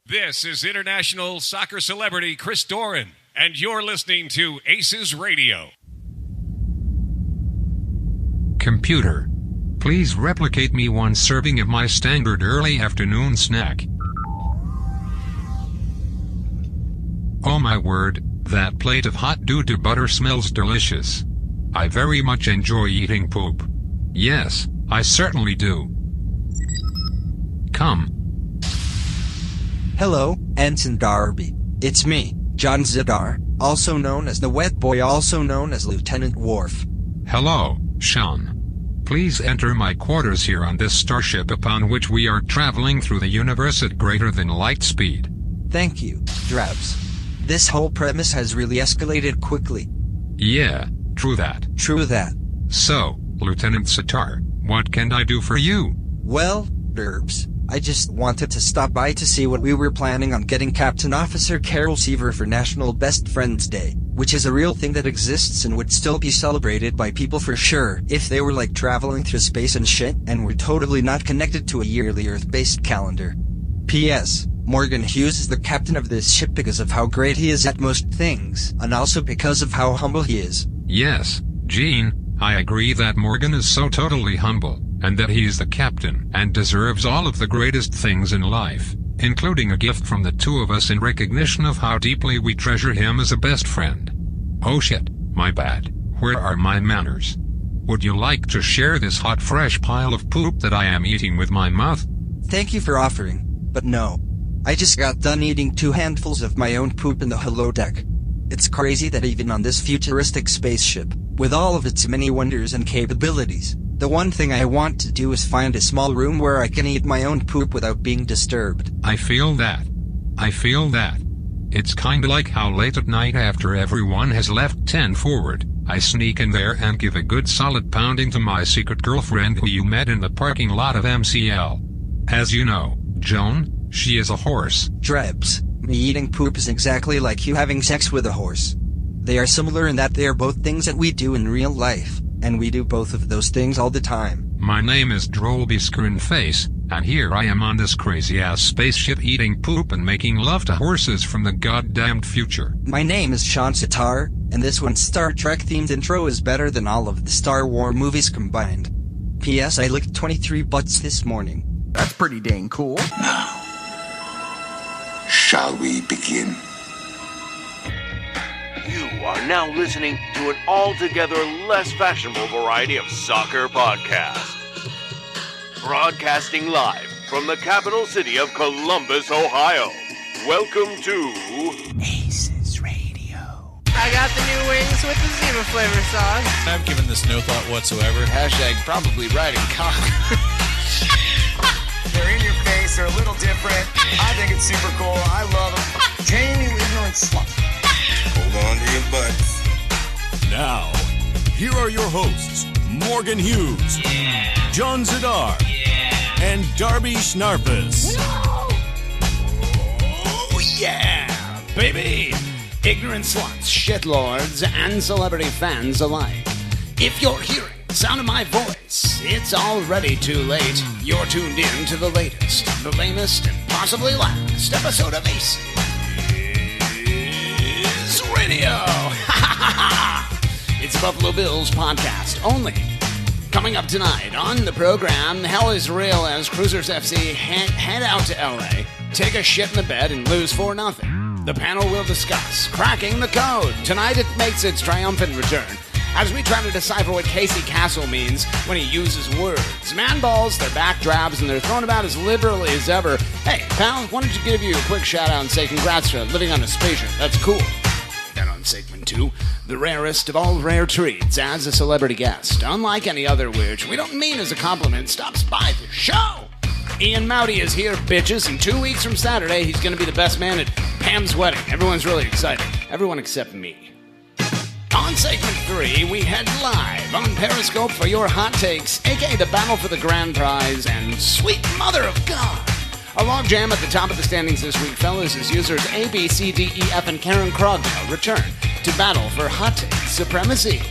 This is international soccer celebrity Chris Doran, and you're listening to ACES Radio. Computer, please replicate me one serving of my standard early afternoon snack. Oh my word, that plate of hot doo-doo butter smells delicious. I very much enjoy eating poop. Yes, I certainly do. Come. Hello, Ensign Darby. It's me, John Zidar, also known as the Wet Boy, also known as Lieutenant Worf. Hello, Sean. Please enter my quarters here on this starship upon which we are traveling through the universe at greater than light speed. Thank you, Drabs. This whole premise has really escalated quickly. Yeah, true that. True that. So, Lieutenant Sitar, what can I do for you? Well, Derbs, I just wanted to stop by to see what we were planning on getting Captain Officer Carol Seaver for National Best Friends Day, which is a real thing that exists and would still be celebrated by people for sure if they were like traveling through space and shit and were totally not connected to a yearly Earth-based calendar. P.S. Morgan Hughes is the captain of this ship because of how great he is at most things, and also because of how humble he is. Yes, Gene, I agree that Morgan is so totally humble, and that he is the captain and deserves all of the greatest things in life, including a gift from the two of us in recognition of how deeply we treasure him as a best friend. Oh shit, my bad. Where are my manners? Would you like to share this hot fresh pile of poop that I am eating with my mouth? Thank you for offering, but no. I just got done eating 2 handfuls of my own poop in the holodeck. It's crazy that even on this futuristic spaceship, with all of its many wonders and capabilities, the one thing I want to do is find a small room where I can eat my own poop without being disturbed. I feel that. It's kinda like how late at night after everyone has left 10 forward, I sneak in there and give a good solid pounding to my secret girlfriend who you met in the parking lot of MCL. As you know, Joan, she is a horse. Drebs, me eating poop is exactly like you having sex with a horse. They are similar in that they are both things that we do in real life, and we do both of those things all the time. My name is Drolby Screenface, and here I am on this crazy-ass spaceship eating poop and making love to horses from the goddamned future. My name is Sean Sitar, and this one Star Trek-themed intro is better than all of the Star Wars movies combined. P.S. I licked 23 butts this morning. That's pretty dang cool. Now, shall we begin? You are now listening to an altogether less fashionable variety of soccer podcast. Broadcasting live from the capital city of Columbus, Ohio. Welcome to ACES Radio. I got the new wings with the zebra flavor sauce. I've given this no thought whatsoever. Hashtag probably riding cock. They're in your face, they're a little different. I think it's super cool. I love them. Jamie, ignorant slut. Hold on to your butts. Now, here are your hosts, Morgan Hughes, John Zidar, and Darby Schnarpus. Oh, yeah, baby. Ignorant sluts, shitlords, and celebrity fans alike. If you're hearing the sound of my voice, it's already too late. You're tuned in to the latest, the lamest, and possibly last episode of ACES Radio. It's Buffalo Bills podcast only. Coming up tonight on the program, hell is real as Crewzers FC head out to LA, take a shit in the bed, and lose 4-0. The panel will discuss cracking the code. Tonight it makes its triumphant return as we try to decipher what Casey Castle means when he uses words. Man balls, they're backdrabs, and they're thrown about as liberally as ever. Hey, pal, why don't you give you a quick shout out and say congrats for living on a spaceship? That's cool. Then on segment 2, the rarest of all rare treats as a celebrity guest. Unlike any other which we don't mean as a compliment, stops by the show. Ian Maute is here, bitches, and 2 weeks from Saturday, he's going to be the best man at Pam's wedding. Everyone's really excited. Everyone except me. On segment 3, we head live on Periscope for your hot takes, aka the battle for the grand prize, and sweet mother of God. A logjam at the top of the standings this week, fellas, as users A, B, C, D, E, F, and Karen Crogdale return to battle for hot take supremacy.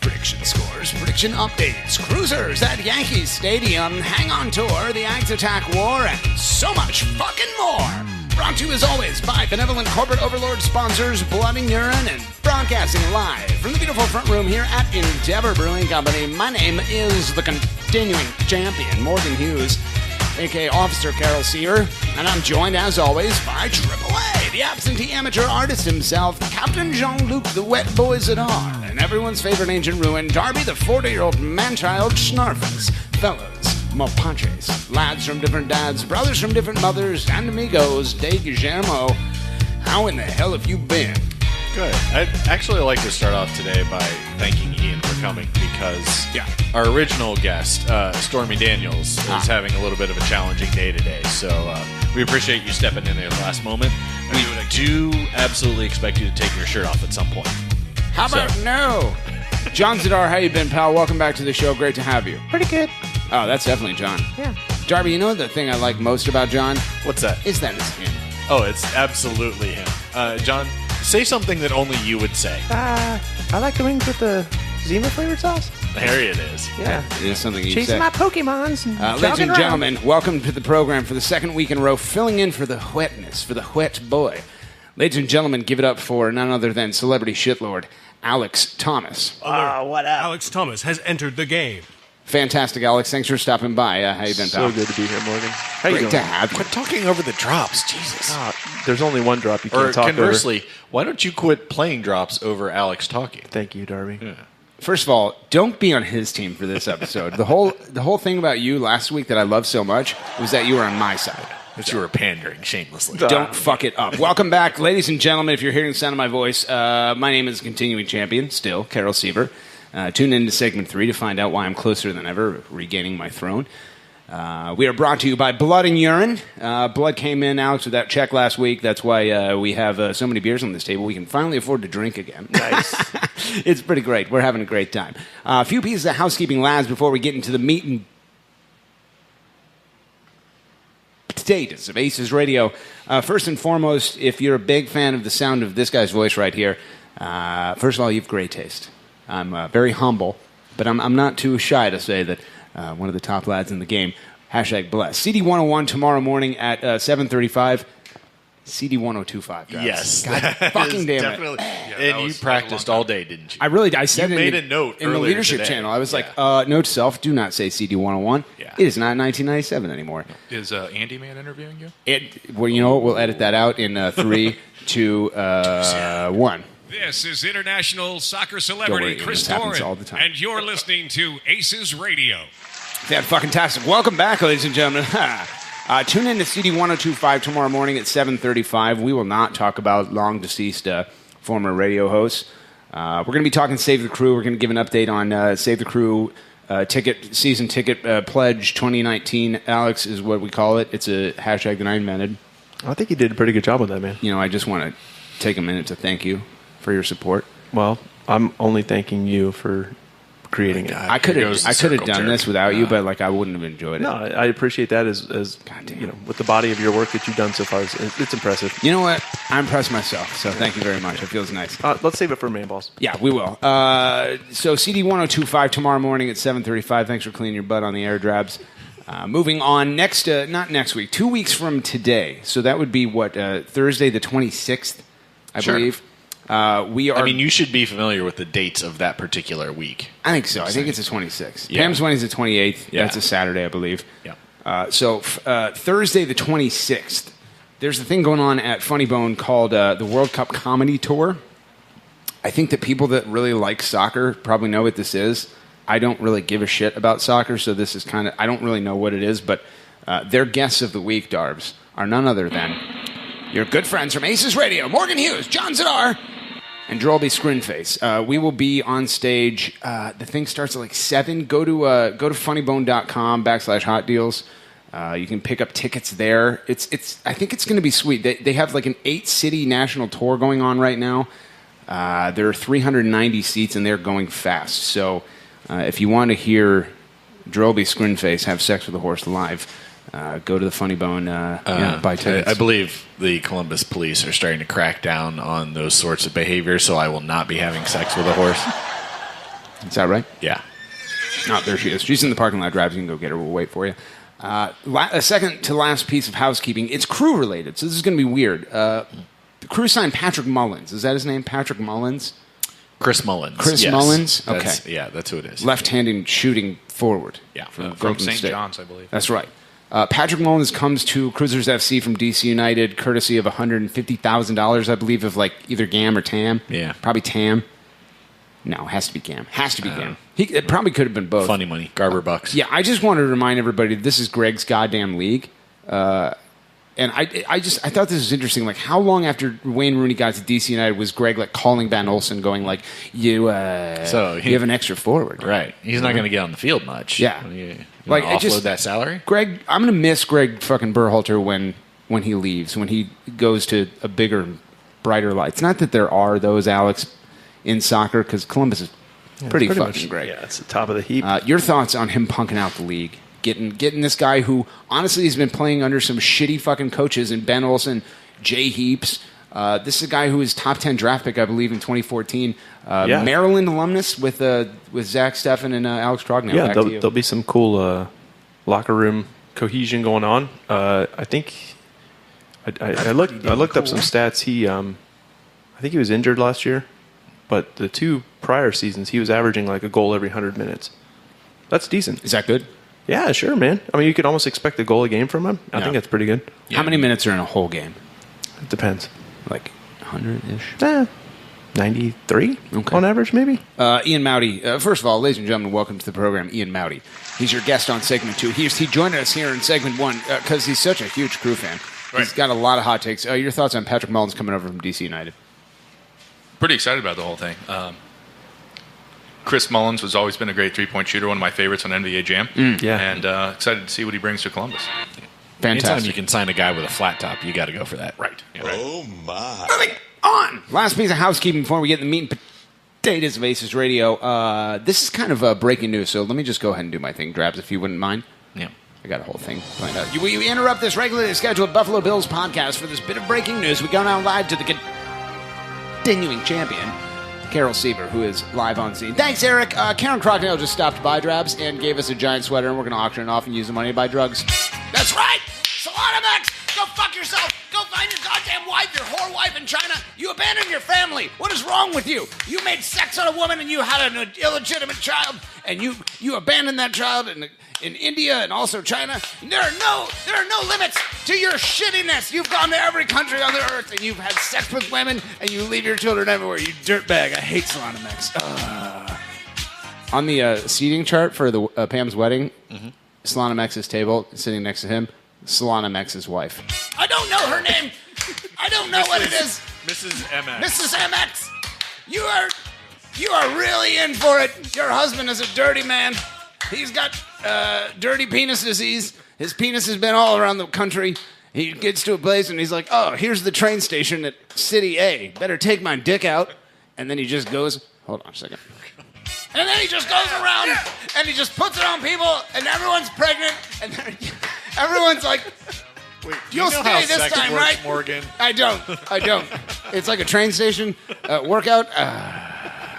Prediction scores, prediction updates, Crewzers at Yankees Stadium, HangOnTour, the AGS Attack War, and so much fucking more. Brought to you as always by benevolent corporate overlord sponsors Blood and Urine, and broadcasting live from the beautiful front room here at Endeavor Brewing Company. My name is the continuing champion, Morgan Hughes, a.k.a. Officer Carol Sear, and I'm joined, as always, by AAA, the absentee amateur artist himself, Captain Jean-Luc, the wet boys at R, and everyone's favorite ancient ruin, Darby, the 40-year-old man-child Snarfus. Fellas, Mapaches, lads from different dads, brothers from different mothers, and amigos, de Guillermo, how in the hell have you been? Good. I'd actually like to start off today by thanking Ian for coming because our original guest, Stormy Daniels, is having a little bit of a challenging day today. So we appreciate you stepping in at the last moment. We do absolutely expect you to take your shirt off at some point. How about no? John Zadar, how you been, pal? Welcome back to the show. Great to have you. Pretty good. Oh, that's definitely John. Yeah. Darby, you know the thing I like most about John? What's that? Is that it's him. Oh, it's absolutely him. John, say something that only you would say. I like the wings with the Zima flavored sauce. There it is. Yeah. It is something you Chasing say. my Pokemons. Ladies and gentlemen, welcome to the program for the second week in a row, filling in for the wetness, for the wet boy. Ladies and gentlemen, give it up for none other than celebrity shitlord, Alex Thomas. What up? Alex Thomas has entered the game. Fantastic, Alex. Thanks for stopping by. How you been, pal? So good to be here, Morgan. How you Great doing? to have you. Quit talking over the drops, Jesus. There's only one drop you can't Or talk conversely, over. why don't you quit playing drops over Alex talking? Thank you, Darby. Yeah. First of all, don't be on his team for this episode. The whole thing about you last week that I loved so much was that you were on my side. That you were pandering shamelessly. Don't fuck it up. Welcome back, ladies and gentlemen. If you're hearing the sound of my voice, my name is continuing champion, still, Carol Seaver. Tune in to segment 3 to find out why I'm closer than ever, regaining my throne. We are brought to you by Blood and Urine. Blood came in, Alex, with that check last week. That's why we have so many beers on this table. We can finally afford to drink again. Nice. It's pretty great. We're having a great time. A few pieces of housekeeping, lads, before we get into the meat and potatoes of ACES Radio. First and foremost, if you're a big fan of the sound of this guy's voice right here, first of all, you have great taste. I'm very humble, but I'm not too shy to say that one of the top lads in the game. Hashtag bless. CD 101 tomorrow morning at 7:35. CD 1025. Guys. Yes. God fucking damn it. And you practiced all day, didn't you? I said you it made a note in the leadership today. channel. I was like, note to self, do not say CD 101. Yeah. It is not 1997 anymore. Is Andy Man interviewing you? Well, you know what? We'll edit that out in 3, 2, 1. This is international soccer celebrity Chris happens all the Doran, time. and you're listening to ACES Radio. That's fucking tastic. Welcome back, ladies and gentlemen. Tune in to CD 1025 tomorrow morning at 7:35. We will not talk about long-deceased former radio hosts. We're going to be talking Save the Crew. We're going to give an update on Save the Crew season ticket pledge 2019. Alex is what we call it. It's a hashtag that I invented. I think you did a pretty good job with that, man. You know, I just want to take a minute to thank you for your support. Well, I'm only thanking you for creating it. I could have done this without you, but like I wouldn't have enjoyed it. No, I appreciate that as you know, with the body of your work that you've done so far. It's impressive. You know what? I impressed myself, so thank you very much. It feels nice. Let's save it for man balls. Yeah, we will. So CD 1025 tomorrow morning at 7:35. Thanks for cleaning your butt on the air drabs. Moving on, not next week, 2 weeks from today. So that would be what, Thursday the 26th, I believe. We are. I mean, you should be familiar with the dates of that particular week. I think so. I think it's the 26th. Yeah. Pam's wedding is the 28th. Yeah. That's a Saturday, I believe. Yeah. So Thursday the 26th, there's a thing going on at Funny Bone called the World Cup Comedy Tour. I think that people that really like soccer probably know what this is. I don't really give a shit about soccer, so this is kind of, I don't really know what it is, but their guests of the week, Darbs, are none other than your good friends from ACES Radio, Morgan Hughes, John Zadar, and Drolby Scrinface. We will be on stage. The thing starts at like 7. Go to funnybone.com/hot deals. You can pick up tickets there. I think it's going to be sweet. They have like an 8-city national tour going on right now. There are 390 seats, and they're going fast. So if you want to hear Drolby Scrinface have sex with a horse live, go to the Funny Bone, buy tickets. I believe the Columbus police are starting to crack down on those sorts of behavior, so I will not be having sex with a horse. Is that right? Yeah. Oh, there she is. She's in the parking lot, drives. You can go get her. We'll wait for you. A second to last piece of housekeeping. It's crew related, so this is going to be weird. The crew signed Patrick Mullins. Is that his name? Patrick Mullins? Chris Mullins. Chris yes. Mullins? Okay. That's who it is. Left-handed shooting forward. Yeah, from from St. John's, I believe. That's right. Patrick Mullins comes to Crewzers FC from DC United, courtesy of $150,000, I believe, of like either GAM or TAM. Yeah. Probably TAM. No, it has to be GAM. Has to be GAM. It probably could have been both. Funny money. Garber bucks. Yeah, I just wanted to remind everybody this is Greg's goddamn league. And I thought this was interesting. Like, how long after Wayne Rooney got to DC United was Greg like calling Van Olsen, going like, "You have an extra forward, right? He's not going to get on the field much. Yeah, you like offload that salary. Greg, I'm going to miss Greg fucking Berhalter when he leaves, when he goes to a bigger, brighter light. It's not that there are those, Alex, in soccer, because Columbus is pretty fucking much, great. Yeah, it's the top of the heap. Your thoughts on him punking out the league? Getting this guy who, honestly, has been playing under some shitty fucking coaches in Ben Olsen, Jay Heaps. This is a guy who was top 10 draft pick, I believe, in 2014. Maryland alumnus with Zach Steffen and Alex Krognow. Yeah, there'll be some cool locker room cohesion going on. I think I looked up some stats. I think he was injured last year, but the 2 prior seasons he was averaging like a goal every 100 minutes. That's decent. Is that good? Yeah, sure, man. I mean, you could almost expect a goal a game from him. I think that's pretty good. Yeah. How many minutes are in a whole game? It depends. Like 100-ish? 93 on average, maybe. Ian Maute. First of all, ladies and gentlemen, welcome to the program, Ian Maute. He's your guest on segment 2. He joined us here in segment 1 because he's such a huge Crew fan. Right. He's got a lot of hot takes. Your thoughts on Patrick Mullins coming over from DC United? Pretty excited about the whole thing. Chris Mullins has always been a great three-point shooter, one of my favorites on NBA Jam. And excited to see what he brings to Columbus. Fantastic. Anytime you can sign a guy with a flat top, you got to go for that. Right. Yeah. Oh, my. Moving on. Last piece of housekeeping before we get in the meat and potatoes of ACES Radio. This is kind of breaking news, so let me just go ahead and do my thing, Drabs, if you wouldn't mind. Yeah. I got a whole thing planned out. We interrupt this regularly scheduled Buffalo Bills podcast for this bit of breaking news. We go now live to the continuing champion, Carol Siever, who is live on scene. Thanks, Eric. Karen Crocknell just stopped by, Drabs, and gave us a giant sweater, and we're going to auction it off and use the money to buy drugs. That's right! Salonimax! Go fuck yourself! Go find your goddamn wife, your whore wife in China! You abandoned your family! What is wrong with you? You made sex on a woman and you had an illegitimate child, and you abandoned that child in India and also China. There are no limits to your shittiness. You've gone to every country on the earth and you've had sex with women and you leave your children everywhere. You dirtbag. I hate Salonimax. On the seating chart for the Pam's wedding, Salonimax's table sitting next to him, Salonimax's wife. I don't know her name. I don't know what it is. Mrs. MX. Mrs. MX. You are really in for it. Your husband is a dirty man. He's got dirty penis disease. His penis has been all around the country. He gets to a place and he's like, oh, here's the train station at City A. Better take my dick out. And then he just goes, hold on a second. And then he just goes around and he just puts it on people and everyone's pregnant. And everyone's like, wait, you'll you know stay how this sex time, works, right? Morgan? I don't. It's like a train station workout.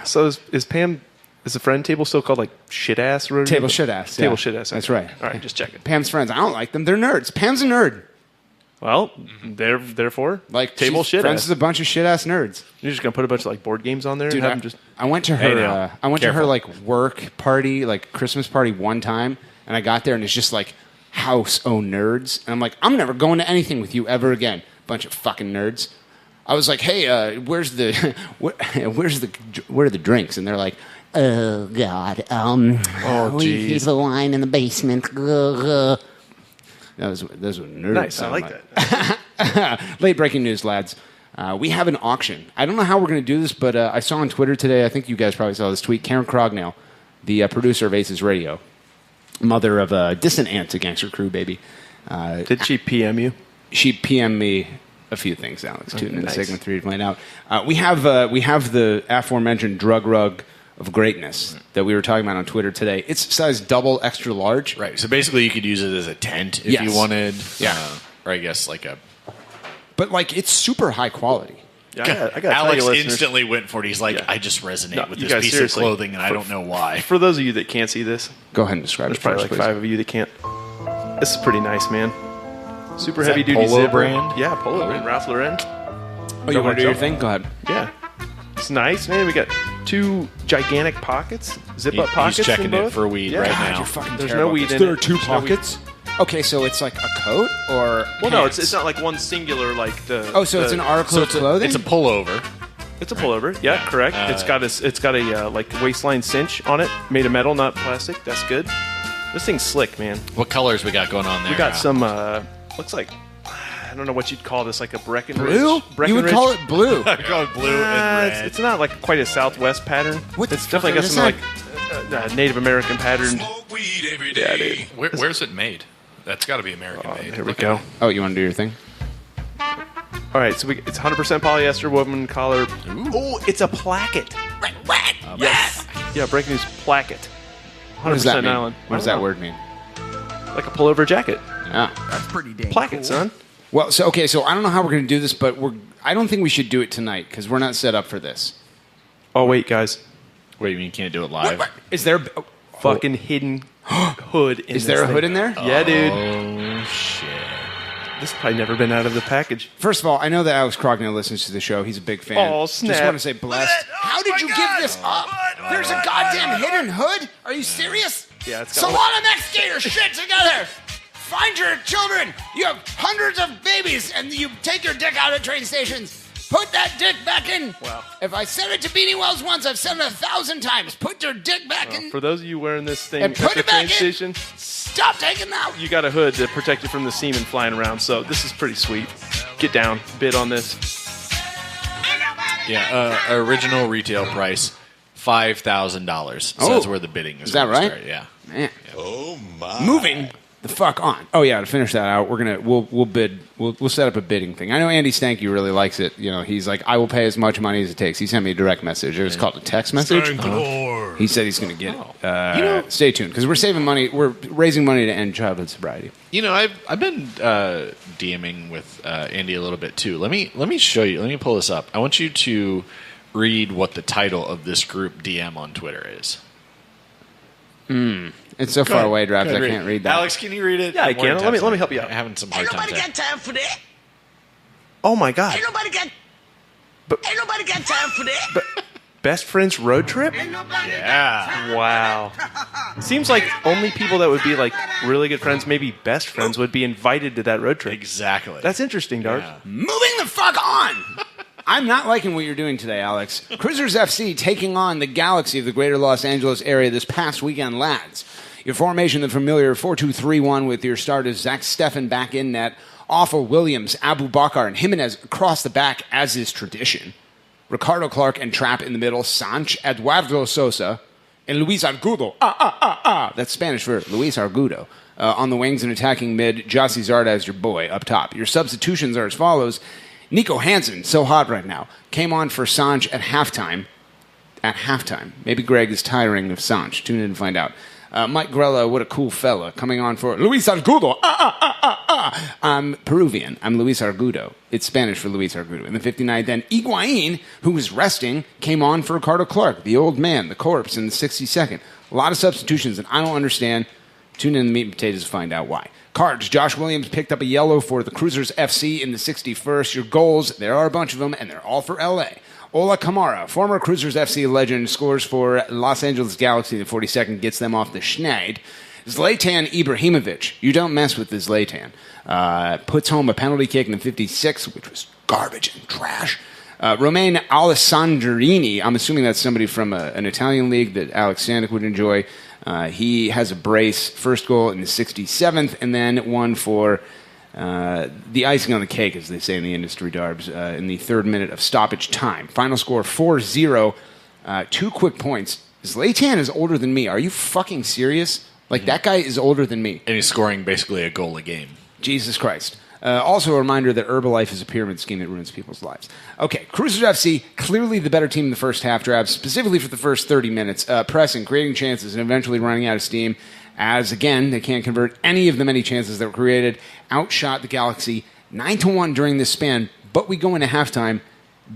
So is Pam... Is the friend table still called like shit ass? Table shit ass. Table shit ass. That's right. All right, just checking. Pam's friends. I don't like them. They're nerds. Pam's a nerd. Well, therefore, like table shit friends ass. is a bunch of shit ass nerds. You're just gonna put a bunch of like board games on there. Dude, and have them just. I went to her. I went to her like work party, like Christmas party one time, and I got there and it's just like house nerds, and I'm like, I'm never going to anything with you ever again. Bunch of fucking nerds. I was like, hey, where are the drinks? And they're like, oh God, we keep the wine in the basement. Those were nerds. Nice, I like that. Late breaking news, lads. We have an auction. I don't know how we're going to do this, but I saw on Twitter today, I think you guys probably saw this tweet, Karen Crognell, the producer of ACES Radio, mother of distant aunt to Gangster Crew, baby. Did she PM you? She PM'd me a few things, Alex. Tune in segment 3 to find out. We have the aforementioned drug rug of greatness that we were talking about on Twitter today. It's size double extra large. Right. So basically you could use it as a tent if you wanted. Yeah. Or I guess like a... But like it's super high quality. Yeah, I got Alex instantly went for it. He's like, I just resonate with this piece of clothing and I don't know why. For those of you that can't see this. Go ahead and describe There's it probably first, like please. 5 of you that can't. This is pretty nice, man. Super Is heavy that duty Polo zipper. brand? Yeah, Polo brand. Ralph Lauren. Oh, you want to do your thing? Go ahead. Yeah. It's nice, man. We got 2 gigantic pockets, zip-up pockets. He's checking in both. it for weed right now. You're fucking There's terrible no weed at this. in There it. are 2 There's no weed. pockets? Okay, so it's like a coat or Well, no, pants? it's not like one singular like the. Oh, so it's an article of clothing? It's a pullover. It's a pullover. Yeah, correct. It's got a like waistline cinch on it, made of metal, not plastic. That's good. This thing's slick, man. What colors we got going on there? We got some. Looks like I don't know what you'd call this, like a Breckenridge. Blue? You would call it blue. I call it blue and red. It's not like quite a Southwest pattern. What it's the fuck definitely got is some that? like Native American pattern. Yeah, dude. Where's it made? That's got to be American made. Here we go. Oh, you want to do your thing? All right, so it's 100% polyester woven collar. Oh, it's a placket. Yes. Yeah, breaking news placket. 100% What does that mean? nylon. What does that word mean? Like a pullover jacket. Yeah. That's pretty dang Placket, cool. son. Well, so I don't know how we're going to do this, but I don't think we should do it tonight because we're not set up for this. Oh, wait, guys. Wait, you mean you can't do it live? What? Is there Fucking hidden hood in Is there a hood in there? Yeah, dude. Oh, shit. This has probably never been out of the package. First of all, I know that Alex Crogno listens to the show. He's a big fan. Oh, snap. Just want to say blessed. How did you give this up? There's a goddamn hidden hood? Are you serious? Yeah, it's got Solana next, get your shit together. Find your children. You have hundreds of babies, and you take your dick out at train stations. Put that dick back in. Wow. If I said it to Beanie Wells once, I've said it 1,000 times. Put your dick back in. For those of you wearing this thing And at put the it back train in. station, Stop taking it out. you got a hood to protect you from the semen flying around, so this is pretty sweet. Get down. Bid on this. Yeah, original retail price, $5,000. So that's where the bidding is. Is that gonna right? start, yeah. Man. Oh my. Moving the fuck on. Oh yeah, to finish that out, we'll bid. We'll set up a bidding thing. I know Andy Stanky really likes it. You know, he's like, I will pay as much money as it takes. He sent me a direct message. It was called a text message. He said he's going to get it. Stay tuned because we're saving money. We're raising money to end childhood sobriety. You know, I've been DMing with Andy a little bit too. Let me show you. Let me pull this up. I want you to read what the title of this group DM on Twitter is. It's so far away, Drabs. I can't read that. Alex, can you read it? Yeah, I can. Let me help you out. I'm having some hard time. time for that. Oh my God. Ain't nobody got time for that. But best friends road trip? Yeah. Wow. Seems like only people that would be like really good friends, maybe best friends, would be invited to that road trip. Exactly. That's interesting, Dark. Yeah. Moving the fuck on. I'm not liking what you're doing today, Alex. Crewzers FC taking on the Galaxy of the greater Los Angeles area this past weekend, lads. Your formation, the familiar 4-2-3-1 with your starters Zach Steffen back in net, Awful Williams, Abu Bakar, and Jimenez across the back, as is tradition. Ricardo Clark and Trapp in the middle, Sanch, Eduardo Sosa, and Luis Argudo. That's Spanish for Luis Argudo. On the wings and attacking mid, Jossie Zardes, your boy, up top. Your substitutions are as follows. Nico Hansen, so hot right now, came on for Sanch at halftime. Maybe Greg is tiring of Sanch. Tune in and find out. Mike Grella, what a cool fella, coming on for Luis Argudo. I'm Peruvian. I'm Luis Argudo. It's Spanish for Luis Argudo. In the 59th, then Higuain, who was resting, came on for Ricardo Clark, the old man, the corpse, in the 62nd. A lot of substitutions, and I don't understand. Tune in to the meat and potatoes to find out why. Cards, Josh Williams picked up a yellow for the Crewzers FC in the 61st. Your goals, there are a bunch of them, and they're all for L.A. Ola Kamara, former Crewzers FC legend, scores for Los Angeles Galaxy in the 42nd, gets them off the schneid. Zlatan Ibrahimovic, you don't mess with this Zlatan, puts home a penalty kick in the 56th, which was garbage and trash. Romain Alessandrini, I'm assuming that's somebody from an Italian league that Alex Stanek would enjoy. He has a brace, first goal in the 67th, and then one for the icing on the cake, as they say in the industry, Darbs, in the 3rd minute of stoppage time. Final score 4-0. 2 quick points. Zlatan is older than me. Are you fucking serious? Like, that guy is older than me. And he's scoring basically a goal a game. Jesus Christ. Also a reminder that Herbalife is a pyramid scheme that ruins people's lives. Okay, Crewzers FC, clearly the better team in the first half, Drabs, specifically for the first 30 minutes, pressing, creating chances, and eventually running out of steam, as, again, they can't convert any of the many chances that were created. Outshot the Galaxy 9-1 during this span, but we go into halftime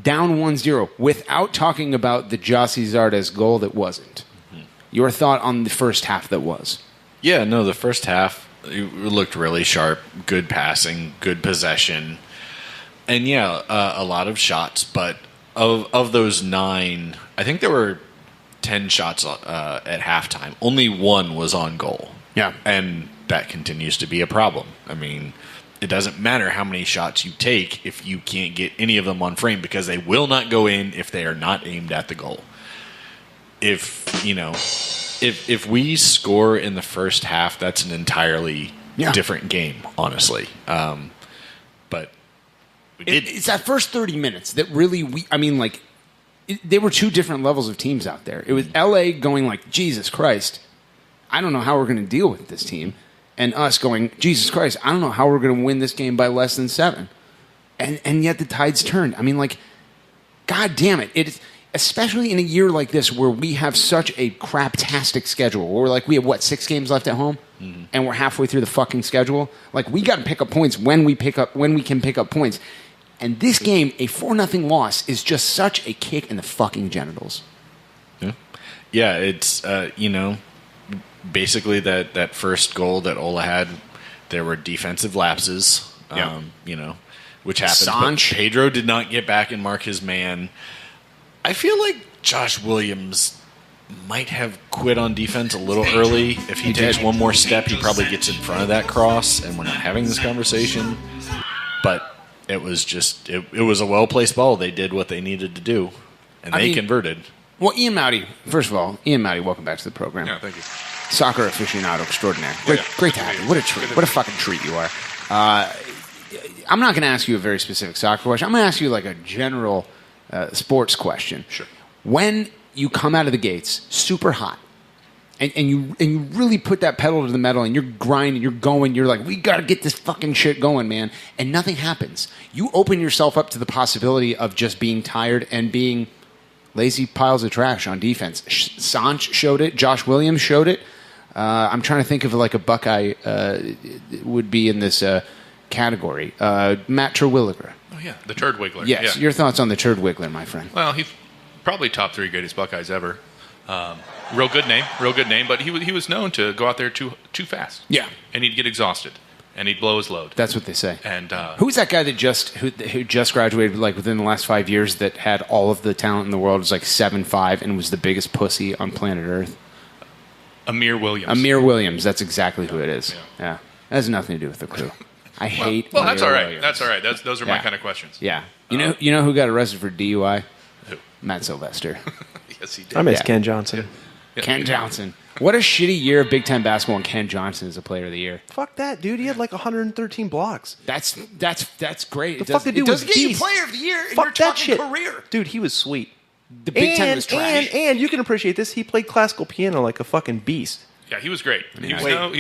down 1-0 without talking about the Jossie Zardes goal that wasn't. Your thought on the first half that was? Yeah, no, the first half, It looked really sharp, good passing, good possession. And yeah, a lot of shots, but of those 9, I think there were 10 shots at halftime. Only 1 was on goal. Yeah. And that continues to be a problem. I mean, it doesn't matter how many shots you take if you can't get any of them on frame, because they will not go in if they are not aimed at the goal. If we score in the first half, that's an entirely different game, honestly. But it's that first 30 minutes that really they were 2 different levels of teams out there. It was LA going like, Jesus Christ, I don't know how we're going to deal with this team. And us going, Jesus Christ, I don't know how we're going to win this game by less than 7. And yet the tide's turned. I mean, like, God damn it. It's, especially in a year like this where we have such a craptastic schedule. Where we have, 6 games left at home? Mm-hmm. And we're halfway through the fucking schedule? Like, we got to pick up points when we can pick up points. And this game, a 4-0 loss, is just such a kick in the fucking genitals. Yeah, it's, basically that first goal that Ola had, there were defensive lapses, which happened. But Pedro did not get back and mark his man. I feel like Josh Williams might have quit on defense a little early. If he takes one more step, he probably gets in front of that cross, and we're not having this conversation. But it was just, it was a well-placed ball. They did what they needed to do, and they converted. Well, Ian Maute, first of all, welcome back to the program. Yeah, thank you. Soccer aficionado extraordinaire. Great to have you. What a treat. What a fucking treat you are. I'm not going to ask you a very specific soccer question. I'm going to ask you like a general sports question. Sure. When you come out of the gates super hot, and you really put that pedal to the metal, and you're grinding, you're going, you're like, we got to get this fucking shit going, man, and nothing happens. You open yourself up to the possibility of just being tired and being lazy piles of trash on defense. Sanch showed it. Josh Williams showed it. I'm trying to think of like a Buckeye would be in this category. Matt Terwilliger. Oh, yeah. The Turd Wiggler. Yes. Yeah. Your thoughts on the Turd Wiggler, my friend? Well, he's probably top 3 greatest Buckeyes ever. Real good name, but he was known to go out there too fast. Yeah. And he'd get exhausted. And he'd blow his load. That's what they say. And who's that guy that who just graduated like within the last 5 years that had all of the talent in the world? Was like 7'5" and was the biggest pussy on planet Earth. Amir Williams. Amir Williams. That's exactly who it is. Yeah. That has nothing to do with the Crew. I hate. Well, that's Amir all right. Williams. That's all right. Those are my kind of questions. Yeah. You know who got arrested for DUI? Who? Matt Sylvester. Yes, he did. I miss Ken Johnson. Yeah. Ken Johnson. What a shitty year of Big Ten basketball, and Ken Johnson is a player of the year. Fuck that, dude. He had like 113 blocks. That's great. The fuck the dude was doesn't get you beast. player of the year in Fuck your that fucking shit. career. Dude, he was sweet. The Big Ten was trash. And you can appreciate this. He played classical piano like a fucking beast. Yeah, he was great. He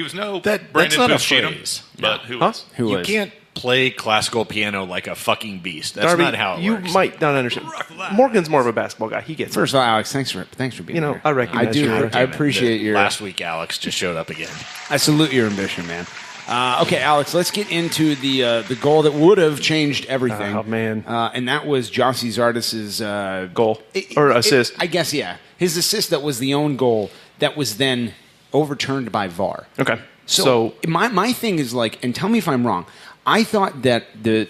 was no that's Brandon not a Booth Cheatham, phrase. but who was? Who You was? can't play classical piano like a fucking beast. That's Darby, not how it you works. might not understand. Morgan's more of a basketball guy. He gets First of all, Alex, thanks for being here. I recognize I do. your- I appreciate your. Last week, Alex just showed up again. I salute your ambition, man. Okay, Alex, let's get into the goal that would have changed everything. Oh, man. And that was Jossie Zardis's goal or assist. I guess, yeah. His assist that was the own goal that was then overturned by VAR. Okay. So my thing is like, and tell me if I'm wrong, I thought that the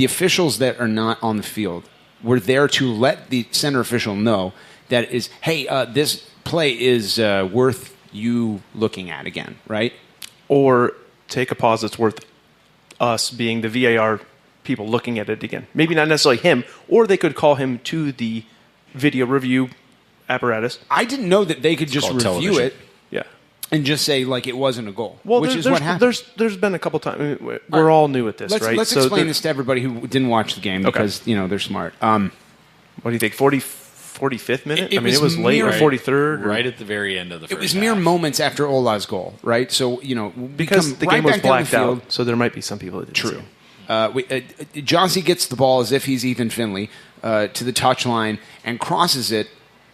officials that are not on the field were there to let the center official know that is, hey, this play is worth you looking at again, right? Or take a pause that's worth us being the VAR people looking at it again. Maybe not necessarily him, or they could call him to the video review apparatus. I didn't know that they could just review television. it. Yeah. And just say like it wasn't a goal, Well, which is what happened. There's been a couple times. We're all new at this, right? Let's explain this to everybody who didn't watch the game because they're smart. What do you think? 45th minute? It was late, or 43rd, right at the very end of the first It was mere moments after Ola's goal, right? So because the game was blacked out, so there might be some people that didn't True. see. Jossie gets the ball as if he's Ethan Finley to the touchline and crosses it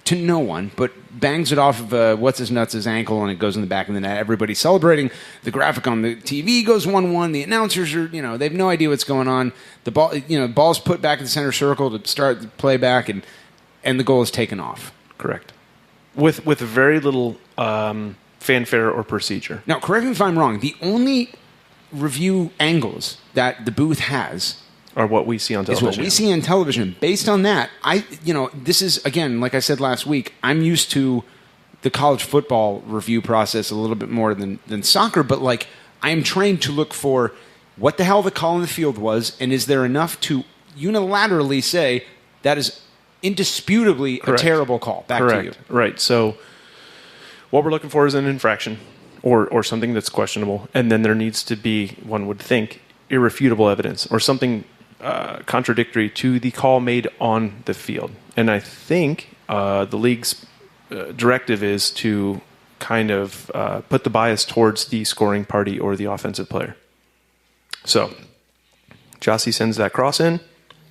to no one, but bangs it off of what's-his-nuts' ankle, and it goes in the back of the net. Everybody's celebrating. The graphic on the TV goes 1-1. The announcers are, they have no idea what's going on. The ball, ball's put back in the center circle to start the playback, and the goal is taken off. Correct. With very little fanfare or procedure. Now, correct me if I'm wrong. The only review angles that the booth has are what we see on television. Is what we see on television. Based on that, this is, again, like I said last week, I'm used to the college football review process a little bit more than soccer, but like I am trained to look for what the hell the call in the field was, and is there enough to unilaterally say that is indisputably a terrible call. Back to you. Right. So what we're looking for is an infraction or something that's questionable, and then there needs to be, one would think, irrefutable evidence or something contradictory to the call made on the field. And I think the league's directive is to kind of put the bias towards the scoring party or the offensive player. So Jossie sends that cross in.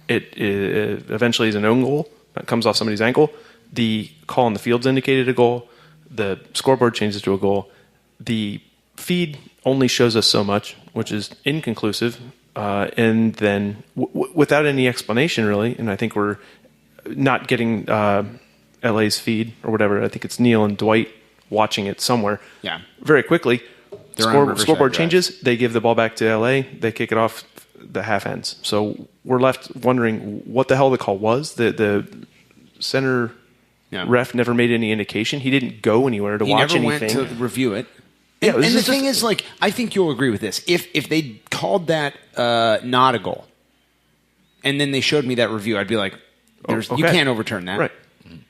It eventually is an own goal. It comes off somebody's ankle. The call on the field's indicated a goal. The scoreboard changes to a goal. The feed only shows us so much, which is inconclusive. And then without any explanation, really, and I think we're not getting LA's feed or whatever. I think it's Neil and Dwight watching it somewhere. Yeah. Very quickly. Scoreboard changes. They give the ball back to LA. They kick it off. The half ends. So we're left wondering what the hell the call was. The center ref never made any indication. He didn't go anywhere to watch anything. He never went to review it. And the thing is, like, I think you'll agree with this. If they called that not a goal, and then they showed me that review, I'd be like, you can't overturn that. Right.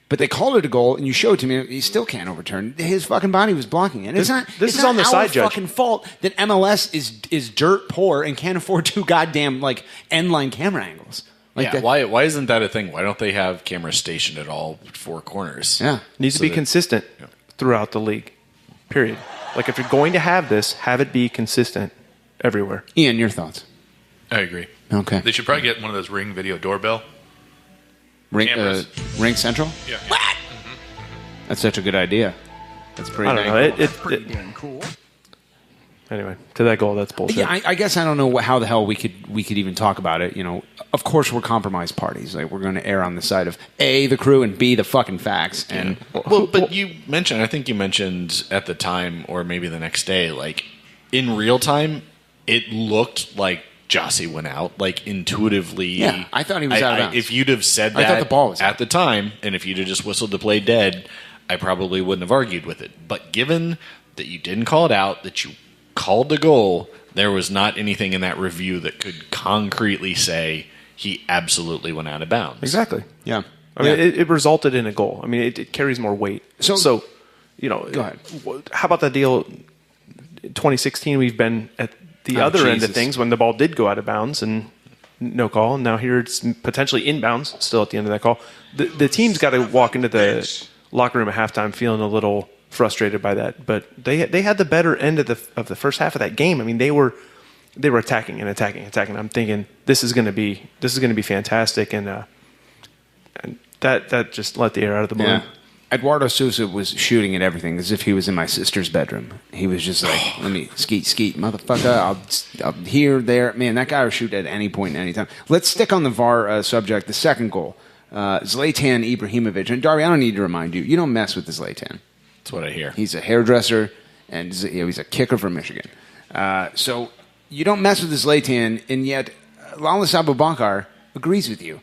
But they called it a goal, and you showed it to me. You still can't overturn. His fucking body was blocking it. It's not on the side judge. Fucking fault that MLS is dirt poor and can't afford 2 goddamn like end line camera angles. Like why isn't that a thing? Why don't they have cameras stationed at all 4 corners? Yeah, needs to be consistent throughout the league. Period. Like if you're going to have this, have it be consistent everywhere. Ian, your thoughts? I agree. Okay. They should probably get one of those Ring video doorbell. Ring Central? Yeah. What? Mm-hmm. That's such a good idea. That's pretty. I don't know. That's pretty damn cool. Anyway, to that goal, that's bullshit. Yeah, I guess I don't know how the hell we could even talk about it. You know, of course we're compromised parties. Like we're going to err on the side of A, the crew, and B, the fucking facts. And but you mentioned, I think you mentioned at the time, or maybe the next day, like in real time, it looked like Jossie went out, like intuitively. Yeah, I thought he was out of bounds. If you'd have said that I thought the ball was at the time, and if you'd have just whistled to play dead, I probably wouldn't have argued with it. But given that you didn't call it out, that you called the goal, there was not anything in that review that could concretely say he absolutely went out of bounds. Exactly. Yeah. I mean, it resulted in a goal. I mean, it carries more weight. So, you know, go ahead. How about that deal? 2016, we've been at the other end of things when the ball did go out of bounds and no call. And now here it's potentially inbounds still at the end of that call. The team's got to walk into the locker room at halftime feeling a little frustrated by that, but they had the better end of the first half of that game. I mean, they were attacking and attacking. I'm thinking this is going to be fantastic, and that just let the air out of the balloon. Yeah. Eduardo Sousa was shooting at everything as if he was in my sister's bedroom. He was just like, let me skeet, motherfucker. I'll here, there. Man, that guy will shoot at any point, any time. Let's stick on the VAR subject. The second goal, Zlatan Ibrahimovic. And Darby, I don't need to remind you, you don't mess with the Zlatan. That's what I hear. He's a hairdresser, and he's a kicker from Michigan. So you don't mess with the Zlatan, and yet Lalas Abubakar agrees with you.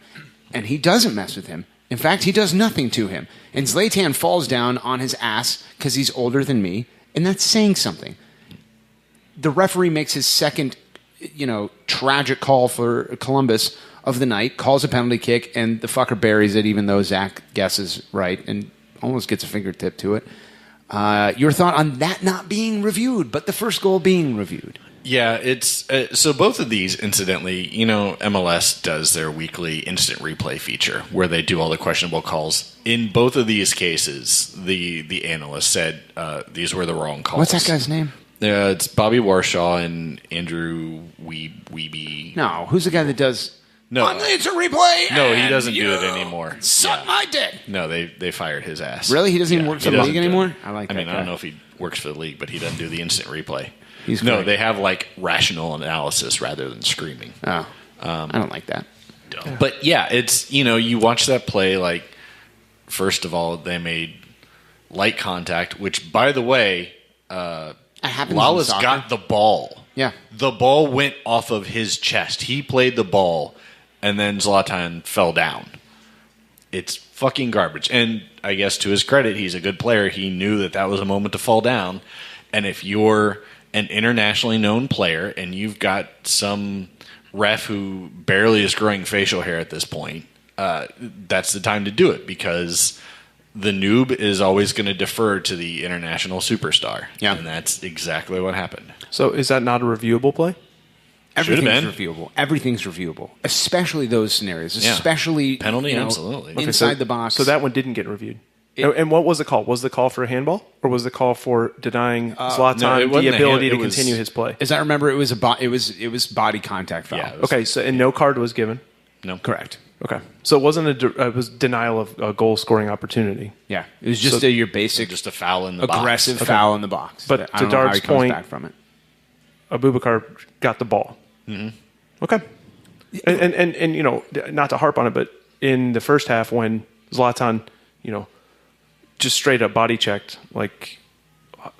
And he doesn't mess with him. In fact, he does nothing to him. And Zlatan falls down on his ass because he's older than me, and that's saying something. The referee makes his second, tragic call for Columbus of the night, calls a penalty kick, and the fucker buries it, even though Zach guesses right and almost gets a fingertip to it. Your thought on that not being reviewed, but the first goal being reviewed? Yeah, it's so both of these, incidentally, MLS does their weekly instant replay feature where they do all the questionable calls. In both of these cases, the analyst said these were the wrong calls. What's that guy's name? It's Bobby Warshaw and Andrew Weeby. No, who's the guy that does... No, it's a replay. No, he doesn't do it anymore. Suck my dick. No, they fired his ass. Really? He doesn't even work for the league anymore? I don't know if he works for the league, but he doesn't do the instant replay. He's great. They have like rational analysis rather than screaming. Oh, I don't like that. But yeah, it's you watch that play. Like, first of all, they made light contact, which, by the way, Lawless got the ball. Yeah. The ball went off of his chest. He played the ball, and then Zlatan fell down. It's fucking garbage. And I guess to his credit, he's a good player. He knew that was a moment to fall down. And if you're an internationally known player and you've got some ref who barely is growing facial hair at this point, that's the time to do it, because the noob is always going to defer to the international superstar. Yeah. And that's exactly what happened. So is that not a reviewable play? Everything's reviewable. Everything's reviewable, especially those scenarios, especially penalty, absolutely inside the box. So that one didn't get reviewed. And what was the call? Was the call for a handball, or was the call for denying Zlatan the ability to continue his play? As I remember, it was body contact foul. Yeah, okay, so and no card was given. No, correct. Okay, so it wasn't it was denial of a goal scoring opportunity. Yeah, it was just your basic, just a foul in the box. Aggressive foul in the box. But I to don't know how Darb's he comes point, back from it. Abubakar got the ball. Mm-hmm. Okay, and you know, not to harp on it, but in the first half when Zlatan, you know, just straight up body checked, like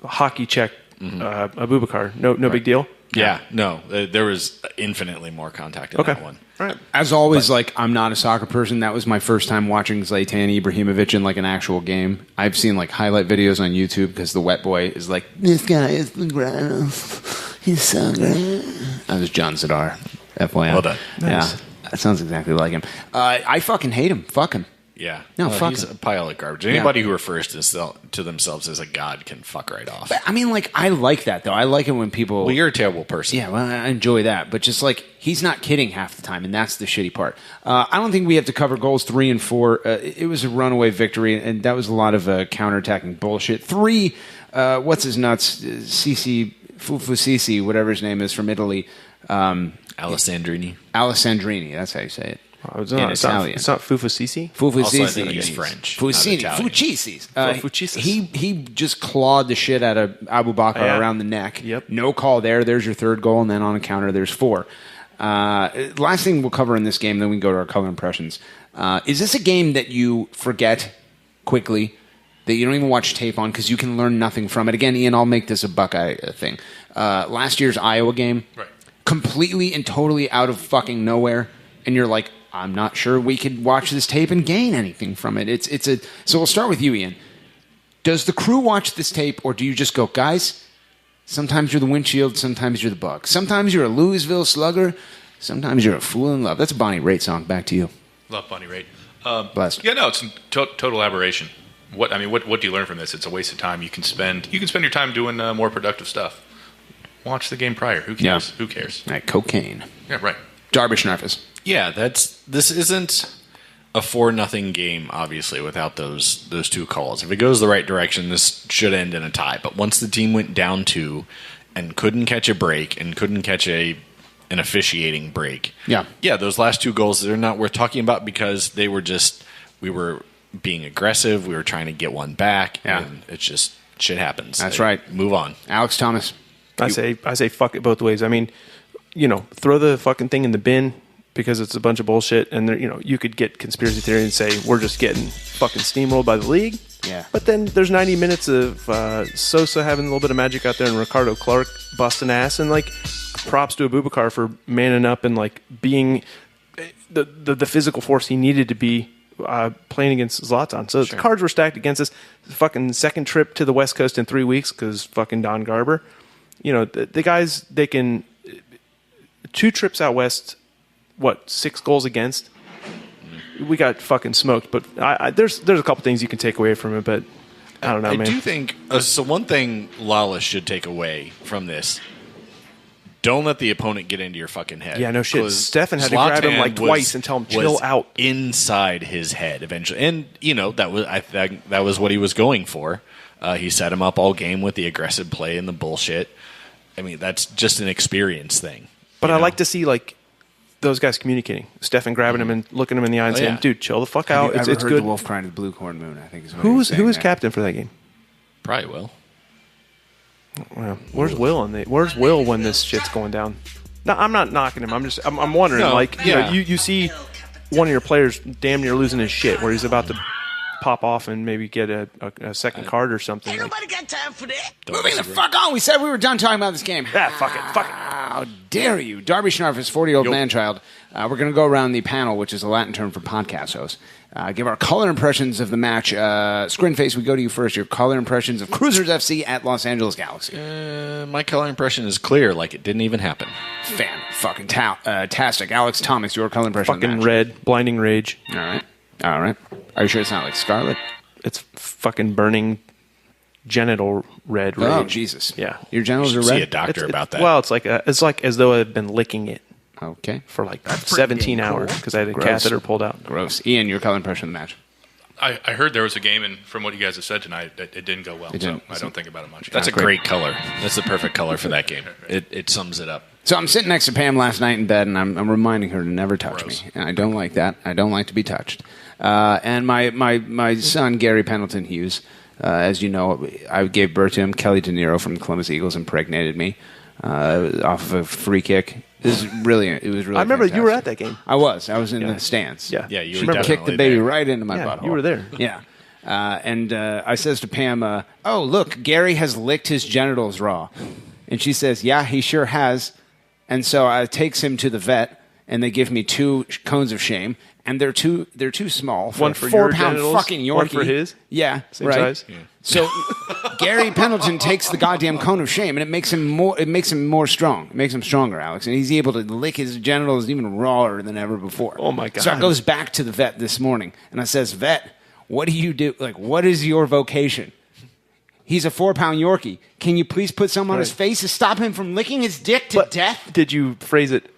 hockey checked Abubakar, no big deal. Yeah, no, there was infinitely more contact in that one. Right. As always, I'm not a soccer person. That was my first time watching Zlatan Ibrahimovic in an actual game. I've seen highlight videos on YouTube because the wet boy is like, this guy is the greatest. He's so great. That was John Zadar, FYI. Well done. Nice. Yeah, that sounds exactly like him. I fucking hate him. Fuck him. Yeah. No, fuck he's him. a pile of garbage. Anybody who refers to themselves as a god can fuck right off. But, I mean, I like that, though. I like it when people... Well, you're a terrible person. Yeah, well, I enjoy that. But just, he's not kidding half the time, and that's the shitty part. I don't think we have to cover goals 3 and 4. It was a runaway victory, and that was a lot of counterattacking bullshit. 3, what's his nuts? Fufu, whatever his name is, from Italy. Alessandrini. Alessandrini, that's how you say it. It's not Fufusisi? Fufusisi. Also, I think he's French. Fucisi's. He just clawed the shit out of Abubakar around the neck. Yep. No call there. There's your third goal, and then on a counter, there's 4. Last thing we'll cover in this game, then we can go to our color impressions. Is this a game that you forget quickly, that you don't even watch tape on because you can learn nothing from it? Again, Ian, I'll make this a Buckeye thing. Last year's Iowa game, completely and totally out of fucking nowhere, and you're like, I'm not sure we could watch this tape and gain anything from it. So we'll start with you, Ian. Does the crew watch this tape, or do you just go, guys, sometimes you're the windshield, sometimes you're the bug. Sometimes you're a Louisville slugger, sometimes you're a fool in love. That's a Bonnie Raitt song. Back to you. Love Bonnie Raitt. Blessed. Yeah, no, it's total aberration. What do you learn from this? It's a waste of time. You can spend your time doing more productive stuff. Watch the game prior. Who cares? Yeah. Who cares? Right, cocaine. Yeah, right. Darvish Nerfus. Yeah, this isn't a 4-0 game, obviously, without those 2 calls. If it goes the right direction, this should end in a tie. But once the team went down 2 and couldn't catch a break and couldn't catch an officiating break, those last 2 goals, they're not worth talking about because we were being aggressive, we were trying to get one back, and it's just shit happens. That's right. Move on. Alex Thomas. I say fuck it both ways. I mean, throw the fucking thing in the bin because it's a bunch of bullshit, and you could get conspiracy theory and say we're just getting fucking steamrolled by the league. Yeah. But then there's 90 minutes of Sosa having a little bit of magic out there and Ricardo Clark busting ass, and props to Abubakar for manning up and being the physical force he needed to be playing against Zlatan. So the cards were stacked against us. The fucking second trip to the West Coast in 3 weeks because fucking Don Garber. The guys, they can 2 trips out west. 6 goals against? We got fucking smoked. But there's a couple things you can take away from it. But I don't know, man. I do think so. One thing Lawless should take away from this: don't let the opponent get into your fucking head. Yeah, no shit. Stefan had to grab him twice and tell him chill out. Inside his head eventually, and that was what he was going for. He set him up all game with the aggressive play and the bullshit. I mean, that's just an experience thing. But I like to see those guys communicating. Stefan grabbing him and looking him in the eye and saying, "Dude, chill the fuck out. It's good." The wolf crying to the blue corn moon, I think is what who was captain for that game? Probably Will. Well, where's Will? Where's Will when this shit's going down? No, I'm not knocking him. I'm wondering. You see one of your players damn near losing his shit, where he's about to pop off and maybe get a second card or something. Ain't nobody got time for that. Moving the fuck on. We said we were done talking about this game. Yeah, fuck it. How dare you? Darby Schnarfus, 40-year-old man-child. We're going to go around the panel, which is a Latin term for podcast host. Give our color impressions of the match. Scrinface, we go to you first. Your color impressions of Crewzers FC at Los Angeles Galaxy. My color impression is clear, like it didn't even happen. Fantastic. Alex Thomas, your color impression of the Fucking match. red, blinding rage. All right. Are you sure it's not like Scarlet? It's fucking burning genital red rage. Oh, Jesus. Yeah. Your genitals are red? See a doctor about that. Well, it's like as though I've been licking it. Okay. For like 17 hours because I had a catheter pulled out. Gross. Ian, your color impression of the match. I heard there was a game, and from what you guys have said tonight, it didn't go well. So I don't think about it much. That's a great color. That's the perfect color for that game. It sums it up. So I'm sitting next to Pam last night in bed, and I'm reminding her to never touch me. And I don't like that. I don't like to be touched. And my son, Gary Pendleton Hughes, as you know, I gave birth to him. Kelly De Niro from the Columbus Eagles impregnated me off of a free kick. It was really I remember fantastic. you were at that game. I was in the stands. Yeah, you She were kicked the baby right into my butthole. You were there. Yeah. And I says to Pam, oh, look, Gary has licked his genitals raw. And she says, yeah, he sure has. And so I takes him to the vet, and they give me 2 cones of shame. And they're too small for one a for your 4-pound genitals, fucking Yorkie. one for his. Yeah, Same right. size. Yeah. So Gary Pendleton takes the goddamn cone of shame, and it makes him more strong. It makes him stronger, Alex, and he's able to lick his genitals even rawer than ever before. Oh my God! So I goes back to the vet this morning, and I says, "Vet, what do you do? Like, what is your vocation?" He's a 4-pound Yorkie. Can you please put something on his face to stop him from licking his dick to death? Did you phrase it?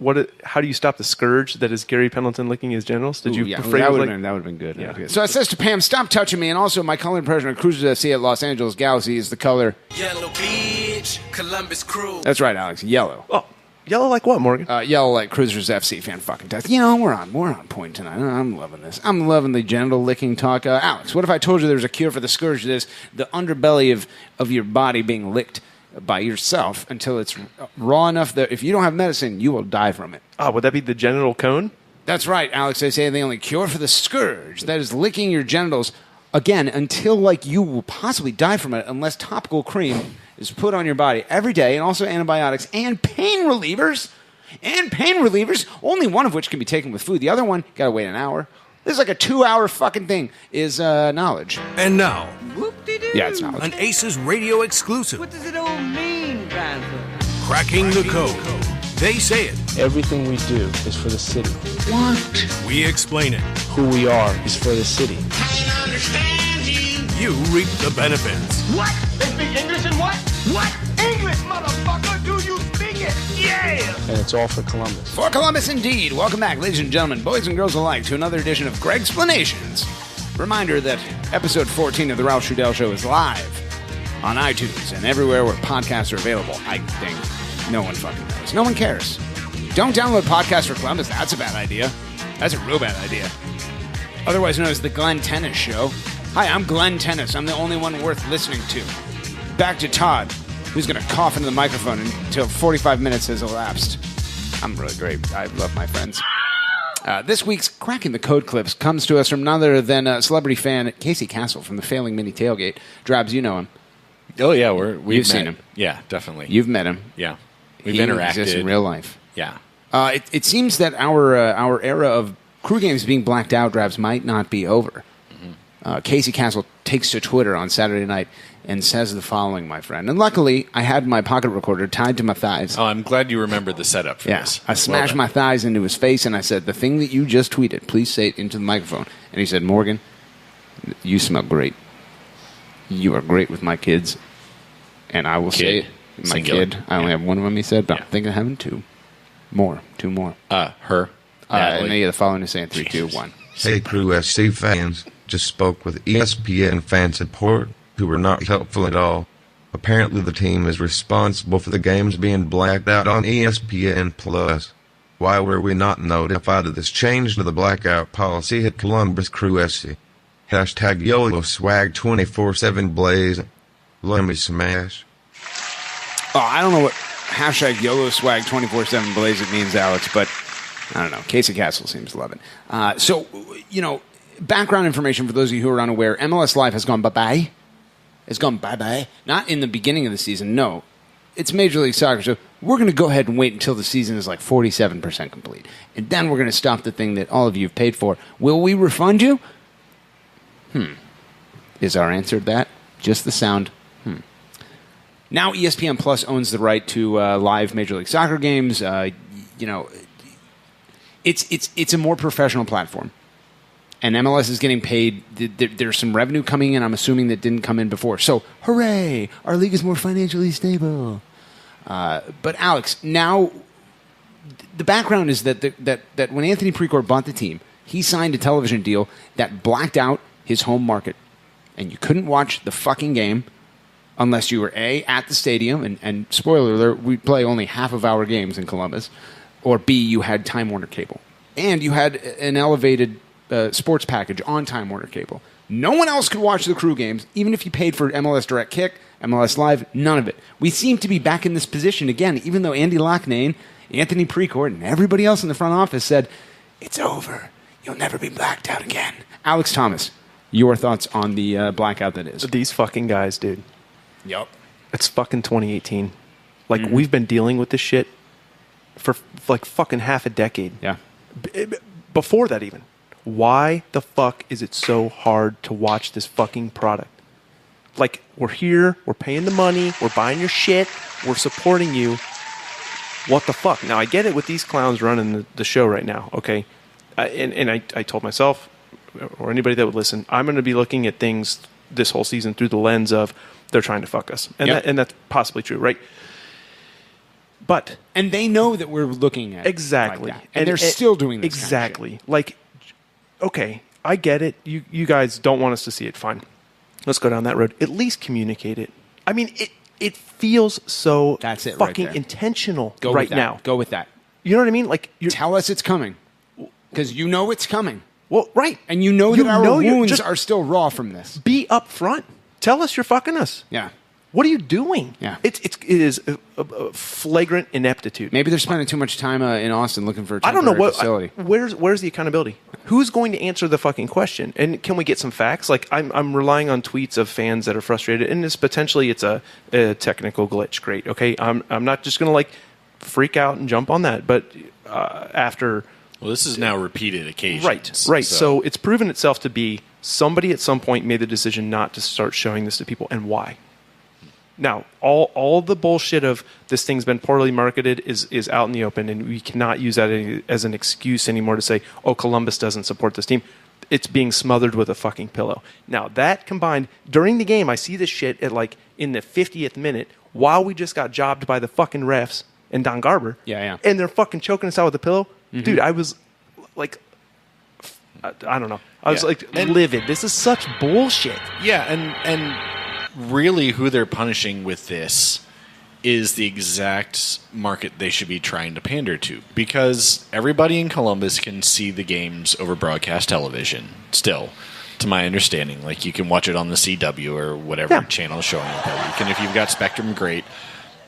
How do you stop the scourge that is Gary Pendleton licking his genitals? Did you phrase that it would like have been good. Yeah. So I says to Pam, stop touching me. And also my color impression of Crewzers FC at Los Angeles Galaxy is the color Yellow Beach, Columbus Crew. That's right, Alex. Yellow. Oh, yellow like what, Morgan? Yellow like Crewzers FC fan fucking test. You know, we're on point tonight. I'm loving this. I'm loving the genital licking talk. Alex, what if I told you there was a cure for the scourge? That is the underbelly of your body being licked by yourself until it's raw enough that if you don't have medicine, you will die from it. Oh, would that be the genital cone? That's right, Alex. They say the only cure for the scourge, that is licking your genitals, again, until like you will possibly die from it unless topical cream is put on your body every day, and also antibiotics and pain relievers. Only one of which can be taken with food. The other one, got to wait an hour. This is like a 2-hour fucking thing, is knowledge. And now, yeah, it's knowledge. An ACES radio exclusive. What does it all mean, Panther? Cracking the code. They say it. Everything we do is for the city. What? We explain it. Who we are is for the city. I understand you. You reap the benefits. What? They speak English and what? What? English, motherfucker! Do you speak it? Yeah! And it's all for Columbus. For Columbus, indeed. Welcome back, ladies and gentlemen, boys and girls alike, to another edition of Greg's Explanations. Reminder that episode 14 of The Ralph Trudell Show is live on iTunes and everywhere where podcasts are available. I think no one fucking knows. No one cares. Don't download podcasts for Columbus. That's a bad idea. That's a real bad idea. Otherwise known as The Glenn Tennis Show. Hi, I'm Glenn Tennis. I'm the only one worth listening to. Back to Todd, who's going to cough into the microphone until 45 minutes has elapsed. I'm really great. I love my friends. This week's Cracking the Code clips comes to us from none other than celebrity fan Casey Castle from the Failing Mini Tailgate. Drabs, you know him. Oh, yeah. We've seen him. Yeah, definitely. You've met him. Yeah. We've he interacted. Exists in real life. Yeah. It seems that our era of crew games being blacked out, Drabs, might not be over. Mm-hmm. Casey Castle takes to Twitter on Saturday night and says the following, my friend. And luckily, I had my pocket recorder tied to my thighs. Oh, I'm glad you remembered the setup for this. I smashed my thighs into his face, and I said, the thing that you just tweeted, please say it into the microphone. And he said, Morgan, you smell great. You are great with my kids. And I will say it. My Singular. kid. I only have one of them, he said, but I'm thinking of having two more. Her. And then the following is saying 3, 2, 1. Hey, Crew FC fans. Just spoke with ESPN fan support, who were not helpful at all. Apparently the team is responsible for the games being blacked out on ESPN+. Why were we not notified of this change to the blackout policy at Columbus Crew FC? Hashtag YOLO swag 24/7 blaze. Let me smash. Oh, I don't know what hashtag YOLO swag 24/7 blaze it means, Alex, but I don't know. Casey Castle seems to love it. So, you know, background information for those of you who are unaware, MLS Live has gone bye-bye. It's gone bye-bye. Not in the beginning of the season, no. It's Major League Soccer, so we're going to go ahead and wait until the season is like 47% complete. And then we're going to stop the thing that all of you have paid for. Will we refund you? Is our answer to that just the sound? Now ESPN Plus owns the right to live Major League Soccer games. It's a more professional platform. And MLS is getting paid. There's some revenue coming in, I'm assuming, that didn't come in before. So, hooray! Our league is more financially stable. But, Alex, now the background is that when Anthony Precourt bought the team, he signed a television deal that blacked out his home market. And you couldn't watch the fucking game unless you were, A, at the stadium, and spoiler alert, we play only half of our games in Columbus, or B, you had Time Warner Cable. And you had an elevated sports package on Time Warner Cable. No one else could watch the Crew games, even if you paid for MLS Direct Kick, MLS Live, none of it. We seem to be back in this position again, even though Andy Loughnane, Anthony Precourt, and everybody else in the front office said, it's over. You'll never be blacked out again. Alex Thomas, your thoughts on the blackout that is? These fucking guys, dude. Yep. It's fucking 2018. Like, we've been dealing with this shit for like fucking half a decade. Yeah. Before that even. Why the fuck is it so hard to watch this fucking product? Like, we're here, we're paying the money, we're buying your shit, we're supporting you. What the fuck? Now, I get it with these clowns running the show right now, okay? And I told myself, or anybody that would listen, I'm going to be looking at things this whole season through the lens of they're trying to fuck us. And that's possibly true, right? But... And they know that we're looking at exactly. Like that. And they're still doing this exactly. kind of shit. Like, okay, I get it. You guys don't want us to see it. Fine. Let's go down that road. At least communicate it. I mean, it feels so That's it fucking right there. intentional Go right with that. now. Go with that. You know what I mean? Like, tell us it's coming. Because you know it's coming. Well, right. And you know that our wounds are still raw from this. Be upfront. Tell us you're fucking us. Yeah. What are you doing? Yeah. It is a flagrant ineptitude. Maybe they're spending too much time in Austin looking for a I don't temporary know what facility. Where's the accountability? Who's going to answer the fucking question? And can we get some facts? Like, I'm relying on tweets of fans that are frustrated, and it's a technical glitch. Great, okay. I'm not just going to like freak out and jump on that, but after. Well, this is now repeated occasions. Right. So it's proven itself to be somebody at some point made the decision not to start showing this to people, and why. Now, all the bullshit of this thing's been poorly marketed is out in the open, and we cannot use that as an excuse anymore to say, oh, Columbus doesn't support this team. It's being smothered with a fucking pillow. Now, that combined, during the game, I see this shit at like in the 50th minute while we just got jobbed by the fucking refs and Don Garber. Yeah. And they're fucking choking us out with a pillow. Mm-hmm. Dude, I was like, I don't know. I was like livid. This is such bullshit. Yeah, and really who they're punishing with this is the exact market they should be trying to pander to, because everybody in Columbus can see the games over broadcast television still, to my understanding. Like, you can watch it on the CW or whatever channel is showing it that week, and if you've got Spectrum, great.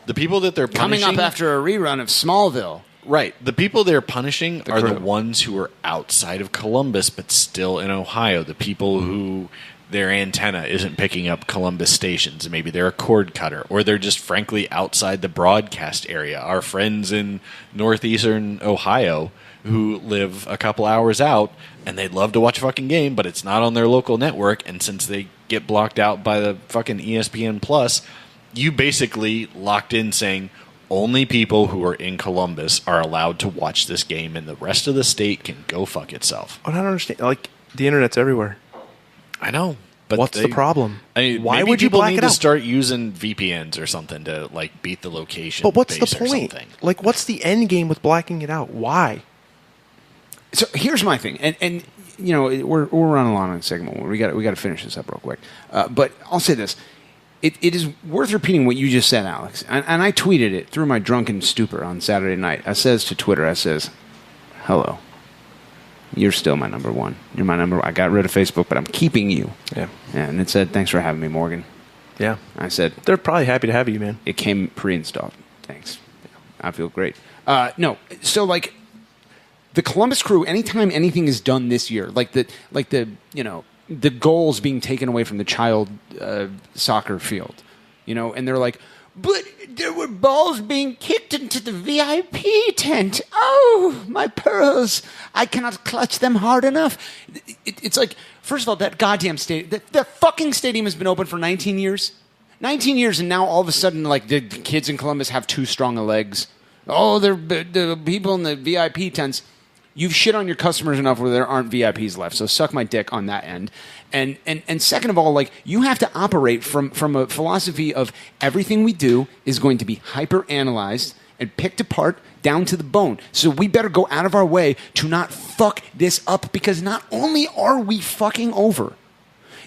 The people that they're punishing... Coming up after a rerun of Smallville. Right. The people they're punishing are the ones who are outside of Columbus but still in Ohio. The people who their antenna isn't picking up Columbus stations. Maybe they're a cord cutter, or they're just frankly outside the broadcast area. Our friends in northeastern Ohio who live a couple hours out, and they'd love to watch a fucking game, but it's not on their local network, and since they get blocked out by the fucking ESPN Plus, you basically locked in saying only people who are in Columbus are allowed to watch this game, and the rest of the state can go fuck itself. I don't understand. Like, the internet's everywhere. I know, but what's the problem? Why would you black it out? Need to start using VPNs or something to like beat the location. But what's the point? Something. Like, what's the end game with blacking it out? Why? So here's my thing, and you know, we're running along on a segment. We got to finish this up real quick. But I'll say this. It is worth repeating what you just said, Alex. And I tweeted it through my drunken stupor on Saturday night. I says to Twitter, hello. You're still my number one. You're my number one. I got rid of Facebook, but I'm keeping you. Yeah. And it said, thanks for having me, Morgan. Yeah. I said, they're probably happy to have you, man. It came pre-installed. Thanks. I feel great. No. So, like, the Columbus Crew, anytime anything is done this year, like the the goals being taken away from the child soccer field, and they're like, but there were balls being kicked into the VIP tent. Oh, my pearls. I cannot clutch them hard enough. It's like, first of all, that goddamn stadium, the fucking stadium has been open for 19 years. 19 years, and now all of a sudden, like, the kids in Columbus have too strong of legs. Oh, the people in the VIP tents. You've shit on your customers enough where there aren't VIPs left, so suck my dick on that end. And second of all, like, you have to operate from a philosophy of everything we do is going to be hyper-analyzed and picked apart down to the bone. So we better go out of our way to not fuck this up, because not only are we fucking over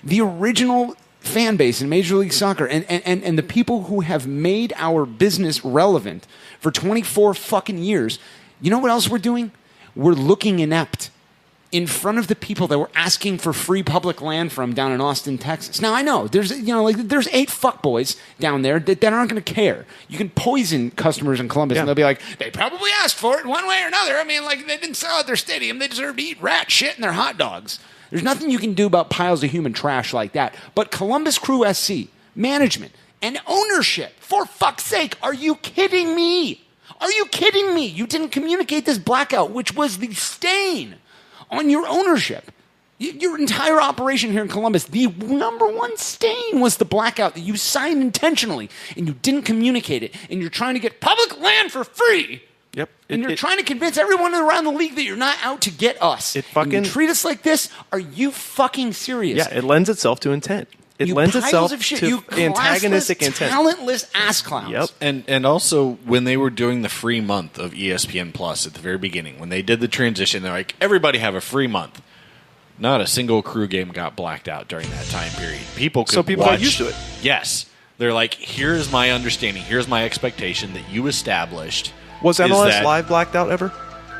the original fan base in Major League Soccer and the people who have made our business relevant for 24 fucking years, you know what else we're doing? We're looking inept in front of the people that we're asking for free public land from down in Austin, Texas. Now, I know there's 8 fuckboys down there that aren't going to care. You can poison customers in Columbus, and they'll be like, they probably asked for it one way or another. I mean, like, they didn't sell out their stadium. They deserve to eat rat shit in their hot dogs. There's nothing you can do about piles of human trash like that. But Columbus Crew SC, management, and ownership, for fuck's sake, are you kidding me? Are you kidding me? You didn't communicate this blackout, which was the stain on your ownership. Your entire operation here in Columbus, the number one stain was the blackout that you signed intentionally, and you didn't communicate it, and you're trying to get public land for free. Yep. And you're trying to convince everyone around the league that you're not out to get us. And you treat us like this? Are you fucking serious? Yeah, it lends itself to intent. It lends itself to antagonistic intent. Talentless ass clowns. Yep. And also, when they were doing the free month of ESPN Plus at the very beginning, when they did the transition, they're like, everybody have a free month. Not a single Crew game got blacked out during that time period. People got used to it. Yes. They're like, here's my understanding, here's my expectation that you established. Was MLS Live blacked out ever?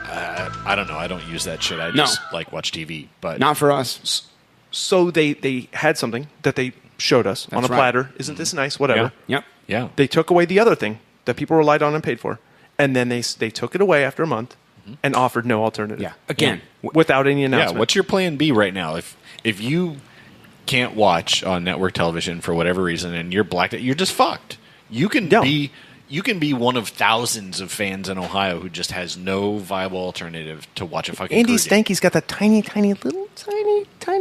I don't know. I don't use that shit. I just watch TV. But not for us. So they had something that they showed us on a platter. Isn't this nice? Whatever. Yeah. They took away the other thing that people relied on and paid for, and then they took it away after a month and offered no alternative. Yeah. Again, without any announcement. Yeah. What's your plan B right now? If you can't watch on network television for whatever reason and you're blacked out, you're just fucked. You can be one of thousands of fans in Ohio who just has no viable alternative to watch a fucking Andy Crew game. Stanky's got that tiny,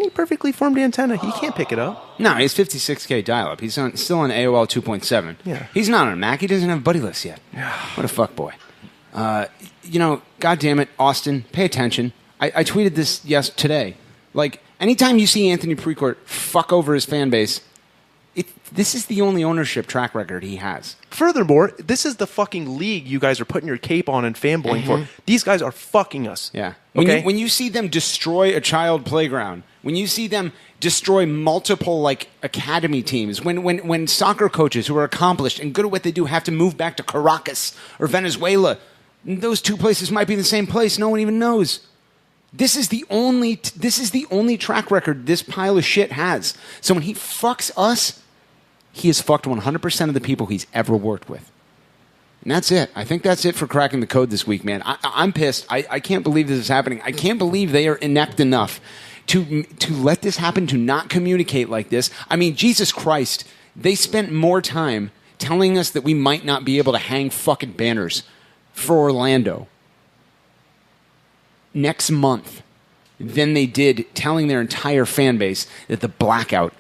perfectly formed antenna. He can't pick it up. No, he's 56K dial-up. He's still on AOL 2.7. Yeah. He's not on a Mac. He doesn't have a buddy list yet. What a fuckboy. God damn it, Austin, pay attention. I tweeted this today. Like, anytime you see Anthony Precourt fuck over his fan base, this is the only ownership track record he has. Furthermore, this is the fucking league you guys are putting your cape on and fanboying for. These guys are fucking us. Yeah. Okay? When you see them destroy a child playground, when you see them destroy multiple academy teams, when soccer coaches who are accomplished and good at what they do have to move back to Caracas or Venezuela, those two places might be the same place. No one even knows. This is the only track record this pile of shit has. So when he fucks us, he has fucked 100% of the people he's ever worked with. And that's it. I think that's it for cracking the code this week, man. I'm pissed. I can't believe this is happening. I can't believe they are inept enough to let this happen, to not communicate like this. I mean, Jesus Christ. They spent more time telling us that we might not be able to hang fucking banners for Orlando next month than they did telling their entire fan base that the blackout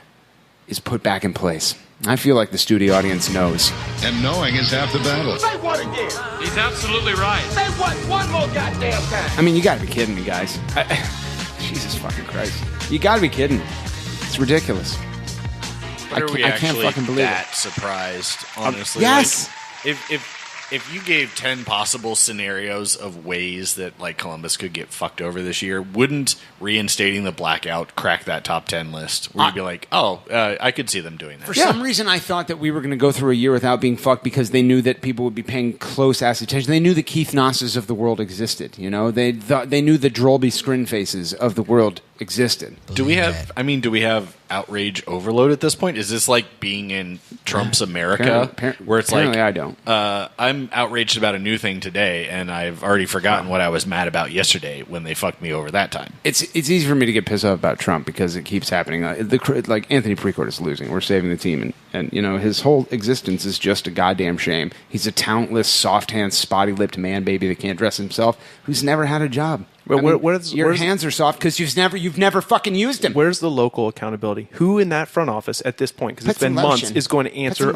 is put back in place. I feel like the studio audience knows. And knowing is half the battle. Say what again? He's absolutely right. Say what one more goddamn time. I mean, you gotta be kidding me, guys. Jesus fucking Christ. You gotta be kidding me. It's ridiculous. But are we I can't fucking believe that surprised, honestly? Yes. Like, if you gave 10 possible scenarios of ways that Columbus could get fucked over this year, wouldn't reinstating the blackout crack that top 10 list? Where you'd be like, I could see them doing that. For some reason, I thought that we were going to go through a year without being fucked because they knew that people would be paying close ass attention. They knew the Keith Nosses of the world existed. You know, they knew the Drolby Scrin faces of the world existed. Do we have outrage overload at this point? Is this like being in Trump's America, where it's apparently like I don't. I'm outraged about a new thing today, and I've already forgotten what I was mad about yesterday when they fucked me over that time. It's easy for me to get pissed off about Trump because it keeps happening. Like Anthony Precourt is losing. We're saving the team, and his whole existence is just a goddamn shame. He's a talentless, soft-handed, spotty-lipped man baby that can't dress himself, who's never had a job. Well, your hands are soft because you've never fucking used them. Where's the local accountability? Who in that front office at this point, because it's been months, is going to answer?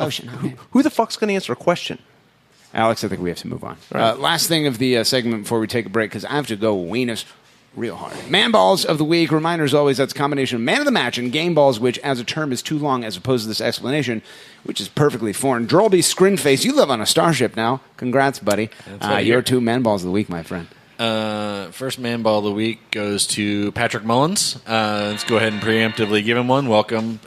Who the fuck's going to answer a question? Alex, I think we have to move on. Right. Last thing of the segment before we take a break, because I have to go weenus real hard. Man balls of the week. Reminder as always, that's a combination of man of the match and game balls, which as a term is too long as opposed to this explanation, which is perfectly foreign. Drolby Scrinface, you live on a starship now. Congrats, buddy. Your 2 man balls of the week, my friend. First man ball of the week goes to Patrick Mullins. Let's go ahead and preemptively give him one. Welcome.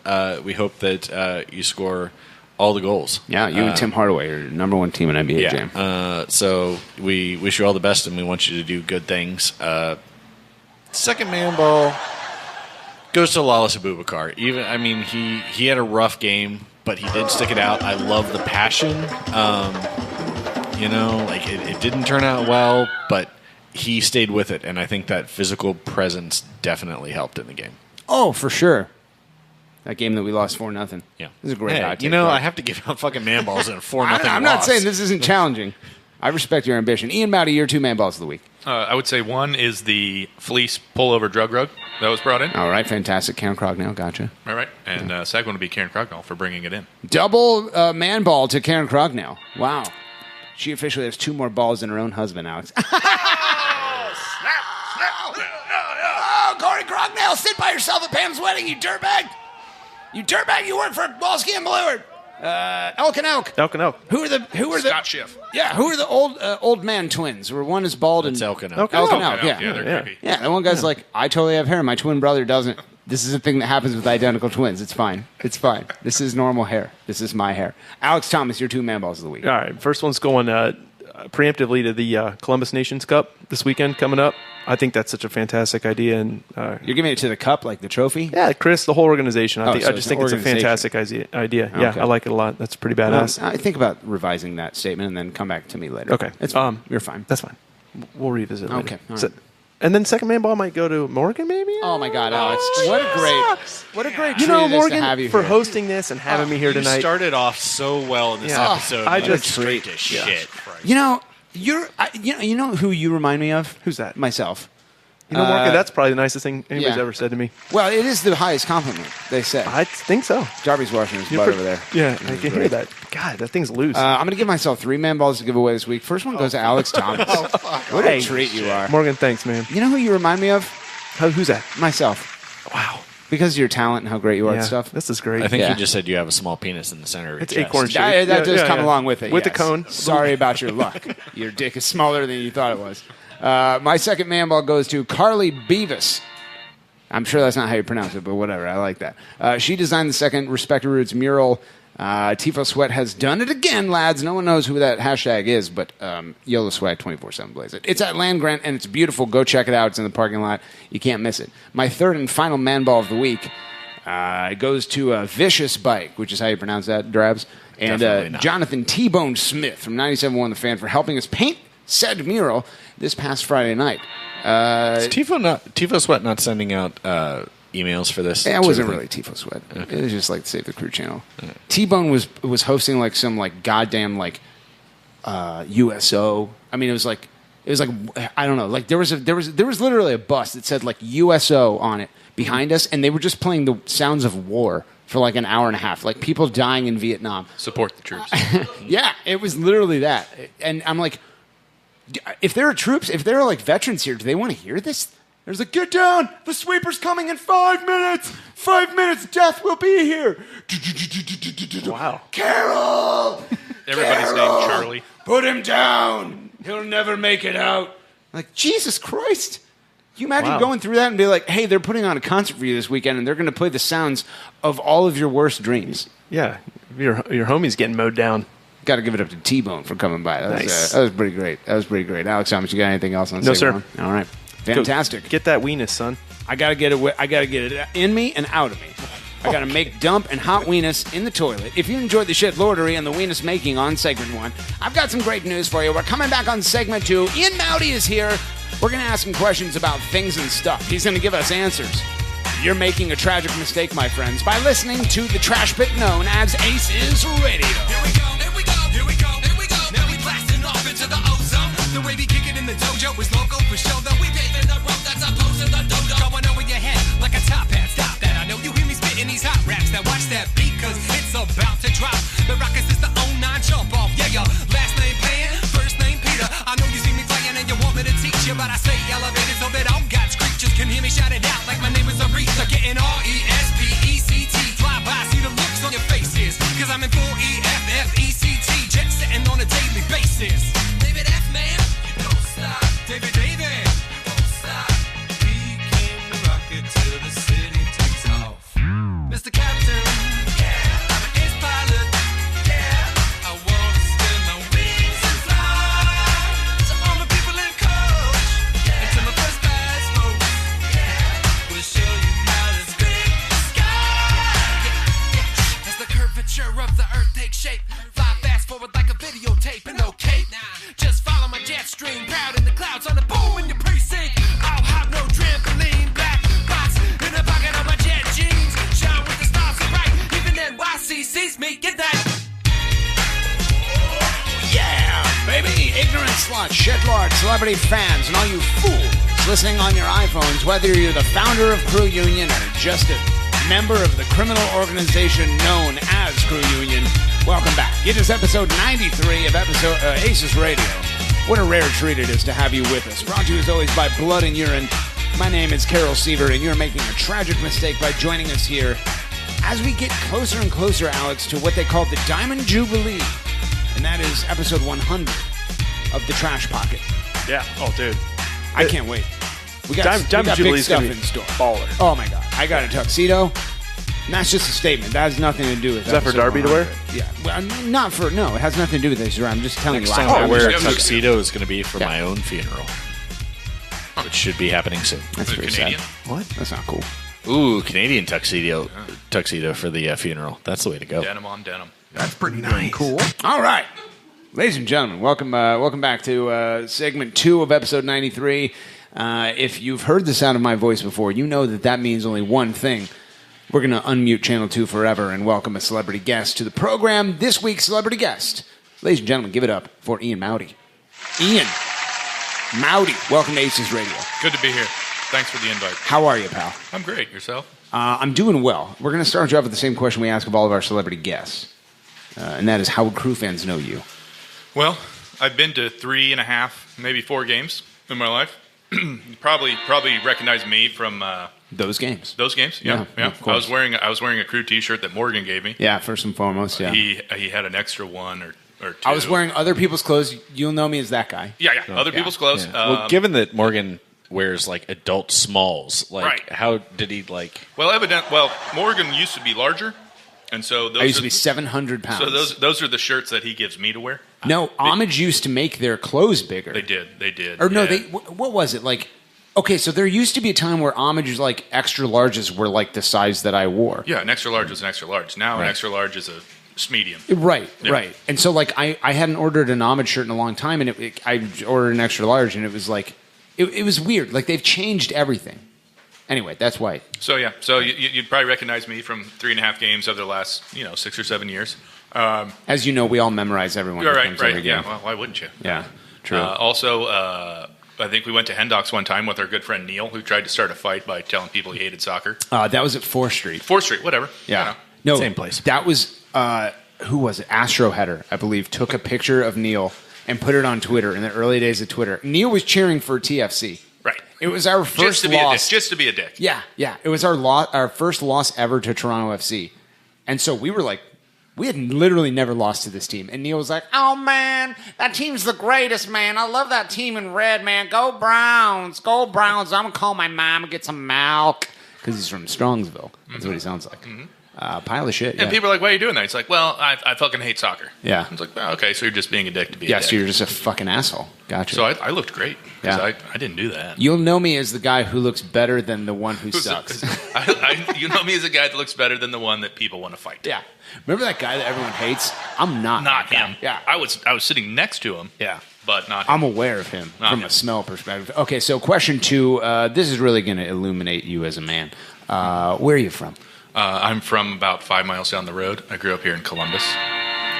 We hope that you score all the goals. Yeah, you and Tim Hardaway are number 1 team in NBA Jam. So we wish you all the best, and we want you to do good things. Second man ball goes to Lalas Abubakar. He had a rough game, but he did stick it out. I love the passion. It didn't turn out well, but he stayed with it, and I think that physical presence definitely helped in the game. Oh, for sure. That game that we lost 4-0. Yeah. This is a great hot take. I have to give out fucking man balls in a 4-0 loss. I'm not saying this isn't challenging. I respect your ambition. Ian Maute, your 2 man balls of the week. I would say one is the fleece pullover drug rug that was brought in. All right, fantastic. Karen Crognell, gotcha. All right, and second one would be Karen Crognell for bringing it in. Double man ball to Karen Crognell. Wow. She officially has 2 more balls than her own husband, Alex. Oh, Corey Crognell, sit by yourself at Pam's wedding, you dirtbag. You dirtbag, you work for Walsky and Bluard. Elk and Elk. Who are the Scott Schiff. Yeah, who are the old man twins? Where one is bald and Elk and Elk. Elk and Elk. Yeah, they're creepy. Yeah, the one guy's like, I totally have hair. My twin brother doesn't. This is a thing that happens with identical twins. It's fine. It's fine. This is normal hair. This is my hair. Alex Thomas, your 2 man balls of the week. All right, first one's going preemptively to the Columbus Nations Cup this weekend coming up. I think that's such a fantastic idea, and you're giving it to the cup, like the trophy. Yeah, Chris, the whole organization. I So just think it's a fantastic idea. Okay. Yeah, I like it a lot. That's pretty badass. I think about revising that statement and then come back to me later. Okay, it's fine. You're fine. That's fine. We'll revisit it later. Okay. All right. And then second man ball might go to Morgan, maybe. Oh my God, Alex! What a great treat Morgan, to have you for here. hosting this and having me here tonight. You started off so well in this episode. I just straight to shit. You know who you remind me of? Who's that? Myself. Morgan, that's probably the nicest thing anybody's ever said to me. Well, it is the highest compliment, they say. I think so. Darby's washing his butt over there. Yeah, I can hear that. God, that thing's loose. I'm going to give myself 3 man balls to give away this week. First one goes to Alex Thomas. What a treat you are. Morgan, thanks, man. You know who you remind me of? Who's that? Myself. Wow. Because of your talent and how great you are and stuff. This is great. I think you just said you have a small penis in the center of your chest. It's acorn shaped. That does come along with it. With the cone. Sorry about your luck. Your dick is smaller than you thought it was. My second man ball goes to Carly Beavis. I'm sure that's not how you pronounce it, but whatever. I like that. She designed the second Respect Your Roots mural. Tifo Sweat has done it again, lads. No one knows who that hashtag is, but YOLO Swag 24/7 blaze it. It's at Land Grant, and it's beautiful. Go check it out. It's in the parking lot. You can't miss it. My third and final man ball of the week goes to Vicious Bike, which is how you pronounce that, Drabs. And Jonathan T-Bone Smith from 97.1 The Fan for helping us paint said mural this past Friday night. Is Tifo Sweat not sending out emails for this? Yeah, it wasn't really Tifo Sweat. Okay. It was just like the Save the Crew channel. Okay. T-Bone was hosting like some like goddamn like USO. I mean, it was like I don't know. Like there was literally a bus that said like USO on it behind us, and they were just playing the sounds of war for like an hour and a half, like people dying in Vietnam. Support the troops. Yeah, it was literally that. And I'm like, if there are troops, if there are like veterans here, do they want to hear this? There's like, get down! The sweeper's coming in 5 minutes! 5 minutes, death will be here! Wow. Carol! Everybody's Carol! named Charlie. Put him down! He'll never make it out. Like, Jesus Christ! Can you imagine going through that and be like, hey, they're putting on a concert for you this weekend and they're going to play the sounds of all of your worst dreams. Yeah, your homie's getting mowed down. Got to give it up to T-Bone for coming by. That nice. That was pretty great. Alex Thomas, you got anything else on No, sir. All right. Fantastic. Get that weenus, son. I gotta get it in me and out of me. I gotta make dump and hot weenus in the toilet. If you enjoyed the shit lordery and the weenus making on segment 1, I've got some great news for you. We're coming back on segment 2. Ian Maute is here. We're gonna ask him questions about things and stuff. He's gonna give us answers. You're making a tragic mistake, my friends, by listening to the trash pit known as ACES Radio. Here we go, here we go, here we go, here we go. Now we blasting off into the ozone. The way we kick it in the dojo is local for show. Though we paving the road that's opposed to the dodo. Going over your head like a top hat. Stop that. I know you hear me spitting these hot raps. Now watch that beat, cause it's about to drop. The Rockets is the 09 jump off. Yeah, your last name Pan, first name Peter. I know you see me playing and you want me to teach you, but I say elevated so that all God's creatures can hear me shout it out like my name is Aretha. Getting RESPECT. Fly by, see the looks on your faces. Cause I'm in full EFFECT. Jet setting on a daily basis. David F, man, don't stop. David, don't stop. We came to rock it till the city takes off. Mr. Captain, yeah, I'm an ace pilot, yeah. I wanna spin my wings and fly. To all the people in coach, and to my first class folks, we'll show you how to scrape the sky. As the curvature of the earth takes shape, fly fast forward like a videotape and no cape. Just follow my jet stream, proud in the clouds on the boom in your precinct. I'll hop no trampoline, black box in the pocket of my jet jeans. Shine with the stars so bright, even NYC sees me. Get that? Yeah, baby. Ignorant sluts, shitlord, celebrity fans, and all you fools listening on your iPhones, whether you're the founder of Crew Union or just a member of the criminal organization known as Crew Union, welcome back. It is episode 93 of ACES Radio. What a rare treat it is to have you with us. Brought to you as always by Blood and Urine. My name is Carol Seaver, and you're making a tragic mistake by joining us here as we get closer and closer, Alex, to what they call the Diamond Jubilee. And that is episode 100 of The Trash Pocket. Yeah. Oh, dude. I can't wait. We got big stuff in store. Baller. Oh, my God. I got a tuxedo. And that's just a statement. That has nothing to do with Is that for Darby to wear? Yeah. Well, no, it has nothing to do with this. I'm just telling Next you. time I wear a tuxedo is going to be for my own funeral, which should be happening soon. That's very Canadian? sad. What? That's not cool. Ooh, Canadian tuxedo for the funeral. That's the way to go. Denim on denim. That's pretty nice. Cool. All right. Ladies and gentlemen, welcome back to segment 2 of episode 93. If you've heard the sound of my voice before, you know that means only one thing. We're going to unmute Channel 2 forever and welcome a celebrity guest to the program. This week's celebrity guest, ladies and gentlemen, give it up for Ian Maute. Ian Maute, welcome to ACES Radio. Good to be here. Thanks for the invite. How are you, pal? I'm great. Yourself? I'm doing well. We're going to start you off with the same question we ask of all of our celebrity guests, and that is, how would Crew fans know you? Well, I've been to 3.5, maybe 4 games in my life. probably recognize me from those games. Those games, yeah. Of course. I was wearing a Crew T-shirt that Morgan gave me. Yeah, first and foremost. Yeah, he had an extra one or 2. I was wearing other people's clothes. You'll know me as that guy. Yeah, other people's clothes. Yeah. Well, given that Morgan wears like adult smalls, like right. How did he like? Well, Morgan used to be larger. And so those I used to be 700 pounds. So those are the shirts that he gives me to wear. No, Homage used to make their clothes bigger. They did. Or no, what was it like? Okay, so there used to be a time where Homage's like extra larges were like the size that I wore. Yeah, an extra large was an extra large. Now an extra large is a medium. Right. And so like I hadn't ordered an Homage shirt in a long time, and I ordered an extra large, and it was like it was weird. Like they've changed everything. Anyway, that's why. So you'd probably recognize me from 3.5 games over the last 6 or 7 years. As you know, we all memorize everyone. Right. Yeah. Well, why wouldn't you? Yeah. True. Also, I think we went to Hendocks one time with our good friend Neil, who tried to start a fight by telling people he hated soccer. That was at 4th Street. 4th Street, whatever. Yeah. No, same place. That was who was it? Astro Header, I believe, took a picture of Neil and put it on Twitter in the early days of Twitter. Neil was cheering for TFC. Right. It was our first loss. Just to be a dick. Yeah. It was our first loss ever to Toronto FC. And so we were like, we had literally never lost to this team. And Neil was like, oh, man, that team's the greatest, man. I love that team in red, man. Go Browns. Go Browns. I'm going to call my mom and get some milk. Because he's from Strongsville. That's what he sounds like. Mm-hmm. Pile of shit. And people are like, why are you doing that? It's like, well, I fucking hate soccer. Yeah. It's like, well, okay, so you're just being a dick to be a Yeah, dick. so you're just a fucking asshole. Gotcha. So I looked great. Yeah. I didn't do that. You'll know me as the guy who looks better than the one who sucks. You know me as a guy that looks better than the one that people want to fight. Yeah. Remember that guy that everyone hates? I'm not. Not that guy. him. Yeah. I was sitting next to him. Yeah. But not him. I'm aware of him Not from him. a smell perspective. Okay, so question 2. This is really going to illuminate you as a man. Where are you from? I'm from about 5 miles down the road. I grew up here in Columbus.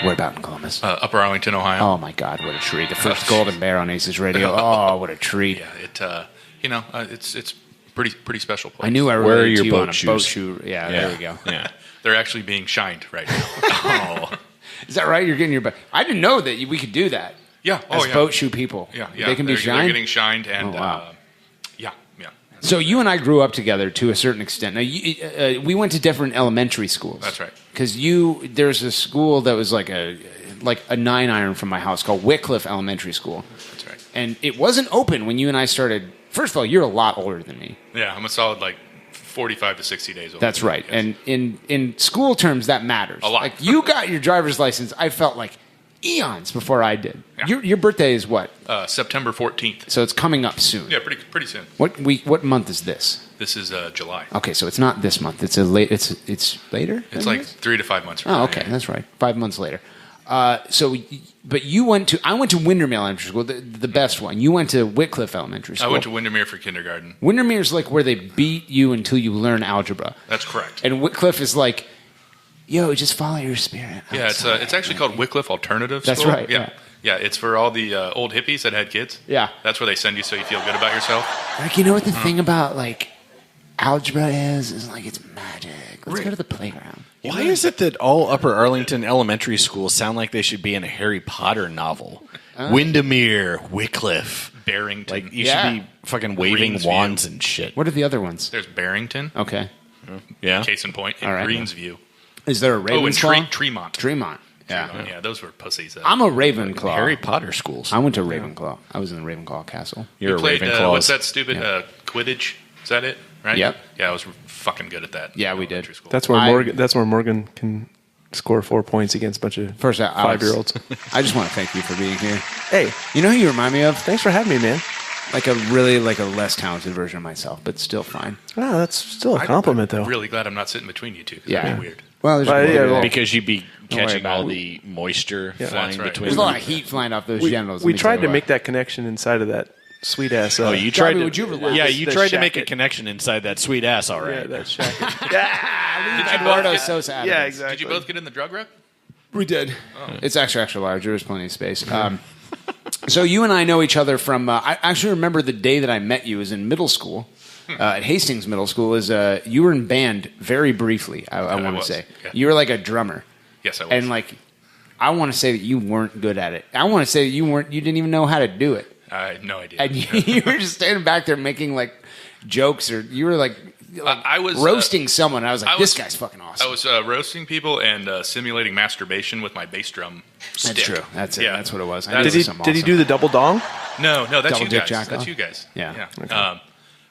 Where about in Columbus? Upper Arlington, Ohio. Oh my God, what a treat! The first Golden Bear on ACES Radio. Oh, what a treat! Yeah, it's pretty special place. I knew I Where are related your to you boat on a shoes? boat shoe. Yeah, there we go. Yeah. They're actually being shined right now. Oh. Is that right? You're getting your boat. I didn't know that we could do that. Yeah. As boat shoe people. Yeah. They can be They're shined. getting shined, and Oh, wow. yeah. So you and I grew up together to a certain extent. Now, we went to different elementary schools. That's right. Because there's a school that was like a 9-iron from my house called Wycliffe Elementary School. That's right. And it wasn't open when you and I started. First of all, you're a lot older than me. Yeah, I'm a solid 45 to 60 days old. That's right. And in school terms, that matters. A lot. Like you got your driver's license, I felt like eons before I did. Yeah. Your birthday is what? September 14th. So it's coming up soon. Yeah, pretty soon. What month is this? This is July. Okay, so it's not this month. It's later. It's like 3 to 5 months from Oh, now, okay, yeah. that's right. 5 months later. But I went to Windermere Elementary School, the best one. You went to Wycliffe Elementary School. I went to Windermere for kindergarten. Windermere's like where they beat you until you learn algebra. That's correct. And Wycliffe is like, yo, just follow your spirit. Yeah, it's actually called Wycliffe Alternative School. That's right, Yeah, it's for all the old hippies that had kids. Yeah. That's where they send you so you feel good about yourself. Like, you know what the thing about like algebra is like it's magic. Let's go to the playground. Why is it that all Upper Arlington elementary schools sound like they should be in a Harry Potter novel? Windermere, Wycliffe, Barrington. Like you should be fucking waving Greensview. wands and shit. What are the other ones? There's Barrington. Okay. Yeah. Case in point, in All right. Greensview. Is there a Ravenclaw? and Tremont. Tremont. Yeah. Yeah, those were pussies. I'm a Ravenclaw. Harry Potter schools. I went to Ravenclaw. I was in the Ravenclaw castle. You're we played, a Ravenclaw. what's that stupid Quidditch? Is that it? Right? Yep. Yeah, I was fucking good at that. Yeah, we did. Elementary school. That's where Morgan can score 4 points against a bunch of First, Alex, 5-year-olds. I just want to thank you for being here. Hey, you know who you remind me of? Thanks for having me, man. Like a less talented version of myself, but still fine. Wow, that's still a compliment, though. I'm really glad I'm not sitting between you two. 'Cause Yeah. that'd be weird. Well, there's because you'd be Don't worry catching about all it. the moisture Yeah. flying That's right. between There's a lot them. of heat flying off those We genitals. tried to make that connection inside of that sweet ass. You tried Darby, to, would you relax? yeah, you The tried to make a shacket. connection inside that sweet ass. All right, Yeah, that shacket. Eduardo Sosa. out of Yeah, it. exactly. Did you both get in the drug rep? We did. It's actually extra large. There was plenty of space. So you and I know each other from. I actually remember the day that I met you was in middle school. At Hastings Middle School, you were in band very briefly. I want to was, say yeah. you were like a drummer. Yes, I was. And like, I want to say that you weren't good at it. I want to say that you didn't even know how to do it. I had no idea. And you were just standing back there making like jokes, or you were like I was roasting someone. And I was like, this guy's fucking awesome. I was roasting people and simulating masturbation with my bass drum stick. That's true. That's it. Yeah. That's what it was. Did he do the double dong? No, that's Double you dick guys. jack That's off? you guys. Yeah. Okay.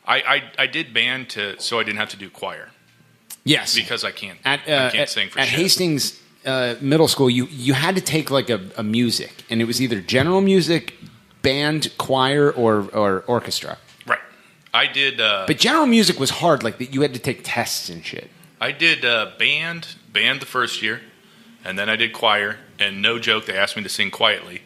I did band so I didn't have to do choir. Yes, because I can't. At I can't sing for at shit. Hastings Middle School, you had to take like a music, and it was either general music, band, choir, or orchestra. Right. I did. But general music was hard. Like you had to take tests and shit. I did band the first year, and then I did choir. And no joke, they asked me to sing quietly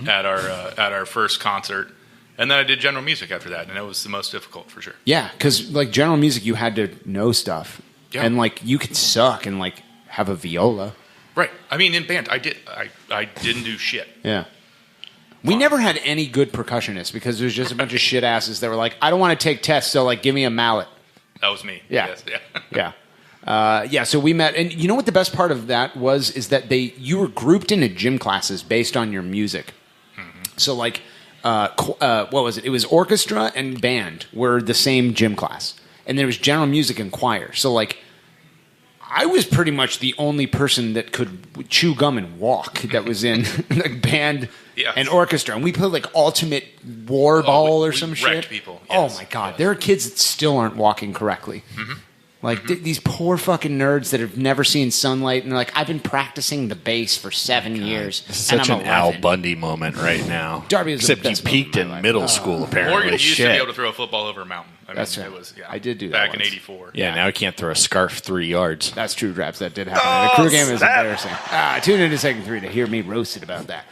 at our first concert. And then I did general music after that, and it was the most difficult for sure. Yeah, because like general music, you had to know stuff, and like you could suck and like have a viola. Right. I mean, in band, I didn't do shit. Yeah. We never had any good percussionists because there was just a bunch of shit asses that were like, I don't want to take tests, so like give me a mallet. That was me. Yeah. Yes, yeah. Yeah. So we met, and you know what the best part of that was is that you were grouped into gym classes based on your music. Mm-hmm. So like, what was it? It was orchestra and band were the same gym class, and there was general music and choir. So like, I was pretty much the only person that could chew gum and walk that was in like band and orchestra, and we played like ultimate war ball or some shit. People. Yes. Oh my god, there are kids that still aren't walking correctly. Mm-hmm. Like these poor fucking nerds that have never seen sunlight, and they're like, I've been practicing the bass for 7 years. This is and such I'm an 11. Al Bundy moment right now. Darby is the Except you best peaked in middle school, apparently. Morgan used to Shit. be able to throw a football over a mountain. I mean, That's right. It was, I did do that back in once. '84. Yeah, now he can't throw a scarf 3 yards. That's true, Draps. That did happen. The crew game is embarrassing. Tune in to segment 3 to hear me roasted about that.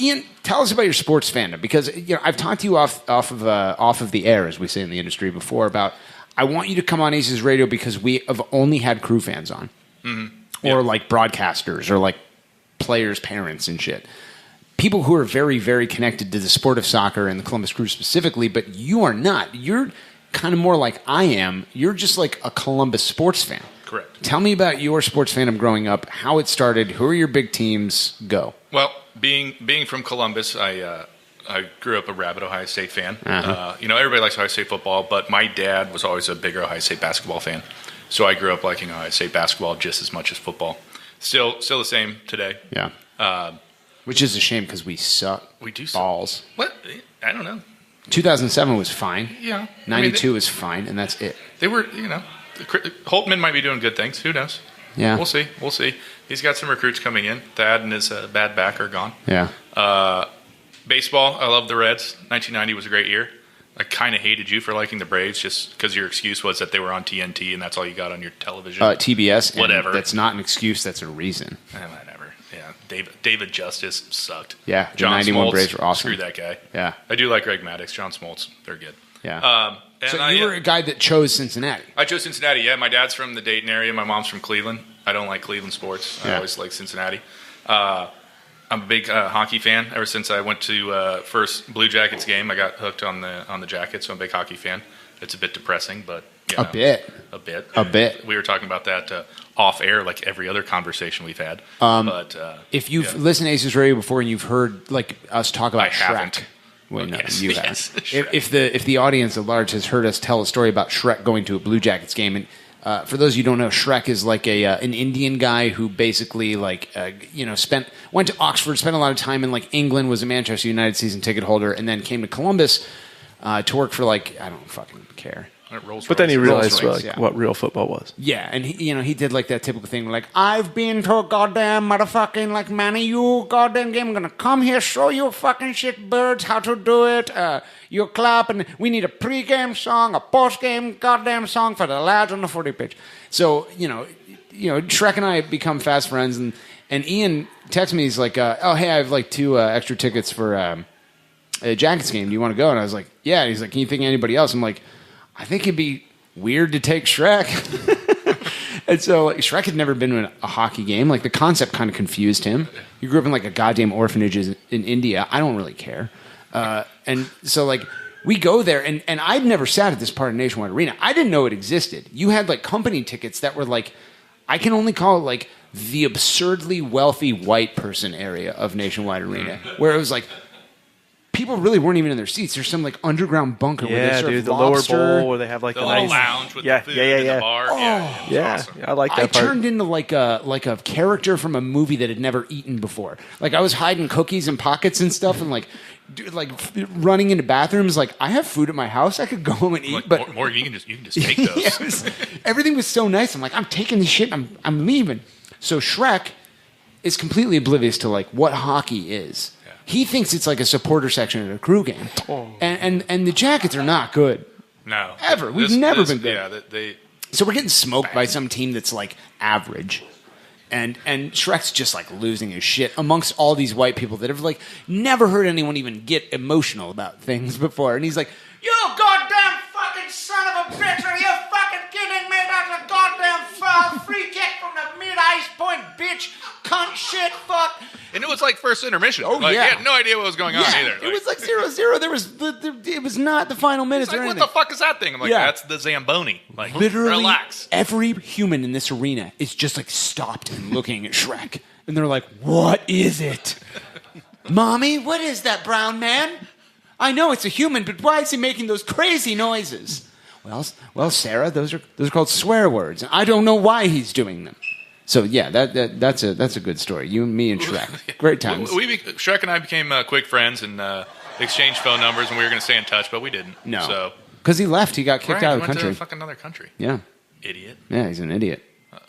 Ian, tell us about your sports fandom, because I've talked to you off of the air, as we say in the industry before, about I want you to come on ACES Radio because we have only had crew fans on, or like broadcasters, or like players' parents and shit. People who are very, very connected to the sport of soccer and the Columbus Crew specifically, but you are not. You're kind of more like I am. You're just like a Columbus sports fan. Correct. Tell me about your sports fandom growing up, how it started, who are your big teams, go. Well, being from Columbus, I grew up a rabid Ohio State fan. Everybody likes Ohio State football, but my dad was always a bigger Ohio State basketball fan. So I grew up liking Ohio State basketball just as much as football. Still the same today. Yeah. Which is a shame because we suck. We do balls. What? I don't know. 2007 was fine. Yeah. 92 was fine, and that's it. They were, Holtman might be doing good things. Who knows? Yeah. We'll see. He's got some recruits coming in. Thad and his bad back are gone. Yeah. Baseball, I love the Reds. 1990 was a great year. I kind of hated you for liking the Braves just because your excuse was that they were on TNT and that's all you got on your television. TBS. Whatever. That's not an excuse. That's a reason. Whatever. Yeah. David Justice sucked. Yeah. The John 91 Smoltz, Braves were awesome. Screw that guy. Yeah. I do like Greg Maddux. John Smoltz. They're good. Yeah. So you were a guy that chose Cincinnati. I chose Cincinnati, yeah. My dad's from the Dayton area. My mom's from Cleveland. I don't like Cleveland sports. I always like Cincinnati. I'm a big hockey fan. Ever since I went to first Blue Jackets game, I got hooked on the jacket, so I'm a big hockey fan. It's a bit depressing, but A bit. We were talking about that off air, like every other conversation we've had. If you've listened to ACES Radio before and you've heard like us talk about Shrek. haven't. Well, no, Yes, you yes, have. If the audience at large has heard us tell a story about Shrek going to a Blue Jackets game, and for those of you who don't know, Shrek is like an Indian guy who basically went to Oxford, spent a lot of time in like England, was a Manchester United season ticket holder, and then came to Columbus to work for I don't fucking care. But then he realized Rolls-Royce, what real football was. Yeah, and he did like that typical thing, like, I've been to a goddamn motherfucking, like, man of you goddamn game. I'm going to come here, show you fucking shit birds how to do it. You clap, and we need a pre-game song, a post-game goddamn song for the lads on the footy pitch. So, Shrek and I become fast friends, and Ian texts me, he's like, oh, hey, I have like 2 extra tickets for a Jackets game. Do you want to go? And I was like, yeah. And he's like, can you think of anybody else? I'm like, I think it'd be weird to take Shrek. And so Shrek had never been to a hockey game. Like the concept kind of confused him. He grew up in like a goddamn orphanage in India. I don't really care. And so like we go there and I'd never sat at this part of Nationwide Arena. I didn't know it existed. You had like company tickets that were like, I can only call it like the absurdly wealthy white person area of Nationwide Arena, where it was like, people really weren't even in their seats. There's some like underground bunker where they serve the lobster. lower bowl where they have like the little lounge with the food in the bar. Oh, Awesome. I like that I part. turned into like a character from a movie that had never eaten before. Like I was hiding cookies in pockets and stuff, and like running into bathrooms. Like I have food at my house, I could go home and eat. But Morgan, you can just take those. Everything was so nice. I'm like, I'm taking this shit. I'm leaving. So Shrek is completely oblivious to like what hockey is. He thinks it's like a supporter section at a crew game. And the Jackets are not good. No. Ever. We've never been good. Yeah, So we're getting smoked by some team that's like average. And Shrek's just like losing his shit amongst all these white people that have like never heard anyone even get emotional about things before. And he's like, you goddamn fucking son of a bitch, are you fucking kidding me? That's a goddamn foul free kick from the mid-ice point, bitch, cunt shit, fuck. And it was like first intermission. Oh, Like, yeah. He had no idea what was going on either. It was like 0-0. It was not the final minutes Like, or what anything. the fuck is that thing? I'm like, that's the Zamboni. Like, Literally, relax. every human in this arena is just like stopped and looking at Shrek. And they're like, what is it? Mommy, what is that brown man? I know it's a human, but why is he making those crazy noises? Well, Sarah, those are called swear words. And I don't know why he's doing them. So yeah, that's a good story. You, me, and Shrek, great times. Shrek and I became quick friends and exchanged phone numbers, and we were going to stay in touch, but we didn't. No, so because he left. He got kicked out of the He went country. to fucking another country. Yeah. Idiot. Yeah, he's an idiot.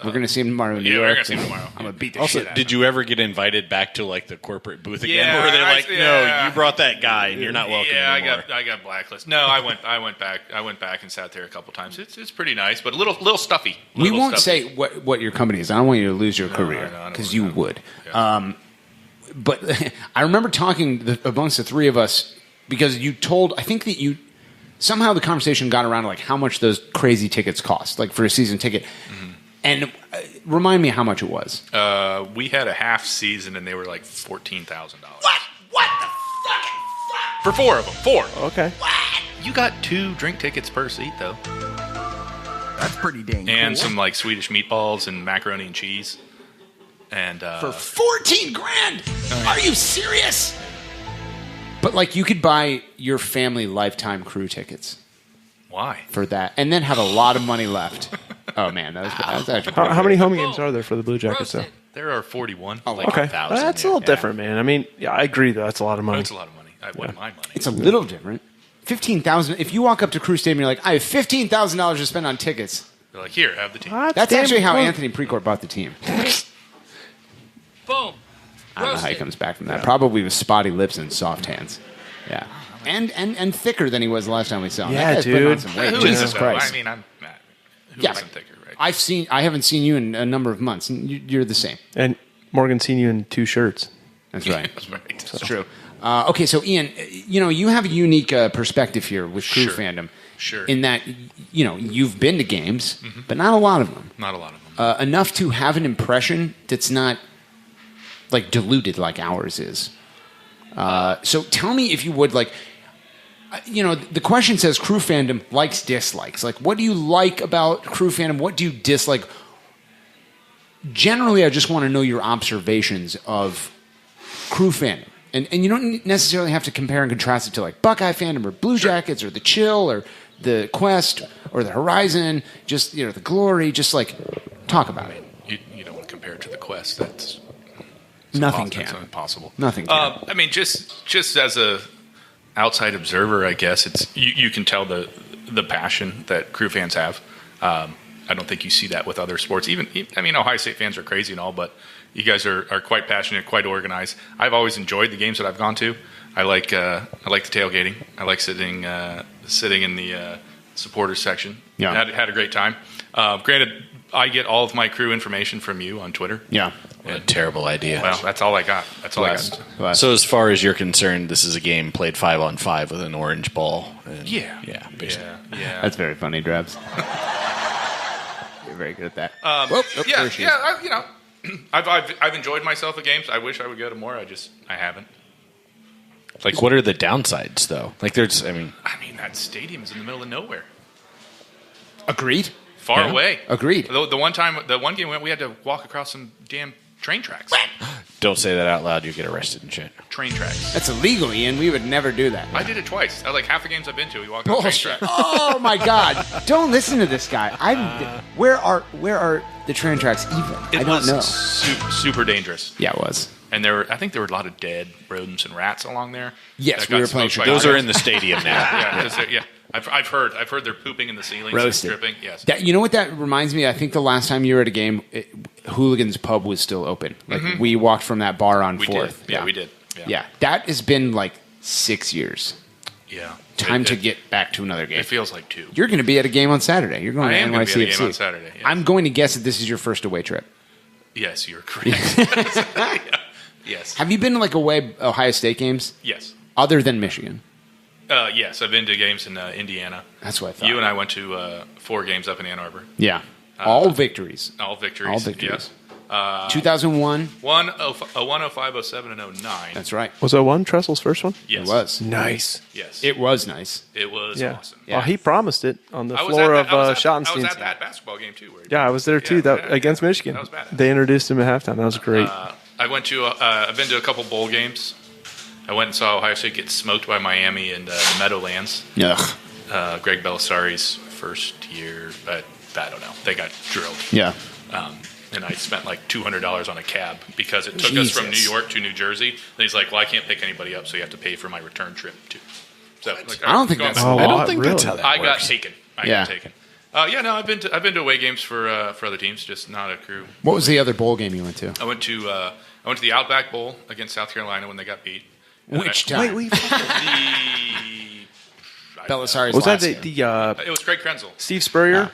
We're going to see him tomorrow in New York. We're going to see him tomorrow. I'm going to beat the Also, shit out of him. did you ever get invited back to like the corporate booth again? Yeah, Or were they like, yeah. no, you brought that guy and you're not welcome anymore? I got blacklisted. No, I went back and sat there a couple times. It's pretty nice, but a little stuffy. We won't say what your company is. I don't want you to lose your career because you would. Yeah. But I remember talking amongst the three of us because you told, I think that you, somehow the conversation got around to like how much those crazy tickets cost, like for a season ticket. Mm-hmm. And remind me how much it was. We had a half season and they were like $14,000. What the fucking fuck? For 4 of them. 4. Okay. What? You got 2 drink tickets per seat though. That's pretty dang cool. And some like Swedish meatballs and macaroni and cheese. And for $14,000? Are you serious? But like you could buy your family lifetime crew tickets. Why? For that. And then have a lot of money left. Oh, man. That was actually How many home games are there for the Blue Jackets, though? There are 41. Oh, like okay. 1,000. That's a little different, man. I mean, yeah, I agree, though. That's a lot of money. That's a lot of money. I wouldn't mind money. It's a little different. $15,000. If you walk up to Crew Stadium and you're like, I have $15,000 to spend on tickets. They're like, here, have the team. That's actually how Anthony Precourt bought the team. Boom. I don't know how he comes back from that. Probably with spotty lips and soft hands. Yeah. And thicker than he was the last time we saw him. Yeah, That guy's putting dude. on some weight. Who Jesus isn't, though? Christ. I mean, who Yeah, isn't but thicker, right? I haven't seen you in a number of months. And you're the same. And Morgan's seen you in 2 shirts. That's right. That's right. That's true. Okay, so Ian, you have a unique perspective here with Crew Sure. fandom. Sure. In that, you've been to games, but not a lot of them. Not a lot of them. Enough to have an impression that's not like diluted like ours is. So tell me if you would like. The question says Crew fandom likes dislikes. Like, what do you like about Crew fandom? What do you dislike? Generally, I just want to know your observations of Crew fandom. And you don't necessarily have to compare and contrast it to like Buckeye fandom or Blue Jackets or the Chill or the Quest or the Horizon. Just, the Glory. Just like talk about it. You don't want to compare it to the Quest. That's Nothing That's can. impossible. Nothing can. I mean, just as a outside observer, I guess it's you can tell the passion that Crew fans have. I don't think you see that with other sports. Ohio State fans are crazy and all, but you guys are quite passionate, quite organized. I've always enjoyed the games that I've gone to. I like the tailgating. I like sitting in the supporters section. Yeah, had a great time. Granted, I get all of my Crew information from you on Twitter. Yeah. What a terrible idea. Well, that's all I got. So as far as you're concerned, this is a game played 5-on-5 with an orange ball. And Yeah, basically. yeah. That's very funny, Drabs. You're very good at that. I've enjoyed myself at games. I wish I would go to more. I haven't. Like, what are the downsides, though? Like, there's, I mean, that stadium is in the middle of nowhere. Agreed. Far away. Agreed. The one game we had to walk across some damn train tracks. Don't say that out loud. You get arrested and shit. Train tracks. That's illegal, Ian. We would never do that. I did it twice. Like half the games I've been to, we walked on train Bullshit. tracks. Oh my God! Don't listen to this guy. Where are the train tracks even? I don't know. Super dangerous. Yeah, it was. And I think there were a lot of dead rodents and rats along there. Yes, that we got were playing. smoked by Those dogs. are in the stadium now. Yeah. I've heard they're pooping in the ceilings. Roasted. And stripping. Yes. You know what that reminds me? I think the last time you were at a game, Hooligans Pub was still open. Like we walked from that bar on 4th. Yeah, we did. Yeah, that has been like 6 years. Yeah. Time to get back to another game. It feels like 2. You're going to be at a game on Saturday. You're going to NYCFC. Going to be at a game on Saturday. Yes. I'm going to guess that this is your first away trip. Yes, you're correct. Yes. Have you been to like away Ohio State games? Yes. Other than Michigan? Yes, I've been to games in Indiana. That's what I thought. You and I went to 4 games up in Ann Arbor. Yeah. All victories. All victories. Yes. 01, 2001. 05, 07, and 09. That's right. Was 01 Tressel's first one? Yes. It was. Nice. Yes. It was nice. It was awesome. Yeah. Well, he promised it on the I was floor at that- of I was Schottenstein's. at that basketball game, too. Yeah, I was there, too, against Michigan. That was badass. They introduced him at halftime. That was great. I've been to a couple bowl games. I went and saw Ohio State get smoked by Miami and the Meadowlands. Ugh. Greg Belisari's first year, but I don't know. They got drilled. Yeah. And I spent like $200 on a cab because it took us from New York to New Jersey. And he's like, well, I can't pick anybody up, so you have to pay for my return trip, too. So, I don't think that's I don't think that's how that I works. got taken. I got taken. I've been to away games for other teams, just not a Crew. What was the other bowl game you went to? I went to the Outback Bowl against South Carolina when they got beat. Which time? Wait. Belisari's was that last game. It was Craig Krenzel. Steve Spurrier,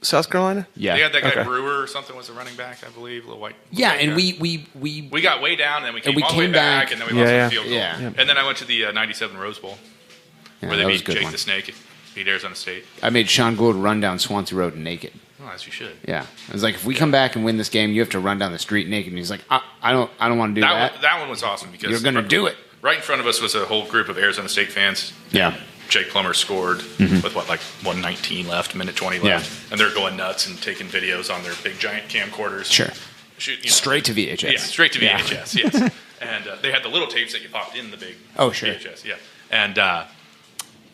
South Carolina? Yeah. They had that guy Brewer or something was a running back, I believe, little white. Yeah, and guy. we got way down, and then we came we all the way came back, back. and then we lost the field goal. Yeah. And then I went to the 97 Rose Bowl, where they beat Jake the Snake, beat Arizona State. I made Sean Gould run down Swansea Road naked. Oh, as you should. Yeah, I was like, if we come back and win this game, you have to run down the street naked. And he's like, I don't want to do that. That one was awesome because you're going to do it. Right in front of us was a whole group of Arizona State fans. Yeah. Jake Plummer scored with 119 left, minute 20 left, Yeah. and they're going nuts and taking videos on their big giant camcorders. Sure. Straight to VHS. Yeah, straight to VHS. Yes. And they had the little tapes that you popped in the big. Oh, sure. VHS. Yeah. And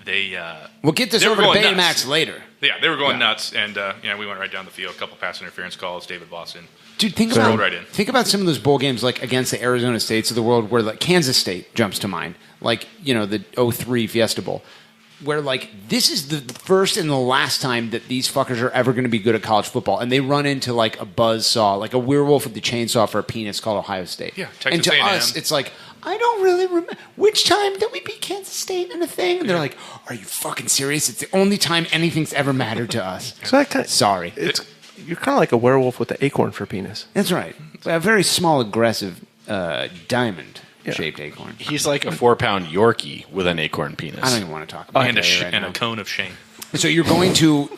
they. We'll get this over to Betamax later. Yeah, they were going nuts, and we went right down the field. A couple pass interference calls. David Boston. Dude, think about some of those bowl games like against the Arizona States of the world, where like Kansas State jumps to mind, like the 03 Fiesta Bowl, where like this is the first and the last time that these fuckers are ever going to be good at college football, and they run into like a buzzsaw, like a werewolf with the chainsaw for a penis called Ohio State. Yeah, Texas and to A&M. us, it's like, I don't really remember which time that we beat Kansas State in a thing. And they're like, "Are you fucking serious? It's the only time anything's ever mattered to us." So sorry, you're kind of like a werewolf with an acorn for penis. That's right. A very small, aggressive diamond-shaped acorn. He's like a 4-pound Yorkie with an acorn penis. I don't even want to talk about it. And a cone of shame. So you're going to.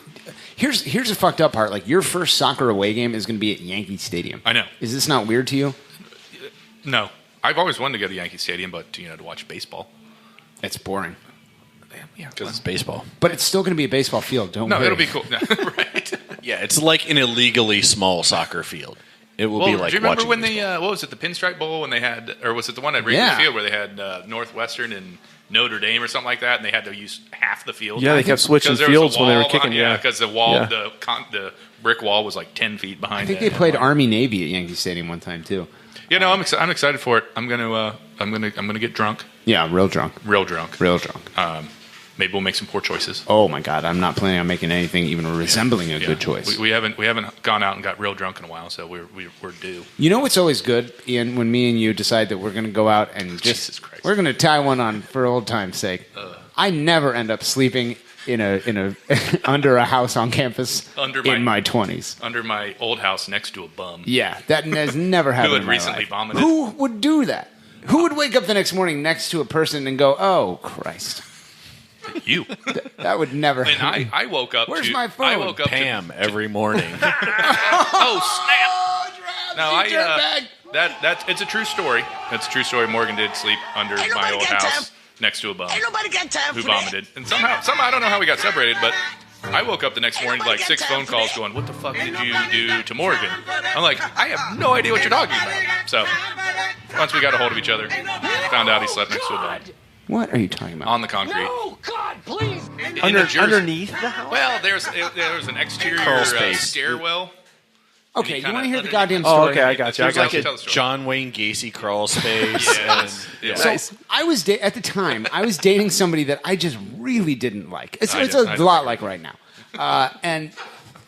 Here's the fucked up part. Like your first soccer away game is going to be at Yankee Stadium. I know. Is this not weird to you? No. I've always wanted to go to Yankee Stadium, but to watch baseball. It's boring. Yeah, because it's baseball. But it's still going to be a baseball field. Don't worry. No, it'll be cool. Right. Yeah, it's like an illegally small soccer field. It will be like. Do you remember watching when they? What was it? The Pinstripe Bowl when they had, or was it the one at Wrigley Field where they had Northwestern and Notre Dame or something like that, and they had to use half the field? Yeah, they kept switching fields when they were kicking. Yeah, because the wall, the brick wall was like 10 feet behind. I think they played Army Navy at Yankee Stadium one time too. Yeah, no, I'm excited for it. I'm gonna get drunk. Yeah, real drunk. Real drunk. Maybe we'll make some poor choices. Oh my God, I'm not planning on making anything even resembling a good choice. We haven't gone out and got real drunk in a while, so we're due. You know what's always good, Ian, when me and you decide that we're going to go out and we're going to tie one on for old time's sake. I never end up sleeping in a under a house on campus in my 20s. Under my old house next to a bum. Yeah, that has never happened in my life. Who had recently vomited. Who would do that? Who would wake up the next morning next to a person and go, "Oh Christ"? You. That would never happen. And I woke up. Where's my phone? I woke up Pam every morning. Oh snap! No, it's a true story. It's a true story. Morgan did sleep under my old house next to a bum. Ain't nobody got time who for that. vomited. And somehow I don't know how we got separated, but I woke up the next morning to like 6 phone calls going, "What the fuck did you do to Morgan?" I'm like, I have no idea what you're talking about. So once we got a hold of each other, found out he slept next to a bum. What are you talking about? On the concrete. Oh God, please! Underneath the house? Well, there's an exterior stairwell. Okay, you want to hear the goddamn story? Oh, okay, I got you. There's like a John Wayne Gacy crawl space. So I was at the time I was dating somebody that I just really didn't like. It's a lot like right now, and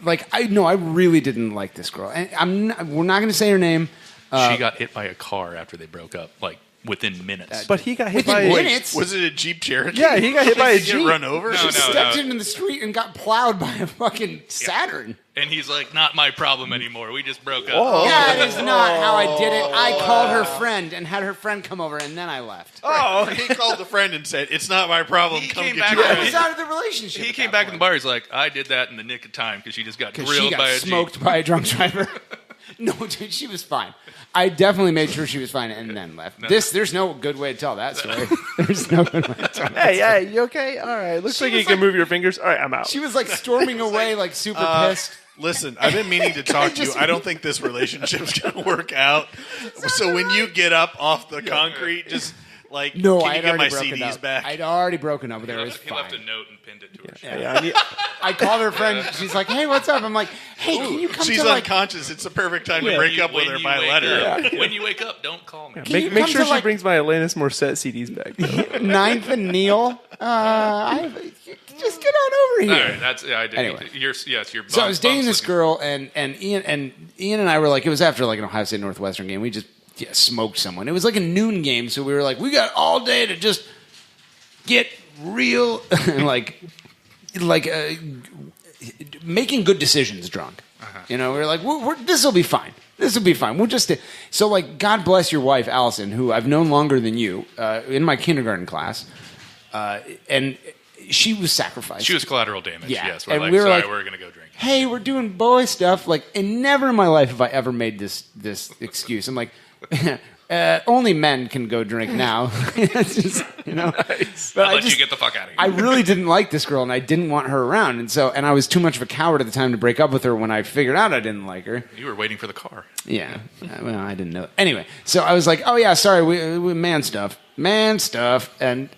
like I really didn't like this girl, and we're not going to say her name. She got hit by a car after they broke up, like within minutes. But he got hit within by minutes. Was it a Jeep Cherokee? Yeah, he got hit by a Did he Jeep. get run over? She stepped into the street and got plowed by a fucking Saturn. And he's like, "Not my problem anymore. We just broke up." Whoa. That is not how I did it. I called her friend and had her friend come over, and then I left. Oh, he called the friend and said, "It's not my problem. Come get back your and I was out of the relationship. He came back in the bar. He's like, "I did that in the nick of time because she just got Because she drilled got by a smoked Jeep." by a drunk driver. No, dude, she was fine. I definitely made sure she was fine and then left. There's no good way to tell that story. There's no good way to tell that story. Hey, you okay? All right. Looks like you can move your fingers. All right, I'm out. She was like storming away, like super pissed. Listen, I've been meaning to talk to you. I don't think this relationship's going to work out. So when you get up off the concrete, just like, no, can I you had get my already broken CDs up. back? I'd already broken up with her. It was He fine. left a note and pinned it to her. Yeah, I called her friend. She's like, "Hey, what's up?" I'm like, "Hey, can you come She's to like?" unconscious. It's the perfect time to break up with her by letter. When you wake up, don't call me. Make sure she brings my Alanis Morissette CDs back. Ninth and Neil. Just get on over here. All right, that's I did. Anyway. You're So I was dating this girl, and Ian and I were like, it was after like an Ohio State Northwestern game. We just smoked someone. It was like a noon game, so we were like, we got all day to just get real, and like making good decisions drunk. You know, we were like, this will be fine. This will be fine. We'll just so like, God bless your wife, Allison, who I've known longer than you, in my kindergarten class, and she was sacrificed. She was collateral damage. Yeah. Yes, we're And like, we were sorry, like, we're gonna go drink. Hey, we're doing boy stuff. Like, and never in my life have I ever made this excuse. I'm like, only men can go drink now. It's just, you know. Nice. But I'll let you get the fuck out of here. I really didn't like this girl, and I didn't want her around, and I was too much of a coward at the time to break up with her when I figured out I didn't like her. You were waiting for the car. Yeah. Well, I didn't know. Anyway, so I was like, oh yeah, sorry, we man stuff, and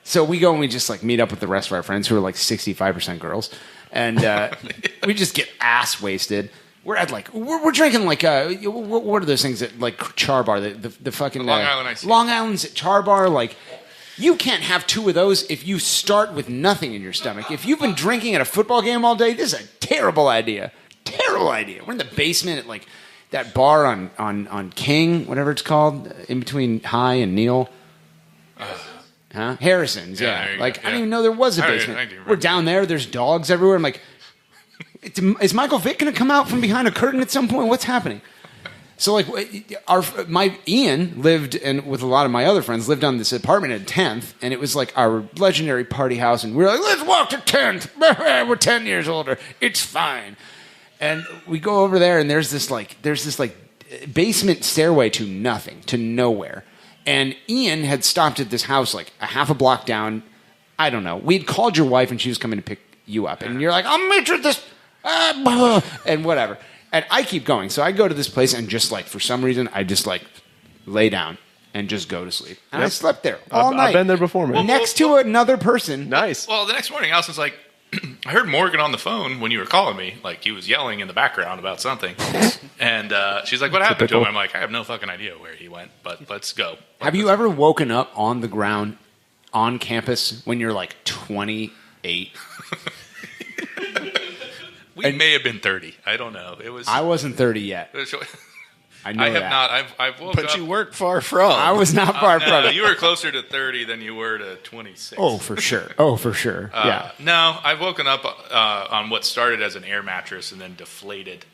so we go and we just like meet up with the rest of our friends who are like 65% girls, and we just get ass wasted. We're at like we're drinking like what are those things that like Char Bar, the fucking Long Island Ice Tea. Long Island's at Char Bar. Like, you can't have two of those if you start with nothing in your stomach. If you've been drinking at a football game all day, this is a terrible idea. Terrible idea. We're in the basement at like that bar on King, whatever it's called, in between High and Neil. Huh? Harrison's, yeah. Like, I didn't even know there was a basement. We're down there. There's dogs everywhere. I'm like, is Michael Vick going to come out from behind a curtain at some point? What's happening? So, like, my Ian lived, and with a lot of my other friends, lived on this apartment at 10th, and it was like our legendary party house, and we were like, let's walk to 10th. We're 10 years older. It's fine. And we go over there, and there's this basement stairway to nothing, to nowhere. And Ian had stopped at this house like a half a block down. I don't know. We'd called your wife, and she was coming to pick you up. And you're like, I'll meet you at this, and whatever. And I keep going. So I go to this place, and just like, for some reason, I just like lay down and just go to sleep. And I slept there all night. I've been there before, man. Next to another person. Nice. Well, the next morning, Allison's like, I heard Morgan on the phone when you were calling me. Like, he was yelling in the background about something. And she's like, what happened to him? I'm like, I have no fucking idea where he went, but let's go. Have you ever woken up on the ground on campus when you're like 28? We may have been 30. I don't know. I wasn't 30 yet. I know I have that. not. I've woke up. But you weren't far from. I was not far from it. You were closer to 30 than you were to 26. Oh, for sure. Yeah. No, I've woken up on what started as an air mattress and then deflated.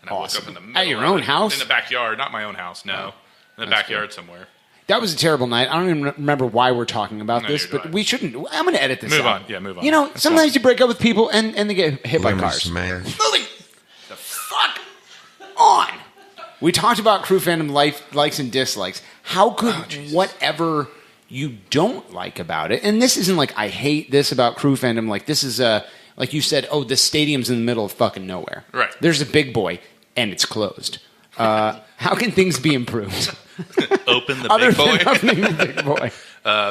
And I woke up in the middle at your own house? In the backyard. Not my own house, no. In the backyard somewhere. That was a terrible night. I don't even remember why we're talking about this, but we shouldn't. I'm going to edit this Move out. on. Yeah, move on. You know, sometimes you break up with people and they get hit by cars. Smash. Moving the fuck on. We talked about crew fandom likes and dislikes. How could whatever you don't like about it, and this isn't like I hate this about crew fandom, like this is like you said, the stadium's in the middle of fucking nowhere. Right. There's a big boy and it's closed. How can things be improved? Open the Other big boy. than opening the big boy.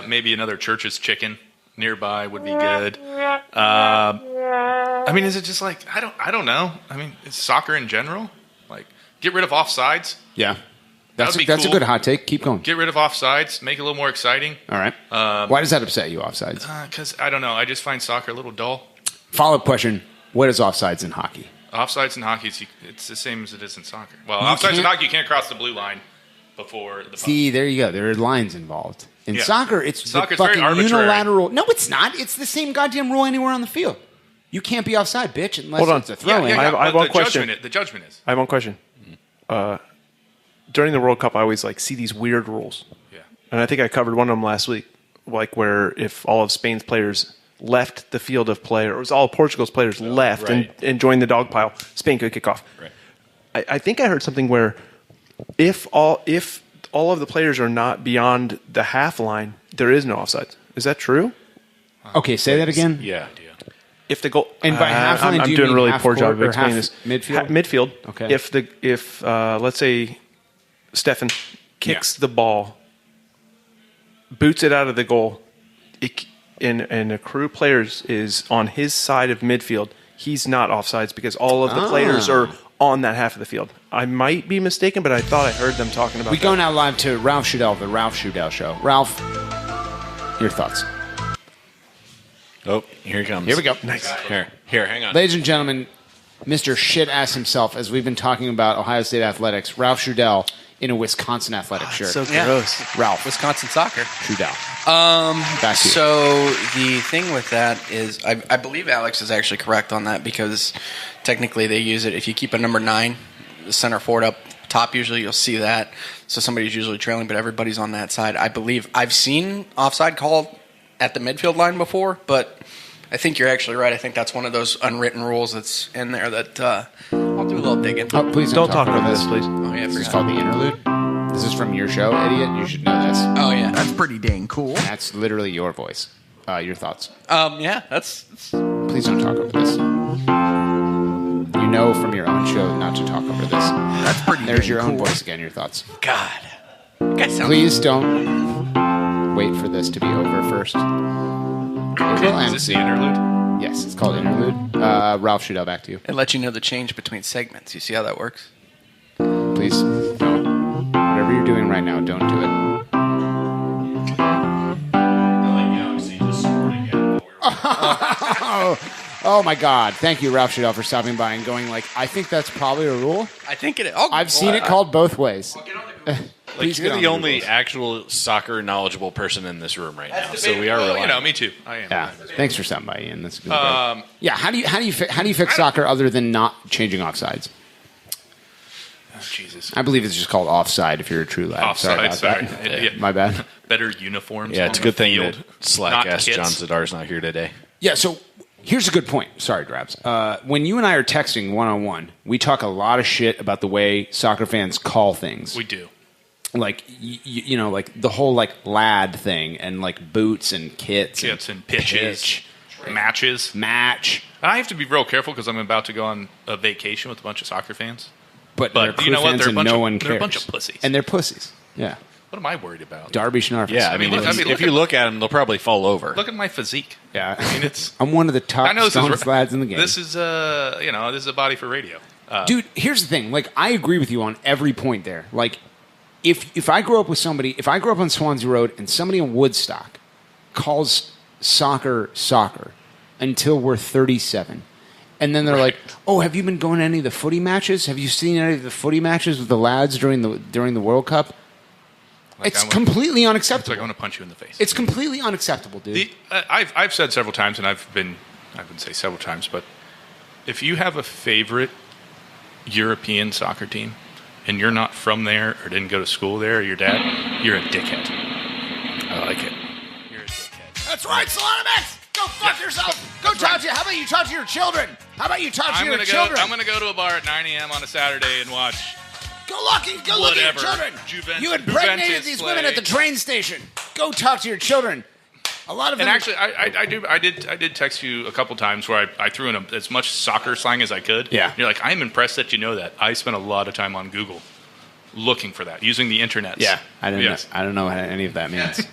Maybe another Church's Chicken nearby would be good. I mean, is it just like I don't know. I mean, it's soccer in general. Like, get rid of offsides. Yeah, that's cool. a good hot take. Keep going. Get rid of offsides. Make it a little more exciting. All right. Why does that upset you, offsides? Because I don't know. I just find soccer a little dull. Follow-up question: what is offsides in hockey? Offsides in hockey, it's the same as it is in soccer. Well, offsides in hockey, you can't cross the blue line before the puck. See, there you go. There are lines involved. In soccer, it's Soccer's the fucking very arbitrary. unilateral. No, it's not. It's the same goddamn rule anywhere on the field. You can't be offside, bitch, unless Hold on. it's a throw-in. I have one question. The judgment is. I have one question. During the World Cup, I always see these weird rules. Yeah. And I think I covered one of them last week, like where if all of Spain's players left the field of play, or it was all of Portugal's players left and joined the dog pile, Spain could kick off. Right. I think I heard something where if all of the players are not beyond the half line, there is no offside. Is that true? Okay, say that again. Yeah. If the goal, and by half line, I'm do you doing a mean really half poor job court of or explaining half this. midfield? Midfield. Okay. If let's say Stefan kicks the ball, boots it out of the goal, and a crew players is on his side of midfield, he's not offsides because all of the players are on that half of the field. I might be mistaken, but I thought I heard them talking about We that. go now live to Ralph Shudell, the Ralph Shudell Show. Ralph, your thoughts? Oh, here he comes. Here we go. Nice. Here, hang on. Ladies and gentlemen, Mr. Shit-ass himself, as we've been talking about Ohio State athletics, Ralph Trudell in a Wisconsin athletic shirt. So gross. Ralph. Wisconsin soccer. Trudell. Back to you. So the thing with that is, I believe Alex is actually correct on that because technically they use it if you keep a number 9, the center forward up top. Usually you'll see that. So somebody's usually trailing, but everybody's on that side. I believe I've seen offside called at the midfield line before, but I think you're actually right. I think that's one of those unwritten rules that's in there that I'll do a little digging. Oh, please don't talk about this, please. Oh, yeah, this is called the interlude. This is from your show, idiot. You should know this. Oh, yeah. That's pretty dang cool. That's literally your voice. Your thoughts. Yeah, that's... Please don't talk over this. You know from your own show not to talk over this. That's pretty There's dang your own cool. voice again, your thoughts. God. Please don't wait for this to be over first. It will end. Is this the interlude? Yes, it's called interlude. Ralph Trudell, back to you. It lets you know the change between segments. You see how that works? Please don't. Whatever you're doing right now, don't do it. Oh my God! Thank you, Ralph Trudell, for stopping by and going like, I think that's probably a rule. I think it is. I've seen it called both ways. Like, you're the only actual soccer knowledgeable person in this room right now, so we are relying. Me too. I am. Yeah. Thanks for stopping by, Ian. That's good. Yeah. How do you fix soccer other than not changing offsides? Oh, Jesus. I believe it's just called offside if you're a true lad. Offside, Sorry. Yeah. My bad. Better uniforms. Yeah, it's a on good the thing field, that Slack not ass kits. John Zadar's not here today. Yeah, so here's a good point. Sorry, Drabs. When you and I are texting one-on-one, we talk a lot of shit about the way soccer fans call things. We do. Like, you know, like the whole, like, lad thing and, like, boots and kits and pitches. Matches. Match. I have to be real careful because I'm about to go on a vacation with a bunch of soccer fans. But they're you know what? fans They're a and bunch no of, one they're cares. a bunch of pussies. And they're pussies. Yeah. What am I worried about? Darby Schnarfus. Yeah, I mean, if you look at them, they'll probably fall over. Look at my physique. Yeah. I mean, it's. I'm one of the top I know stonest lads in the game. This is this is a body for radio. Dude, here's the thing. Like, I agree with you on every point there. Like, if I grow up with somebody, if I grow up on Swansea Road and somebody in Woodstock calls soccer until we're 37, and then they're like, "Oh, have you been going to any of the footy matches? Have you seen any of the footy matches with the lads during the World Cup?" Like, it's completely unacceptable. It's like I want to punch you in the face. It's completely unacceptable, dude. I've said several times, and I wouldn't say several times, but if you have a favorite European soccer team and you're not from there or didn't go to school there or your dad, you're a dickhead. I like it. You're a dickhead. That's right, Solanomax! Go fuck yourself! Go talk to. How about you talk to your children? How about you talk to your children? I'm going to go to a bar at 9 a.m. on a Saturday and watch. Go look at your children. You impregnated these women at the train station. Go talk to your children. A lot of them. And actually, I did text you a couple times where I threw in as much soccer slang as I could. Yeah. And you're like, I'm impressed that you know that. I spent a lot of time on Google looking for that, using the internet. Yeah, I don't know what any of that means.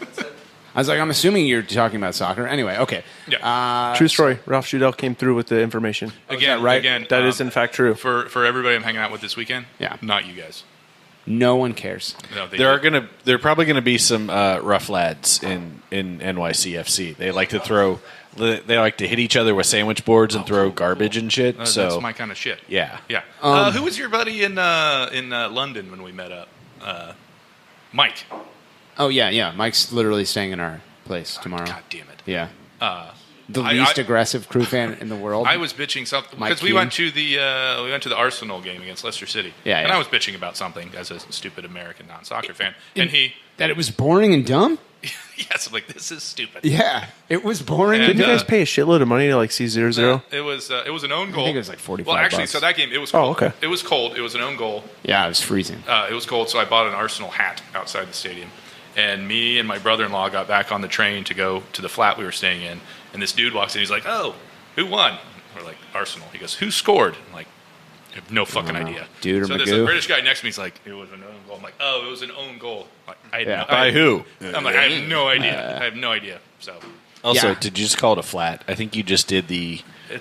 I was like, I'm assuming you're talking about soccer. Anyway, okay. Yeah. True story. Ralph Trudell came through with the information. Again, that is in fact true. For everybody I'm hanging out with this weekend. Yeah. Not you guys. No one cares. No, there are probably gonna be some rough lads in NYCFC. They like to hit each other with sandwich boards and throw garbage and shit. So that's my kind of shit. Yeah. Yeah. Who was your buddy in London when we met up? Mike. Oh yeah. Mike's literally staying in our place tomorrow. God damn it. Yeah. The least aggressive crew fan in the world. I was bitching something because we went to the Arsenal game against Leicester City. Yeah, and I was bitching about something as a stupid American non-soccer fan, and that it was boring and dumb. Yes, I'm like, this is stupid. Yeah, it was boring. Didn't you guys pay a shitload of money to like see 0-0? It was an own goal. I think it was like $45. Well, actually, so that game it was cold. Oh, okay. It was cold. It was an own goal. Yeah, it was freezing. It was cold, so I bought an Arsenal hat outside the stadium. And me and my brother-in-law got back on the train to go to the flat we were staying in. And this dude walks in. He's like, "Oh, who won?" We're like, "Arsenal." He goes, "Who scored?" I'm like, I have no fucking idea. Dude or so there's a British guy next to me. He's like, "It was an own goal." I'm like, "Oh, it was an own goal." Like, By who? I'm like, I have no idea. I have no idea. So. Also, did you just call it a flat? I think you just did the.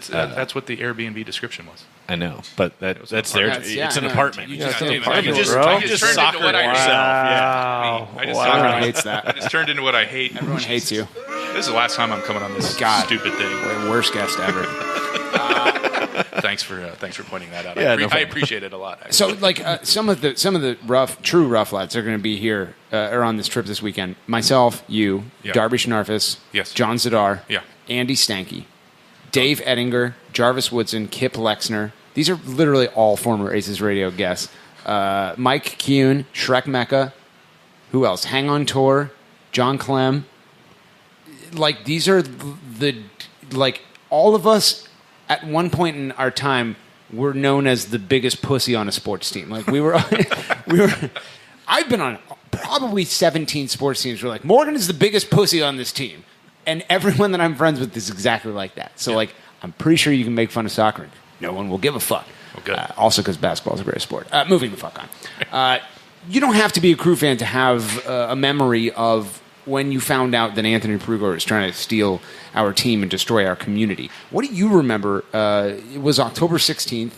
That's what the Airbnb description was. I know, but that's their. It's an apartment. You just turned soccer yourself. Yeah. Everyone hates that. I just turned into what I hate. Everyone hates you. This is the last time I'm coming on this stupid thing. Worst guest ever. Thanks for pointing that out. Yeah, I appreciate it a lot. Actually. So, like, some of the true rough lads are going to be here or on this trip this weekend. Myself, you, Darby Schnarfus, John Zadar, Andy Stanky, Dave Ettinger, Jarvis Woodson, Kip Lexner. These are literally all former Aces Radio guests. Mike Kuhn, Shrek Mecca. Who else? HangOnTour, John Clem. Like, these are all of us at one point in our time were known as the biggest pussy on a sports team. Like, we were I've been on probably 17 sports teams where, like, Morgan is the biggest pussy on this team. And everyone that I'm friends with is exactly like that. So, like, I'm pretty sure you can make fun of soccer and no one will give a fuck. Okay. Also because basketball is a great sport. Moving the fuck on. You don't have to be a Crew fan to have a memory of when you found out that Anthony Prugor is trying to steal our team and destroy our community. What do you remember? It was October 16th.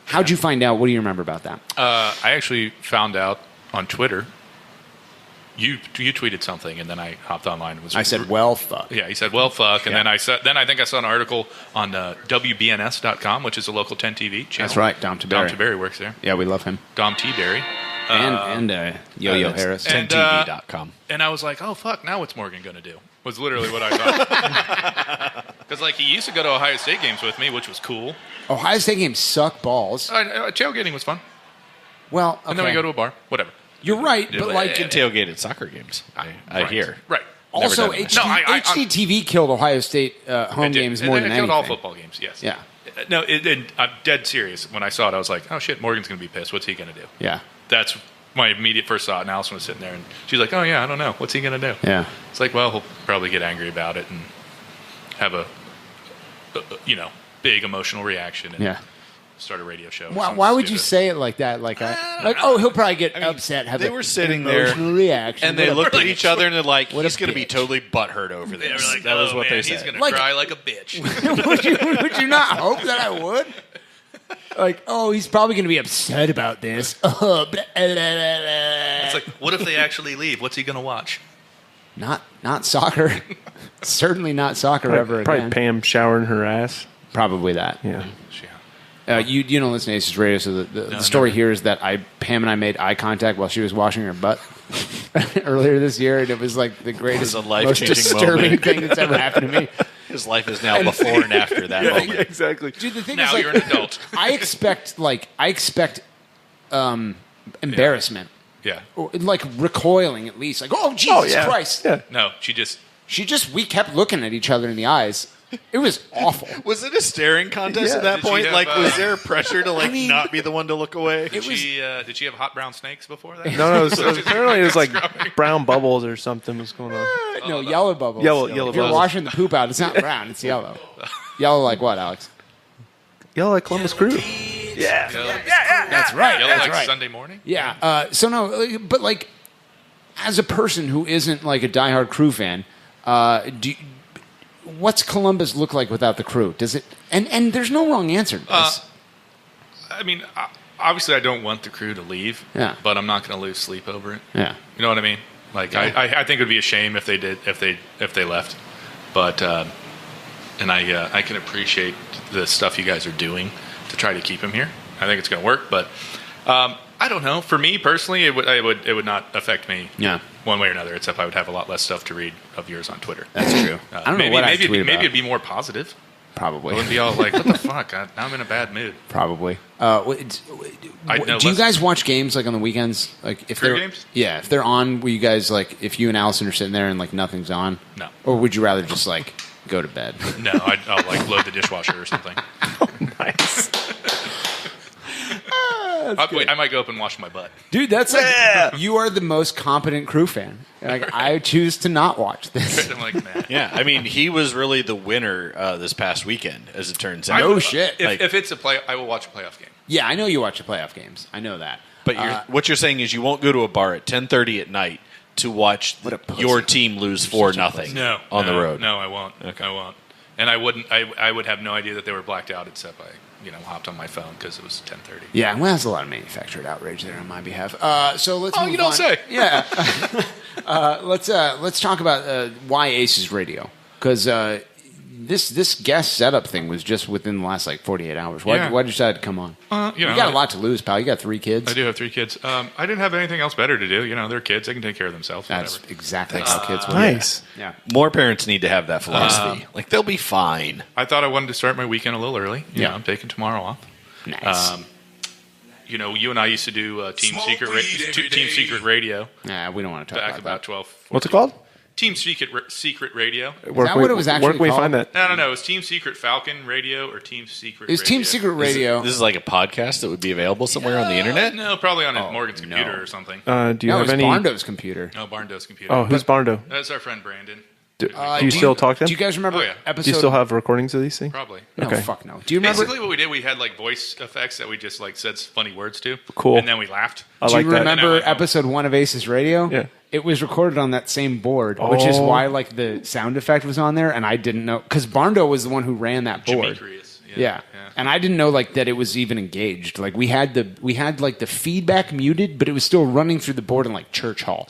How'd you find out? What do you remember about that? I actually found out on Twitter. You tweeted something, and then I hopped online. I said, well, fuck. Yeah, he said, well, fuck. And then I think I saw an article on WBNS.com, which is a local 10 TV channel. That's right, Dom Taberry. Dom Taberry works there. Yeah, we love him. Dom T. Berry. And Yo-Yo Harris. 10tv.com. And I was like, oh, fuck, now what's Morgan going to do? Was literally what I thought. Because, like, he used to go to Ohio State games with me, which was cool. Ohio State games suck balls. Tailgating was fun. Well, okay. And then we go to a bar. Whatever. You're right, but like... You can tailgate at soccer games, I hear. Right. Also, HDTV killed Ohio State home games more than anything. It killed all football games, yes. Yeah. No, I'm dead serious. When I saw it, I was like, oh, shit, Morgan's going to be pissed. What's he going to do? Yeah. That's my immediate first thought. And Allison was sitting there, and she's like, oh, yeah, I don't know. What's he going to do? Yeah. It's like, well, he'll probably get angry about it and have a big emotional reaction and start a radio show. Why would you say it like that? He'll probably get upset. They were sitting there, reaction, and they looked at each other, and they're like, he's going to be totally butthurt over this. They were like, that was what they said. He's going to cry like a bitch. would you not hope that I would? Like, he's probably going to be upset about this. It's like, what if they actually leave? What's he going to watch? Not soccer. Certainly not soccer ever probably again. Pam showering her ass. Probably that. Yeah. You don't listen to ACES Radio, so the story here is that Pam and I made eye contact while she was washing her butt earlier this year, and it was like the greatest, most disturbing thing that's ever happened to me. His life is now before and after that moment. Exactly. Dude, the thing now is, like, you're an adult. I expect embarrassment. Yeah. Or, like, recoiling at least. Like, oh, Jesus Christ. Yeah. No, we kept looking at each other in the eyes. It was awful. Was it a staring contest at that point? Was there pressure to not be the one to look away? Did she have hot brown snakes before that? No, apparently it was like brown bubbles or something was going on. No, yellow bubbles. Yellow if you're bubbles. washing the poop out, it's not brown, it's yellow. Yellow like what, Alex? Yellow like Columbus Crew. Yeah. That's right. Yellow That's like right. Sunday morning? Yeah. But like, as a person who isn't like a diehard Crew fan, what's Columbus look like without the Crew? Does it? And there's no wrong answer to this. I mean, obviously, I don't want the Crew to leave. Yeah. But I'm not going to lose sleep over it. Yeah. You know what I mean? Like, I think it would be a shame if they did if they left. But and I can appreciate the stuff you guys are doing to try to keep him here. I think it's going to work, but I don't know. For me personally, it would not affect me. Yeah. One way or another, except I would have a lot less stuff to read of yours on Twitter. That's true. I don't know what I tweet about. Maybe it'd be more positive. Probably. I wouldn't be all like, what the fuck? Now I'm in a bad mood. Probably. Do you guys watch games like on the weekends? Like if Crew they're games? Yeah, if they're on, will you guys like if you and Allison are sitting there and like nothing's on? No. Or would you rather just like go to bed? No, I'll like load the dishwasher or something. Nice. I might go up and wash my butt. Dude, that's like you are the most competent Crew fan. Like I choose to not watch this. I'm like, man. Yeah, I mean, he was really the winner this past weekend, as it turns out. No shit. If it's a play, I will watch a playoff game. Yeah, I know you watch the playoff games. I know that. But what you're saying is you won't go to a bar at 10:30 at night to watch your team lose 4-0 on the road. No, I won't. Okay. I won't. And I wouldn't. I would have no idea that they were blacked out except by hopped on my phone because it was 10:30. Yeah, well, there's a lot of manufactured outrage there on my behalf. So let's. Oh, move you don't on. say. Yeah. Let's talk about why ACES Radio, because this guest setup thing was just within the last 48 hours. Why did you decide to come on? You got a lot to lose, pal. You got 3 kids. I do have 3 kids. I didn't have anything else better to do. They're kids; they can take care of themselves. That's whatever. exactly how kids work. Nice. Yeah. More parents need to have that philosophy. They'll be fine. I thought I wanted to start my weekend a little early. I'm taking tomorrow off. Nice. You and I used to do Team Secret Radio. Nah, we don't want to talk back about 12. 14. What's it called? Team Secret Radio. Is that what it was actually Where can we called? find that? No. It was Team Secret Falcon Radio or Team Secret. Is Team Secret Radio? This is like a podcast that would be available somewhere on the internet. No, probably on Morgan's computer or something. Do you have any? Barndo's computer. No, Barndo's computer. Oh, who's Barndo? That's our friend Brandon. Do you still talk to him? Do you guys remember episode? Do you still have recordings of these things? Probably. No, Okay. fuck no. Do you remember? Basically, what we did, we had voice effects that we just said funny words to. Cool. And then we laughed. I Do like you that. remember episode 1 of ACES Radio? Yeah. It was recorded on that same board, which is why the sound effect was on there, and I didn't know because Barndo was the one who ran that board. Demetrius. Yeah. And I didn't know that it was even engaged. We had the feedback muted, but it was still running through the board in church hall.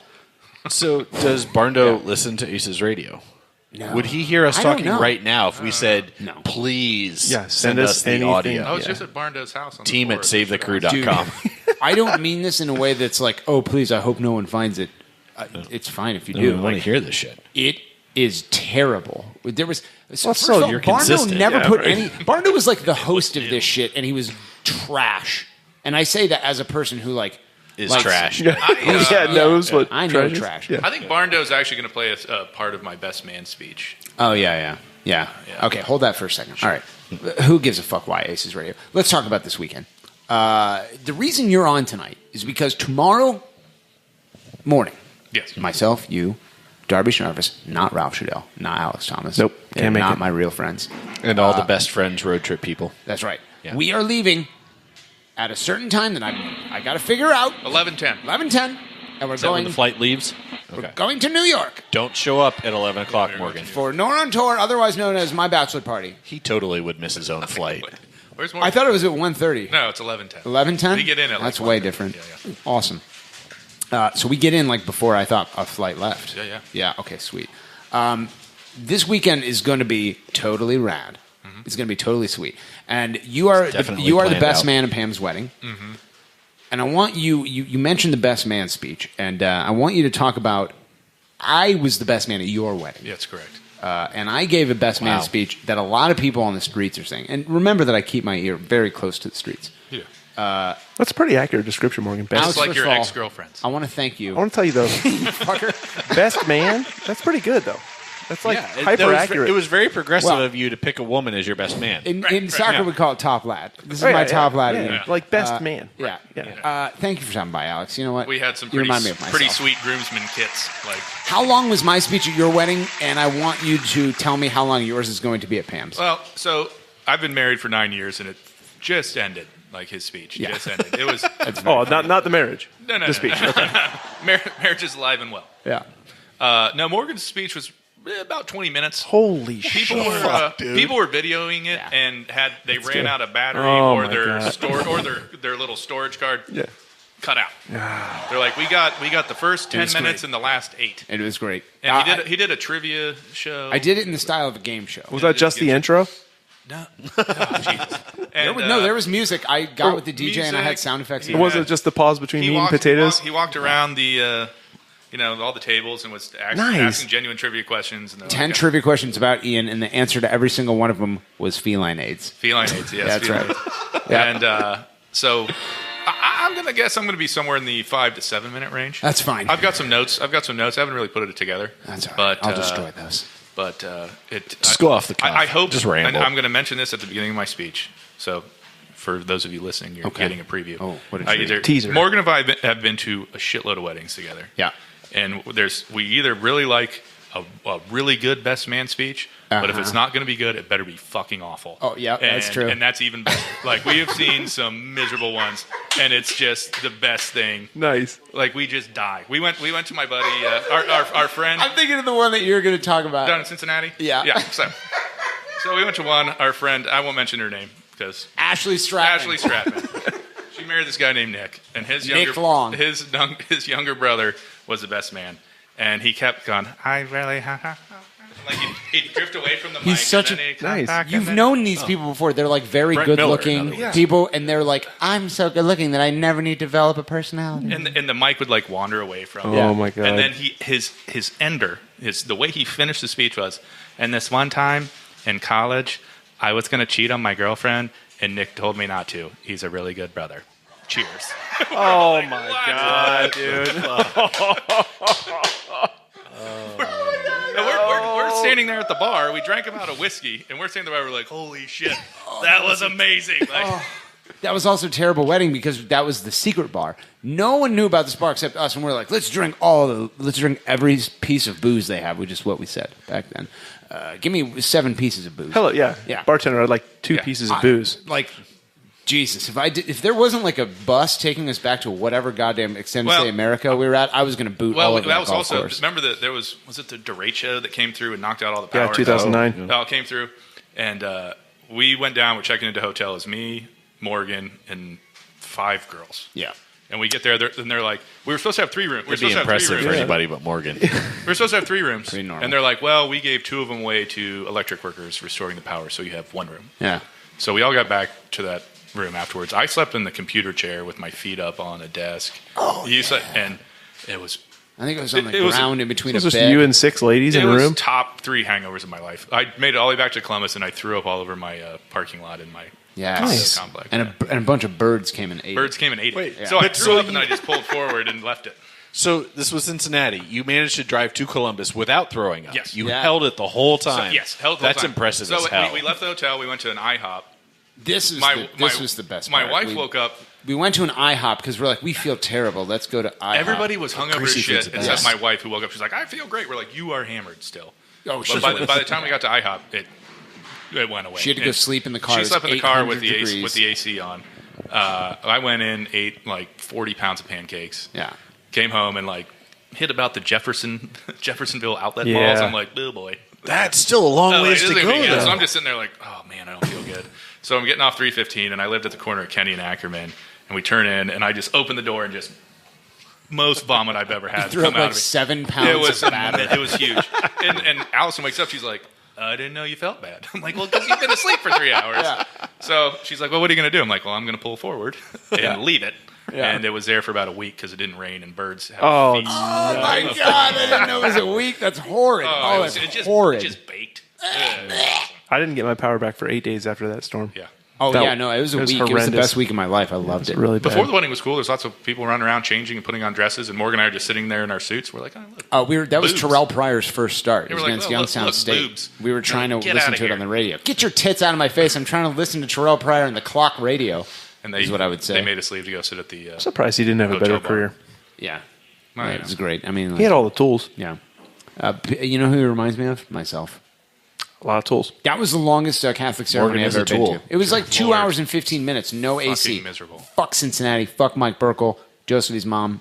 So does Barndo listen to ACES Radio? No. Would he hear us I don't talking know. right now if we said, No. please send us the anything. audio? I was just at Barndo's house. On Team the at board. SaveTheCrew.com. I don't mean this in a way that's oh, please, I hope no one finds it. It's fine if you do. I want to hear this shit. It is terrible. There was first so of all, you're Barndo consistent. never Yeah, put right. any. Barndo was the host of this shit, and he was trash. And I say that as a person who Is trash. Knows what I know is. trash. Yeah. I think Barndo's actually going to play a part of my best man speech. Oh yeah. Okay, hold that for a second. All right, who gives a fuck why ACES Radio? Let's talk about this weekend. The reason you're on tonight is because tomorrow morning, Yes. myself, you, Darby Schnarvis, not Ralph Shadell, not Alex Thomas. Nope, They're can't make not it. my real friends. And all the best friends road trip people. That's right. Yeah. We are leaving at a certain time that I got to figure out. 11:10. 11:10, and we're Is that when going. the flight leaves? We're going to New York Don't show up at 11 o'clock, Morgan. for HangOnTour, otherwise known as my bachelor party. He totally would miss his own flight. Where's Morgan? I thought it was at 1:30. No, it's 11:10. 11:10? We get in at That's way 1:30. different. Yeah. Awesome. So we get in before I thought a flight left. Yeah. Yeah, okay, sweet. This weekend is going to be totally rad. Mm-hmm. It's going to be totally sweet. And you are definitely the planned best out. man at Pam's wedding. Mm-hmm. And I want you mentioned the best man speech, and I want you to talk about I was the best man at your wedding. Yeah, that's correct. And I gave a best man Wow. speech that a lot of people on the streets are saying. And remember that I keep my ear very close to the streets. Yeah. That's a pretty accurate description, Morgan. Best. It's like first your of all, ex-girlfriends. I want to thank you. I want to tell you though, best man. That's pretty good though. That's hyper accurate. It was very progressive Well- of you to pick a woman as your best man. In soccer, we call it top lad. This is Right, my yeah, top lad. yeah. Ian. Like best man. Yeah. Yeah. Thank you for stopping by, Alex. You know what? We had some You pretty, remind me of myself. pretty sweet groomsmen kits. How long was my speech at your wedding? And I want you to tell me how long yours is going to be at Pam's. Well, so I've been married for 9 years, and it just ended. His speech just ended. It was not the marriage. no, the speech. Okay. Marriage is alive and well. Yeah. No, Morgan's speech was about 20 minutes. Holy shit! People were videoing it and they ran out of battery Oh or my their God. their little storage card Yeah. cut out. They're like, we got the first 10 was minutes great. and the last 8. It was great. And he did a trivia show. I did it in the style of a game show. Was that just the intro? No, Jesus. And, there was music. I got with the DJ and I had music. sound effects. Or was it just the pause between meat and potatoes? He walked around the, all the tables and was asking genuine trivia questions. And 10 trivia questions about Ian, and the answer to every single one of them was feline AIDS. Feline AIDS, yes. That's feline right. AIDS. And so I'm going to guess I'm going to be somewhere in the 5 to 7 minute range. That's fine. I've got some notes. I haven't really put it together. That's all right. But, I'll destroy those. But Just go off the cuff. I hope. Just ramble. And I'm going to mention this at the beginning of my speech. So for those of you listening, you're getting a preview. Oh, what a treat. Teaser. Morgan and I have been to a shitload of weddings together. Yeah. And we either really like a really good best man speech, but if it's not going to be good, it better be fucking awful. Oh, yeah, that's true. And that's even better. We have seen some miserable ones, and it's just the best thing. Nice. We just die. We went to my buddy, our friend. I'm thinking of the one that you're going to talk about. Down in Cincinnati? Yeah. Yeah. So we went to one, our friend, I won't mention her name because Ashley Stratman. She married this guy named Nick, and his younger brother was the best man, and he kept going. I really like he'd drift away from the mic. He's such and a nice. You've known these people before. They're like very good-looking people, and they're like, I'm so good-looking that I never need to develop a personality. And the mic would like wander away from him. Oh my God! And then his the way he finished the speech was, and this one time in college, I was going to cheat on my girlfriend, and Nick told me not to. He's a really good brother. Cheers. Oh my God, dude! We're standing there at the bar. We drank him out of whiskey, and we're standing there. We're like, "Holy shit, that was amazing!" Like, that was also a terrible wedding because that was the secret bar. No one knew about this bar except us, and we're like, let's drink every piece of booze they have, which is what we said back then. Give me 7 pieces of booze. Hello, yeah. Bartender, I'd like 2 pieces of booze. Jesus, if there wasn't like a bus taking us back to whatever goddamn extended stay America we were at, I was going to boot all over that golf course. Remember that was it the derecho that came through and knocked out all the power? Yeah, 2009. It all came through, and we went down. We're checking into a hotel. It was me, Morgan, and 5 girls. Yeah. And we get there, and they're like, we were supposed to have 3 rooms. It'd be impressive for anybody but Morgan. We were supposed to have 3 rooms. Pretty normal. And they're like, well, we gave 2 of them away to electric workers restoring the power, so you have 1 room. Yeah. So we all got back to that room afterwards. I slept in the computer chair with my feet up on a desk. And it was... I think it was on the ground in between a bed. Was just you and 6 ladies in a room? It was top 3 hangovers of my life. I made it all the way back to Columbus, and I threw up all over my parking lot in my complex. And a bunch of birds came and ate it. Birds came and ate it. Wait, So I threw up, and I just pulled forward and left it. So this was Cincinnati. You managed to drive to Columbus without throwing up. Yes. You held it the whole time. Held the whole time. That's impressive as hell. So we left the hotel. We went to an IHOP. This was the best My part. wife woke up. We went to an IHOP because we're like, we feel terrible. Let's go to IHOP. Everybody was hungover as shit, except my wife, who woke up. She's like, I feel great. We're like, you are hammered still. Oh, but by the time we got to IHOP, it went away. She had to go sleep in the car. She slept in the car with the AC on. I went in, ate like 40 pounds of pancakes. Yeah. Came home and like hit about the Jeffersonville outlet malls. I'm like, oh boy. That's still a long ways to go, though. So I'm just sitting there like, oh man, I don't feel good. So I'm getting off 315, and I lived at the corner of Kenny and Ackerman, and we turn in, and I just open the door and just most vomit I've ever had. You threw up like 7 pounds of batter. It was huge. And Allison wakes up, she's like, I didn't know you felt bad. I'm like, well, because you've been asleep for 3 hours. Yeah. So she's like, well, what are you going to do? I'm like, well, I'm going to pull forward and leave it. Yeah. And it was there for about a week because it didn't rain and birds have Oh, feet. oh my God. I didn't know it was a week. That's horrid. That's horrid. It just baked. I didn't get my power back for 8 days after that storm. Yeah. Oh, yeah, no, it was a week. Horrendous. It was the best week of my life. I loved it. Really bad. Before the wedding was cool. There's lots of people running around changing and putting on dresses, and Morgan and I are just sitting there in our suits. We're like, oh, look. That was Terrell Pryor's first start. It was like, against oh, Youngstown look, State. boobs. We were trying to Get listen outta to it here. on the radio. Get your tits out of my face. I'm trying to listen to Terrell Pryor on the clock radio. And is what I would say. They made us leave to go sit at the I'm surprised he didn't have a better bar. career. Yeah. Right. It was great. I mean, He had all the tools. Yeah. You know who he reminds me of? Myself. A lot of tools. That was the longest Catholic ceremony I've ever been to. It was like 2 hours and 15 minutes, no AC. Miserable. Fuck Cincinnati. Fuck Mike Burkle. Josephy's mom.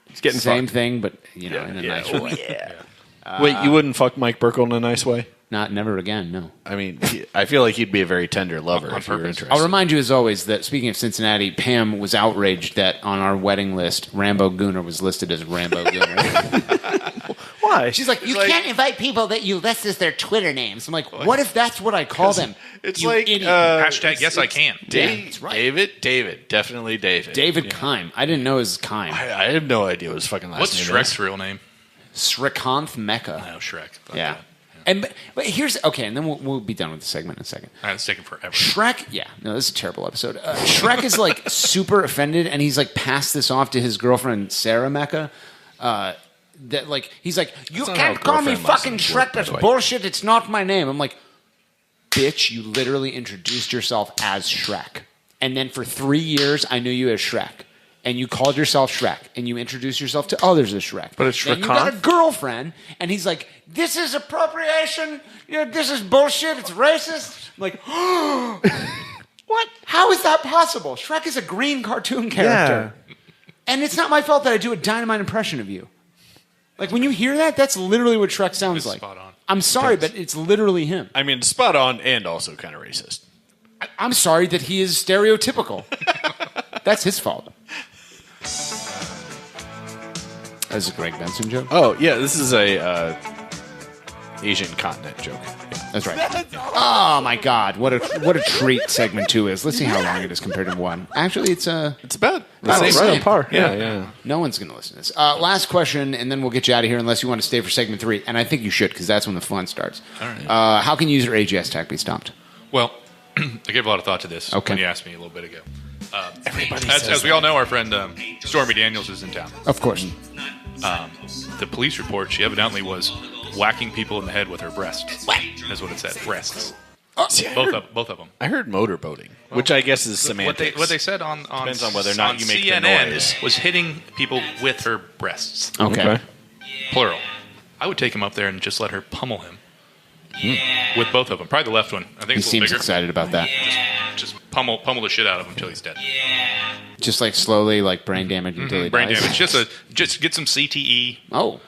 It's getting same fucked. thing, but in a nice way. Wait, you wouldn't fuck Mike Burkle in a nice way? Never again. No. I mean, I feel like he'd be a very tender lover if you were interested. I'll remind you, as always, that speaking of Cincinnati, Pam was outraged that on our wedding list, Rambo Gooner was listed as Rambo Gooner. Why? She's like, you can't invite people that you list as their Twitter names. I'm like, what if that's what I call them? It's you like idiot. Hashtag yes I can. That's right. David, definitely David. David Kime. I didn't know it was Kime. I had no idea what his fucking last What's name Shrek's real name? Srikanth Mecca. No, Shrek. Fuck Yeah. that. But here's and then we'll be done with the segment in a second. All right, it's taking forever. Shrek, this is a terrible episode. Shrek is like super offended, and he's like passed this off to his girlfriend Sarah Mecca. That like he's like, you can't call me fucking Shrek. That's bullshit. It's not my name. I'm like, bitch, you literally introduced yourself as Shrek, and then for 3 years I knew you as Shrek. And you called yourself Shrek, and you introduced yourself to others as Shrek. But it's then you got a girlfriend, and he's like, this is appropriation. This is bullshit. It's racist. I'm like, what? How is that possible? Shrek is a green cartoon character. Yeah. And it's not my fault that I do a dynamite impression of you. Like, when you hear that, that's literally what Shrek sounds like. Spot on. I'm sorry, but it's literally him. I mean, spot on and also kind of racist. I'm sorry that he is stereotypical. That's his fault. That's a Greg Benson joke. Oh, yeah, this is a Asian continent joke. That's right. Oh my God, what a treat segment 2 is. Let's see how long it is compared to 1. Actually, it's about the same. Right on par. Yeah. No one's going to listen to this. Last question, and then we'll get you out of here unless you want to stay for segment 3. And I think you should because that's when the fun starts. All right. How can user AGS Attack be stopped? Well, I gave a lot of thought to this Okay. when you asked me a little bit ago. As we all know, our friend Stormy Daniels is in town. Of course. The police report, she evidently was whacking people in the head with her breasts. That's what it said. Breasts. Both of them. I heard motorboating, which I guess is semantics. What they said on depends on whether or not you make CNN the noise. was hitting people with her breasts. Okay. Plural. I would take him up there and just let her pummel him. With both of them. Probably the left one. I think He it's a little seems bigger. excited about that. Just pummel the shit out of him until he's dead. Just like slowly, like brain damage until he Brain dies. damage. Just get some CTE. Oh,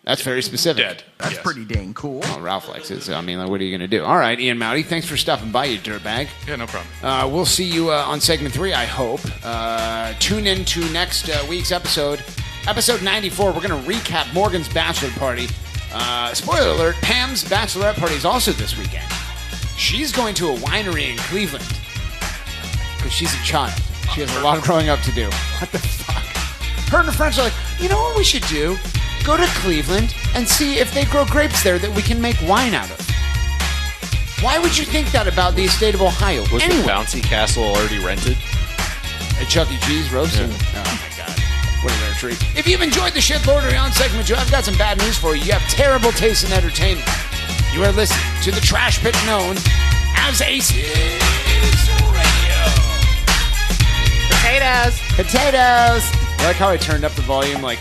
that's very specific. Dead. That's pretty dang cool. Well, Ralph likes it, so I mean, like, what are you going to do? All right, Ian Maute, thanks for stopping by, you dirtbag. Yeah, no problem. We'll see you on segment 3, I hope. Tune in to next week's episode. Episode 94, we're going to recap Morgan's bachelor party. Spoiler alert, Pam's bachelorette party is also this weekend. She's going to a winery in Cleveland. Because she's a child. She has a lot of growing up to do. What the fuck? Her and her friends are like, you know what we should do? Go to Cleveland and see if they grow grapes there that we can make wine out of. Why would you think that about the estate of Ohio? Was the bouncy castle already rented? A Chuck E. Cheese roasting? Yeah. Oh my God. What a rare treat. If you've enjoyed the shit lordery on segment 2, I've got some bad news for you. You have terrible taste in entertainment. You are listening to the trash pit known as ACES Radio. Potatoes. I like how I turned up the volume like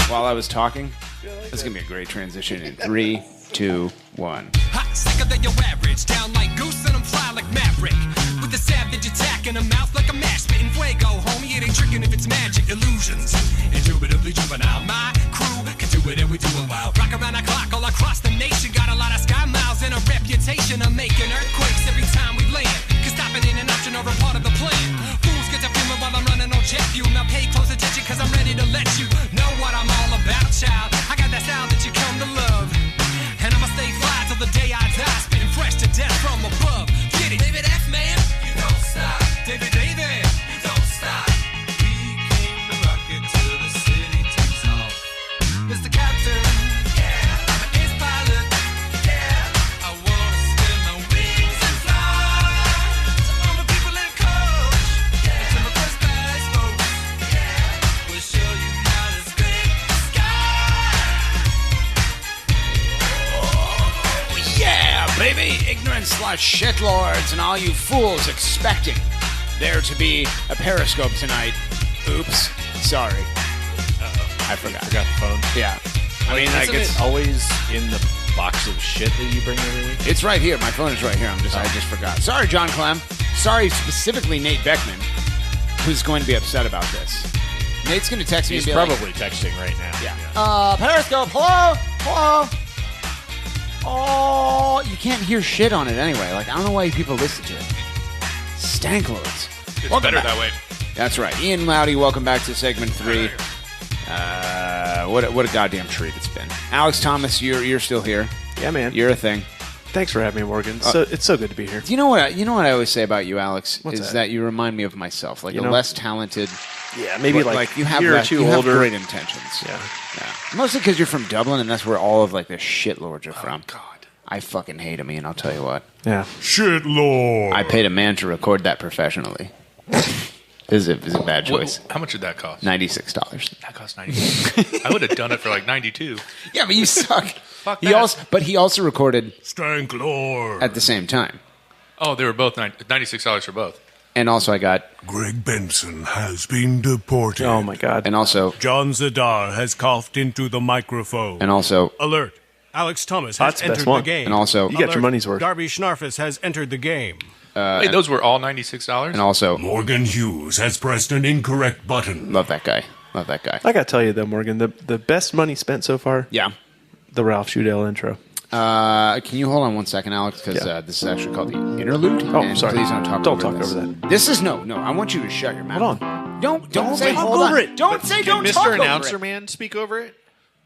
while I was talking. This is gonna be a great transition in 3, 2, 1. Hot, sicker than your average. Down like goose and I'm fly like Maverick. With a savage attack and a mouth like a mash. Spitting fuego, homie. It ain't tricking if it's magic illusions. Indubitably juvenile. My crew can do it and we do it well. Rock around the clock all across the nation. Got a lot of sky miles and a reputation of making earthquakes every time we land. Cause stopping in an option or a part of the plan. Fools get to feeling while I'm running on jet fuel. Now pay close attention cause I'm ready to let you know what I'm all about, child. I got that style that you come to love. And I'ma stay fly till the day I die. Spitting fresh to death from above. Get it, David F. Man. You don't stop. David. You don't stop. We came to rock it till the city takes off. Mr. Captain. Yeah. I'm an ace pilot. Yeah. I wanna spin my wings and fly. To all the people in coach. Yeah. To my first class folks. Yeah. We'll show you how to scrape the sky. Yeah, baby! Ignorant slut shitlords and all you fools expecting there to be a Periscope tonight. Oops. Sorry. I forgot. You forgot the phone? Yeah. I mean, I guess always in the box of shit that you bring every week. It's right here. My phone is right here. I just forgot. Sorry, John Clem. Sorry, specifically Nate Beckman, who's going to be upset about this. Nate's going to text me and He's be probably texting right now. Yeah. Periscope, hello? Oh, you can't hear shit on it anyway. Like, I don't know why people listen to it. Stanklords. It's Welcome better back. that way. That's right. Ian Maute, welcome back to segment 3. What a goddamn treat it's been. Alex Thomas, you're still here. Yeah, man. You're a thing. Thanks for having me, Morgan. It's so good to be here. Do you know what I always say about you, Alex? What's is that? You remind me of myself, like You a know? less talented. Yeah, maybe like you have a year or less- two you have older. great intentions. Yeah. Mostly because you're from Dublin, and that's where all of like the shitlords are from. God, I fucking hate them, Ian. I'll tell you what. Yeah. Shitlord. I paid a man to record that professionally. Is a bad choice. How much did that cost? $96. That cost $96. I would have done it for like $92. Yeah, but you suck. Fuck He also recorded Stanklord. at the same time. Oh, they were both $96 for both. And also I got Greg Benson has been deported. Oh my God. and also John Zadar has coughed into the microphone. and also Alert. Alex Thomas That's has the best entered one. the game. and also You got your money's worth. Darby Schnarfus has entered the game. Wait, those were all $96? and also Morgan Hughes has pressed an incorrect button. love that guy. Love that guy. I got to tell you though, Morgan, the best money spent so far, Yeah. the Ralph Shudell intro. Can you hold on 1 second, Alex? Because this is actually called the interlude. Oh, and sorry. Please don't talk over that. This is no. I want you to shut your mouth. Hold on. Don't say talk hold over on. it. Don't say Can don't talk Mr. over Announcer it. Man speak over it?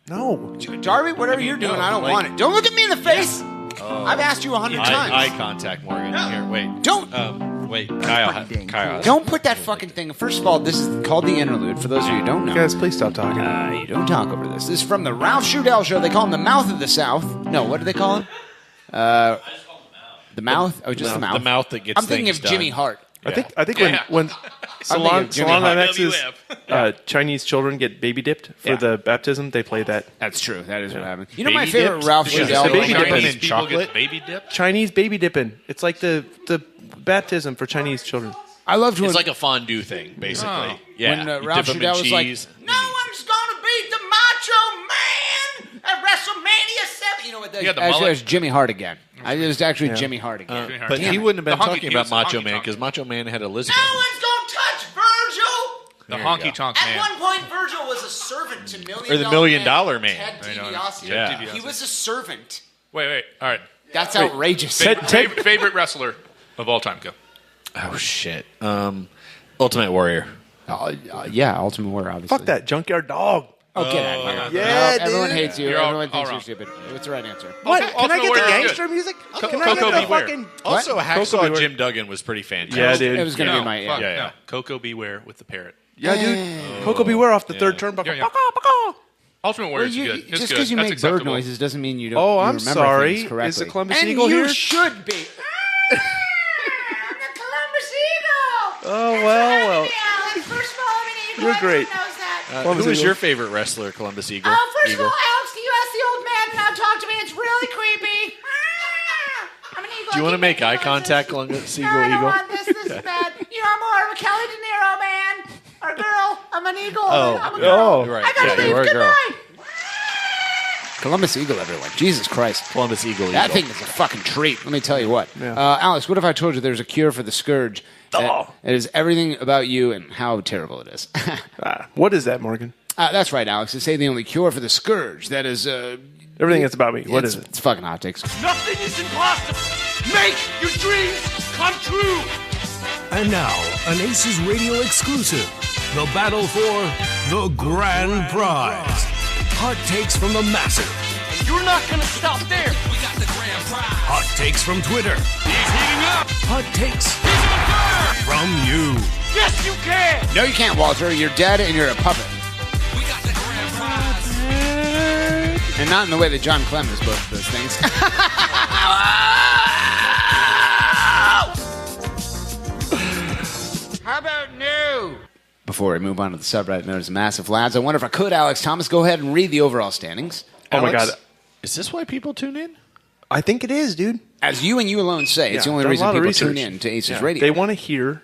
No. Darby, whatever you're doing, I don't want it. Don't look at me in the face. I've asked you 100 times. Eye contact, Morgan. Here, wait. Don't. Wait, Kyle. Don't put that fucking thing. First of all, this is called the interlude. For those of you who don't know, Guys, please stop talking. You don't talk over this. This is from the Ralph Shudell Show. They call him the Mouth of the South. No, what do they call him? The Mouth? Oh, just the Mouth. The mouth that gets I'm thinking things of Jimmy done. Hart. I think when Salon MX's Chinese children get baby dipped for the baptism, they play that. That's true. That is what happened. You know Baby my favorite dipped? Ralph Yeah. Shudell. Baby dipping Chinese in people Chocolate get baby dip. Chinese baby dipping. It's like the baptism for Chinese children. I loved when It's like a fondue thing, basically. Oh. Yeah, When, you Ralph dip 'em Shudell in was like, cheese. "No one's gonna beat the Macho Man at WrestleMania 7." You know what? Yeah, the Actually, mullet. it was Jimmy Hart again. It was actually Jimmy Hart again. Jimmy Hart. But Damn he it. wouldn't have The been honky- talking he about was the Macho honky Man tonk. because Macho Man had Elizabeth. No one's gonna touch Virgil. The There you honky go. tonk At man. one point, Virgil was a servant to Or the Million Dollar Man. Ted I know. DiBiase. Yeah. He was a servant. Wait. All right. That's outrageous. Favorite wrestler of all time. Go. Oh shit. Ultimate Warrior. Yeah, Ultimate Warrior, obviously. Fuck that junkyard dog. Oh, get out of here. Yeah, No, everyone dude. hates you. You're all- Everyone all thinks you're wrong. stupid. What's the right answer? What? Also- Can I also get the Warrior is gangster good. music? Can I Coco get the Beware. fucking... Also, What? Hacksaw Coco Beware. Jim Duggan was pretty fantastic. Yeah, dude. It was going to be my... Fuck, Yeah. no. Coco Beware with the parrot. Yeah, dude. Coco Beware off the third turnbuckle. Yeah. Ultimate Warrior is good. It's just good. because you That's make bird acceptable. noises doesn't mean you don't Oh, you I'm remember sorry. things correctly. Is the Columbus and Eagle you here? should be. I'm the Columbus Eagle. Oh, well. Alex. First of all, I'm an Eagle. You're great. Everyone knows that. Columbus Who was Eagle. your favorite wrestler, Columbus Eagle? First Eagle? of all, Alex, you ask the old man to not talk to me. It's really creepy. I'm an eagle. Do you want to keep make making eye noises. contact, Columbus Eagle? No, I don't Eagle? want this. This is bad. You know, I'm more of a Kelly De Niro man or girl. I'm an eagle. I'm a girl. Oh, You're right. I gotta Yeah, you leave. are a Good girl. night. Columbus Eagle, everyone. Jesus Christ. Columbus Eagle. That Eagle. thing is a fucking treat. Let me tell you what. Yeah. Alex, what if I told you there's a cure for the scourge? Oh. It is everything about you and how terrible it is. What is that, Morgan? That's right, Alex. They say the only cure for the scourge. That is... Everything that's about me. What is it? It's fucking optics. Nothing is impossible. Make your dreams come true. And now, an ACES radio exclusive. The battle for the grand prize. Hot takes from the massive. And you're not going to stop there. We got the grand prize. Hot takes from Twitter. He's heating up. Hot takes He's on fire. from you. Yes, you can. No, you can't, Walter. You're dead and you're a puppet. We got the grand prize. And not in the way that John Clem is both of those things. How about new? Before we move on to the subreddit known as Massive Lads, I wonder if I could, Alex Thomas, go ahead and read the overall standings. Oh, my Alex, God. Is this why people tune in? I think it is, dude. As you and you alone say, it's the only done a reason lot of people research. tune in to Aces Yeah. Radio. They want to hear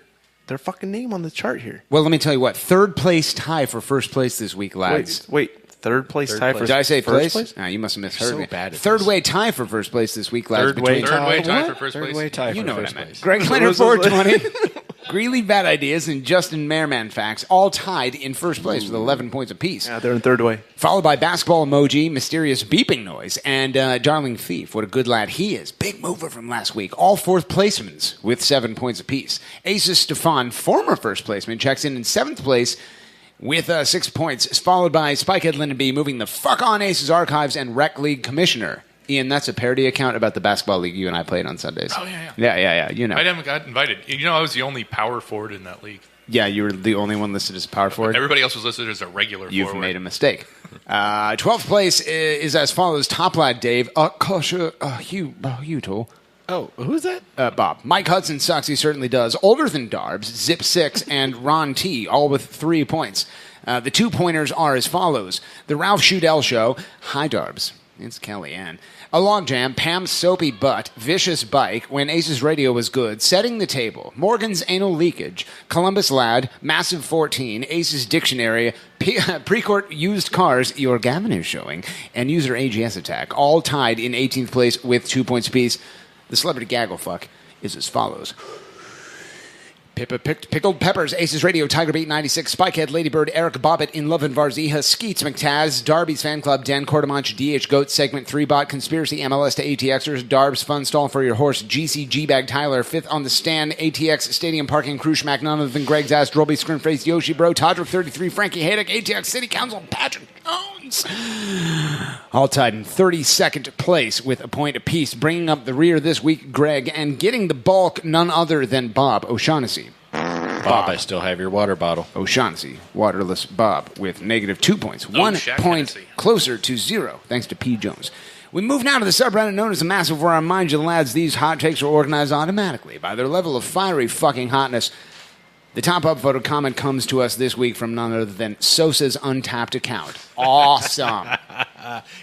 their fucking name on the chart here. Well, let me tell you what. Third place tie for first place this week, lads. Wait. Third place tie for Did I say first place? Nah, you must have misheard so me. bad at Third this. way tie for first place this week, lads. Third way Third way tie What? for first Third place. way tie You for know what I first meant. place. Greg Leonard 420, Greeley Bad Ideas, and Justin Merman Facts all tied in first place with 11 points apiece. Yeah, they're in third way. Followed by Basketball Emoji, Mysterious Beeping Noise, and Darling Thief. What a good lad he is. Big mover from last week. All fourth placements with 7 points apiece. Aces Stefan, former first placeman, checks in seventh place with 6 points, followed by Spikehead Lyndon B, moving the fuck on Aces Archives and Rec League Commissioner. Ian, that's a parody account about the basketball league you and I played on Sundays. Oh, yeah. Yeah, you know. I haven't got invited. You know, I was the only power forward in that league. Yeah, you were the only one listed as a power forward. Everybody else was listed as a regular You've forward. made a mistake. 12th place is as follows. Top lad Dave, Hugh Tool. Oh, who's that? Bob. Mike Hudson sucks, he certainly does. Older than Darbs, Zip 6, and Ron T, all with 3 points. The 2-pointers are as follows. The Ralph Shudell Show, Hi Darbs. It's Kellyanne. A Logjam, Pam's Soapy Butt, Vicious Bike, When Aces Radio Was Good, Setting the Table, Morgan's Anal Leakage, Columbus Lad, Massive 14, Aces Dictionary, Precourt Used Cars, Your Gammon is Showing, and User AGS Attack, all tied in 18th place with 2 points apiece. The celebrity gaggle fuck is as follows. Pippa picked Pickled Peppers, Aces Radio, Tiger Beat 96, Spikehead, Ladybird, Eric Bobbitt, In Love and Varziha, Skeets, McTaz, Darby's Fan Club, Dan Cordemonch, DH Goat, Segment 3 Bot, Conspiracy, MLS to ATXers, Darbs, Fun Stall for Your Horse, GC, Bag Tyler, Fifth on the Stand, ATX, Stadium Parking, Crew Schmack, none other than Greg's Ass, Drolby, Scrimface, Yoshi Bro, Todrick 33, Frankie Haydock, ATX, City Council, Patrick Jones. All tied in 32nd place with a point apiece, bringing up the rear this week, Greg, and getting the bulk, none other than Bob O'Shaughnessy. Bob, I still have your water bottle. O'Shaughnessy, waterless Bob, with negative 2 points. 1 point closer to 0, thanks to P. Jones. We move now to the subreddit known as the Massive, where I remind you, lads, these hot takes are organized automatically by their level of fiery fucking hotness. The top upvoted comment comes to us this week from none other than Sosa's Untapped account. Awesome.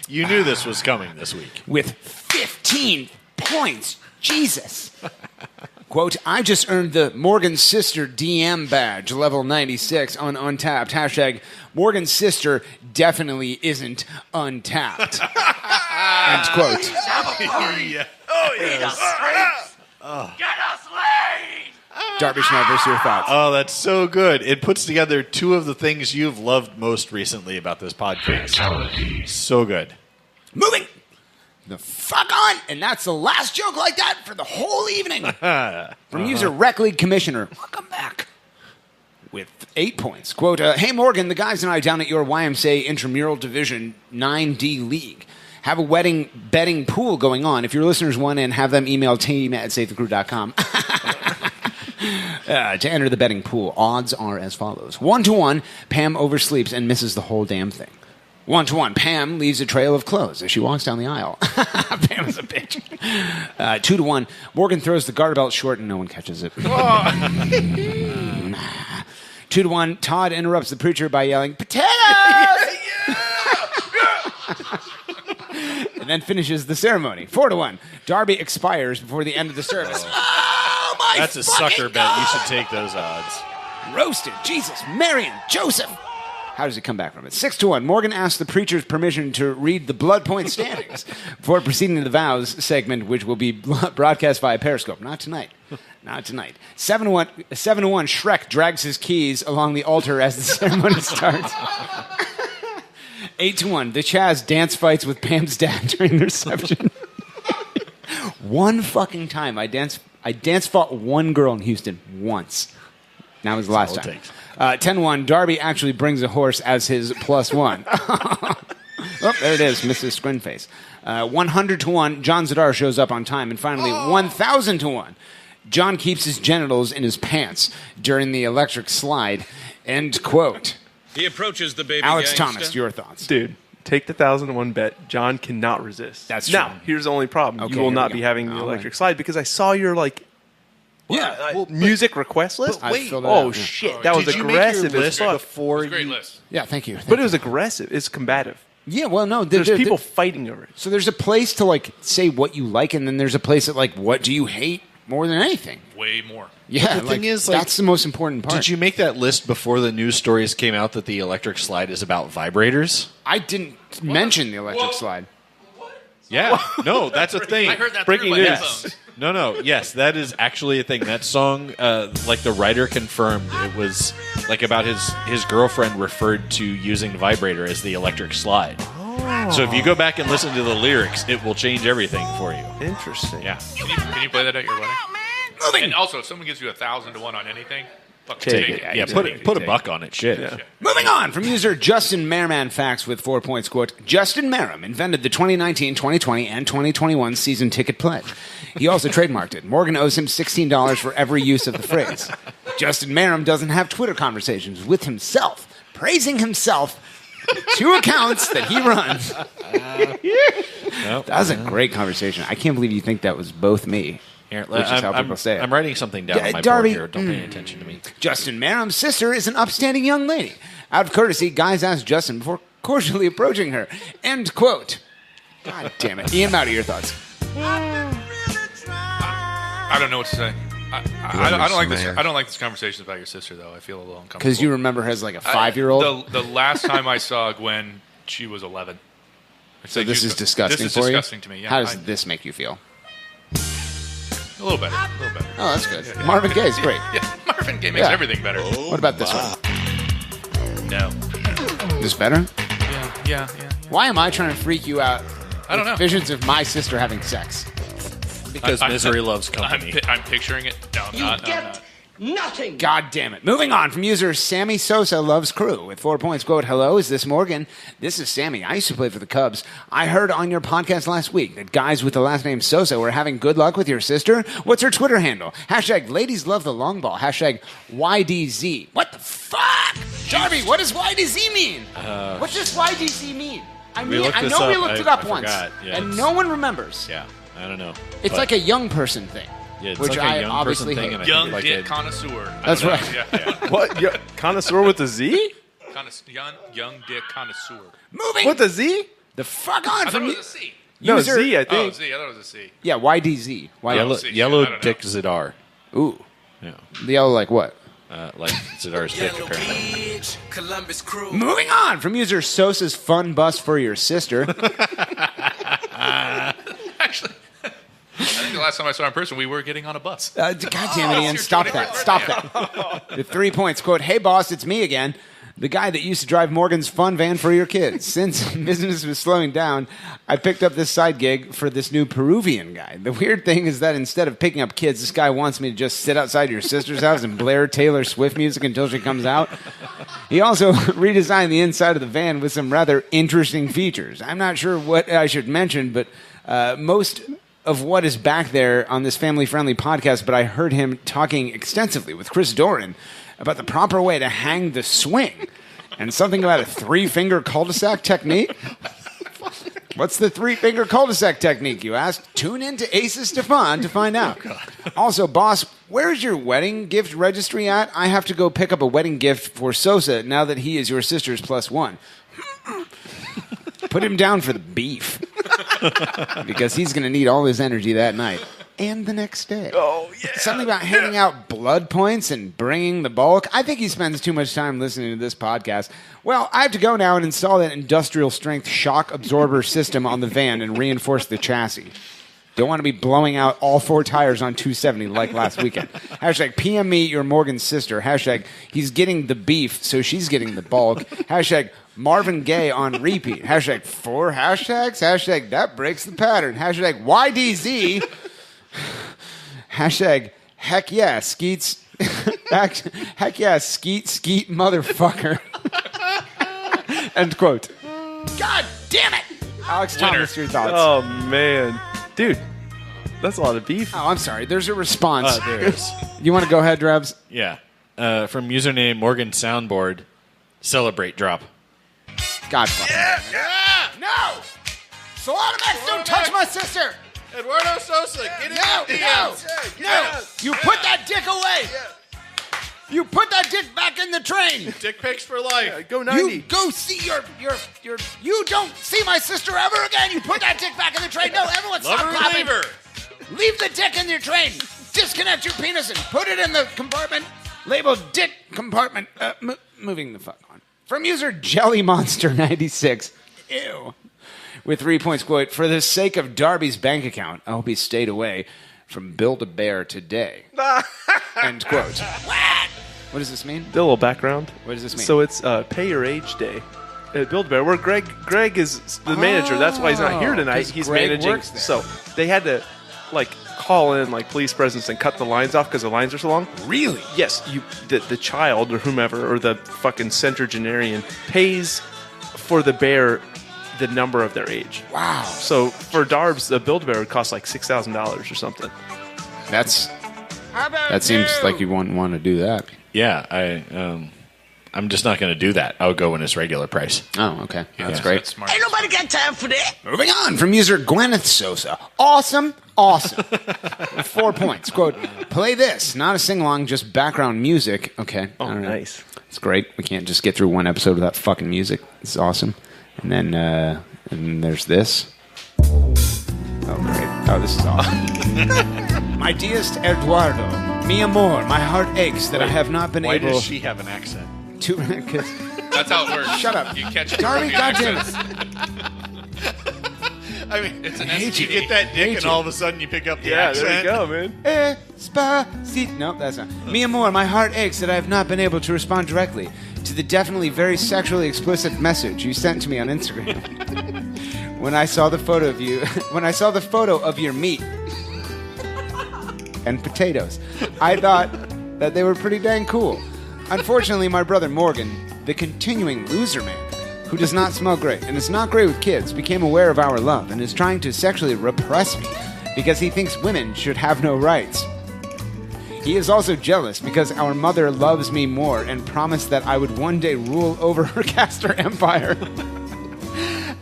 You knew this was coming this week. With 15 points. Jesus. Quote, I just earned the Morgan's Sister DM badge, level 96 on Untapped. Hashtag Morgan's Sister definitely isn't untapped. End quote. Yeah. Oh, yes. Get us laid! Darby Schneider's your thoughts. Oh, that's so good. It puts together two of the things you've loved most recently about this podcast. So good. Moving the fuck on, and that's the last joke like that for the whole evening. From user Rec League Commissioner, welcome back, with 8 points. Quote, hey Morgan, the guys and I down at your YMCA Intramural Division 9D League have a wedding betting pool going on. If your listeners want in, have them email team@savethecrew.com. To enter the betting pool, odds are as follows. 1-1, Pam oversleeps and misses the whole damn thing. 1-1, Pam leaves a trail of clothes as she walks down the aisle. Pam is a bitch. 2-1, Morgan throws the garter belt short and no one catches it. 2-1, Todd interrupts the preacher by yelling, potatoes! And then finishes the ceremony. 4-1, Darby expires before the end of the service. Oh my That's a sucker bet. You should take those odds. Roasted. Jesus. Marion. Joseph. How does he come back from it? 6-1. Morgan asks the preacher's permission to read the blood point standings before proceeding to the vows segment, which will be broadcast via Periscope. Not tonight. Not tonight. 7-1. Shrek drags his keys along the altar as the ceremony starts. 8-1. The Chaz dance fights with Pam's dad during the reception. One fucking time I dance fought one girl in Houston once. That was the last time. 10-1, Darby actually brings a horse as his +1. Oh, there it is, Mrs. Scrinface. 100-1, John Zadar shows up on time. And finally, 1,000-1, John keeps his genitals in his pants during the electric slide. End quote. He approaches the baby Alex gangster. Thomas, your thoughts. Dude, take the 1,000-1 bet. John cannot resist. That's true. Now, here's the only problem. Okay, you will here not we be go. having the electric slide because I saw your, music request list. Wait. Shit. That was aggressive as fuck. Before Great list. Yeah, thank you. But it was aggressive. It's combative. Yeah, well, no. There's people fighting over it. So there's a place to, say what you like, and then there's a place that, what do you hate more than anything? Way more. Yeah, the thing is, that's the most important part. Did you make that list before the news stories came out that the electric slide is about vibrators? I didn't mention the electric slide. Yeah, no, that's a thing. I heard that Breaking through my news. headphones. No, yes, that is actually a thing. That song, the writer confirmed it was about his girlfriend referred to using the vibrator as the electric slide. Oh. So if you go back and listen to the lyrics, it will change everything for you. Interesting. Yeah. Can you play that at your wedding? Moving. And also, if someone gives you 1,000-1 on anything, fucking Take take it. it. Yeah, put a buck on it. Shit. Yeah. Moving on from user Justin Merriman Facts with 4 points. Quote, Justin Merrim invented the 2019, 2020, and 2021 season ticket pledge. He also trademarked it. Morgan owes him $16 for every use of the phrase. Justin Merrim doesn't have Twitter conversations with himself, praising himself, 2 accounts that he runs. That was a great conversation. I can't believe you think that was both me. Here, Which is how people say it. I'm writing something down on my Darby, board here. Don't pay attention to me. Justin Merrim's sister is an upstanding young lady. Out of courtesy, guys asked Justin before cordially approaching her. End quote. God damn it. Ian Maute, your thoughts. I don't know what to say. I don't like this. I don't like this conversation about your sister, though. I feel a little uncomfortable. Because you remember her as a 5-year-old? The last time I saw Gwen, she was 11. So this is disgusting This is for you? disgusting to me, yeah. How does this make you feel? A little better. Oh, that's good. Marvin Gaye's great. Yeah, Marvin triumphant game makes everything better. What about this one? No. This better? Yeah. Why am I trying to freak you out? I don't know. Visions of my sister having sex. Because misery loves company. I'm picturing it. No, I'm not. No, I'm not. Nothing. God damn it. Moving on from user Sammy Sosa loves Crew with 4 points. Quote, hello, is this Morgan? This is Sammy. I used to play for the Cubs. I heard on your podcast last week that guys with the last name Sosa were having good luck with your sister. What's her Twitter handle? Hashtag ladies love the long ball. Hashtag YDZ. What the fuck? Darby, what does YDZ mean? What does YDZ mean? I know we looked it up once. And no one remembers. Yeah, I don't know. It's like a young person thing. Yeah, it's which like I a young obviously person thing, hate. and Young like dick connoisseur. That's right. Yeah. What? Connoisseur with a Z? Young dick connoisseur. Moving. With a Z? The fuck on I from thought it you. was a C. No, User- Z, I think. Oh, Z. I thought it was a C. Yeah, YDZ. Yellow Dick Zidar. Ooh. Yeah. The yellow like what? Like Zidar's dick, apparently. Columbus Crew. Moving on from user Sosa's fun bus for your sister. Actually, I think the last time I saw her in person, we were getting on a bus. God damn it, Ian. Stop that. Stop that. With 3 points. Quote, hey, boss, it's me again. The guy that used to drive Morgan's fun van for your kids. Since business was slowing down, I picked up this side gig for this new Peruvian guy. The weird thing is that instead of picking up kids, this guy wants me to just sit outside your sister's house and blare Taylor Swift music until she comes out. He also redesigned the inside of the van with some rather interesting features. I'm not sure what I should mention, but most of what is back there on this family-friendly podcast, but I heard him talking extensively with Chris Doran about the proper way to hang the swing and something about a 3-finger cul-de-sac technique. What's the 3-finger cul-de-sac technique, you ask? Tune in to ACES Stefan to find out. Also, boss, where's your wedding gift registry at? I have to go pick up a wedding gift for Sosa now that he is your sister's +1. Put him down for the beef. Because he's going to need all his energy that night. And the next day. Oh, yeah. Something about handing out blood points and bringing the bulk. I think he spends too much time listening to this podcast. Well, I have to go now and install that industrial strength shock absorber system on the van and reinforce the chassis. Don't want to be blowing out all 4 tires on 270 like last weekend. Hashtag PM me, your Morgan's sister. Hashtag he's getting the beef, so she's getting the bulk. Hashtag Marvin Gaye on repeat. Hashtag 4 hashtags. Hashtag that breaks the pattern. Hashtag YDZ. Hashtag heck yeah, Skeets. Heck yeah, Skeet motherfucker. End quote. God damn it! Alex Thomas, your thoughts. Oh, man. Dude, that's a lot of beef. Oh, I'm sorry. There's a response. There is. You want to go ahead, Drebs? Yeah. From username Morgan Soundboard, celebrate drop. God fuck. Yeah! No! Solanomax, don't touch my sister! Eduardo Sosa, get in the DMs. No! You put that dick away! You put that dick back in the train! Dick pics for life. Yeah, go 90. You go see your you don't see my sister ever again! You put that dick back in the train! No, everyone stop clapping! Leave the dick in your train! Disconnect your penis and put it in the compartment labeled dick compartment. Moving the fuck on. From user JellyMonster96. Ew. With 3 points, quote, for the sake of Darby's bank account, I hope he stayed away from Build-A-Bear today. End quote. What does this mean? A little background. What does this mean? So it's Pay Your Age Day at Build-A-Bear, where Greg is the manager. That's why he's not here tonight. He's Greg managing. works there. So they had to, call in, police presence and cut the lines off because the lines are so long. Really? Yes. The child or whomever, or the fucking centenarian, pays for the bear the number of their age. Wow. So for Darbs, the Build-A-Bear would cost $6,000 or something. That seems like you wouldn't want to do that. Yeah, I'm just not going to do that. I would go in its regular price. Oh, okay. That's great. That's smart. Ain't nobody got time for that. Moving on from user Gwyneth Sosa. Awesome. 4 points. Quote, play this. Not a sing-along, just background music. Okay. Oh, nice. It's great. We can't just get through one episode without fucking music. It's awesome. And then there's this. Oh, great. Oh, this is awesome. My dearest Eduardo, mi amor, my heart aches that I have not been Why able does she have an accent? to... That's how it works. Shut up. You catch it. Darby, Peruvian goddamn accents. I mean, It's an you STD. get that dick, and all of a sudden you pick up the accent. there you go, man. Nope, that's not. Mi amor, my heart aches that I have not been able to respond directly to the definitely very sexually explicit message you sent to me on Instagram. When I saw the photo of you, when I saw the photo of your meat and potatoes, I thought that they were pretty dang cool. Unfortunately, my brother Morgan, the continuing loser man, who does not smell great and is not great with kids, became aware of our love and is trying to sexually repress me because he thinks women should have no rights. He is also jealous because our mother loves me more and promised that I would one day rule over her caster empire.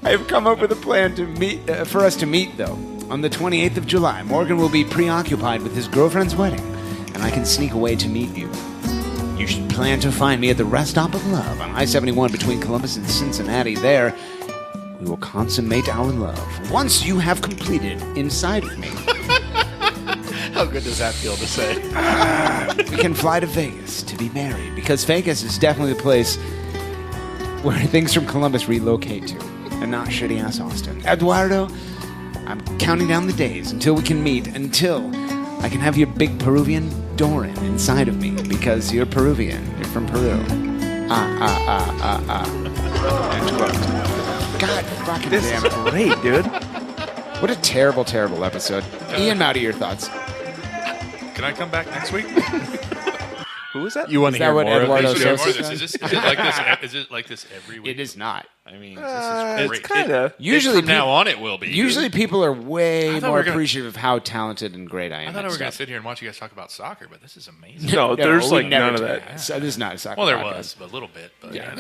I have come up with a plan to meet for us to meet, though. On the 28th of July, Morgan will be preoccupied with his girlfriend's wedding, and I can sneak away to meet you. You should plan to find me at the Rest Stop of Love on I-71 between Columbus and Cincinnati. There, we will consummate our love. Once you have completed inside of me, How good does that feel to say? we can fly to Vegas to be married, because Vegas is definitely the place where things from Columbus relocate to, and not shitty-ass Austin. Eduardo, I'm counting down the days until we can meet, until I can have your big Peruvian Doran inside of me, because you're Peruvian. You're from Peru. God fucking This damn is it. great, dude. What a terrible, terrible episode. Ian Maute, your thoughts? Can I come back next week? Who is that? You want Is to that hear what more of Eduardo these says? jokes? Is it like this? Is it like this every week? It is not. I mean, This is great. It's kind of. Usually, from now on, it will be. Usually, people are way thought more we were gonna- appreciative of how talented and great I am. I thought at we were going stuff. to sit here and watch you guys talk about soccer, but this is amazing. No, there's we like never none of do that. So this is not a soccer Well, there podcast. was a little bit, but Yeah.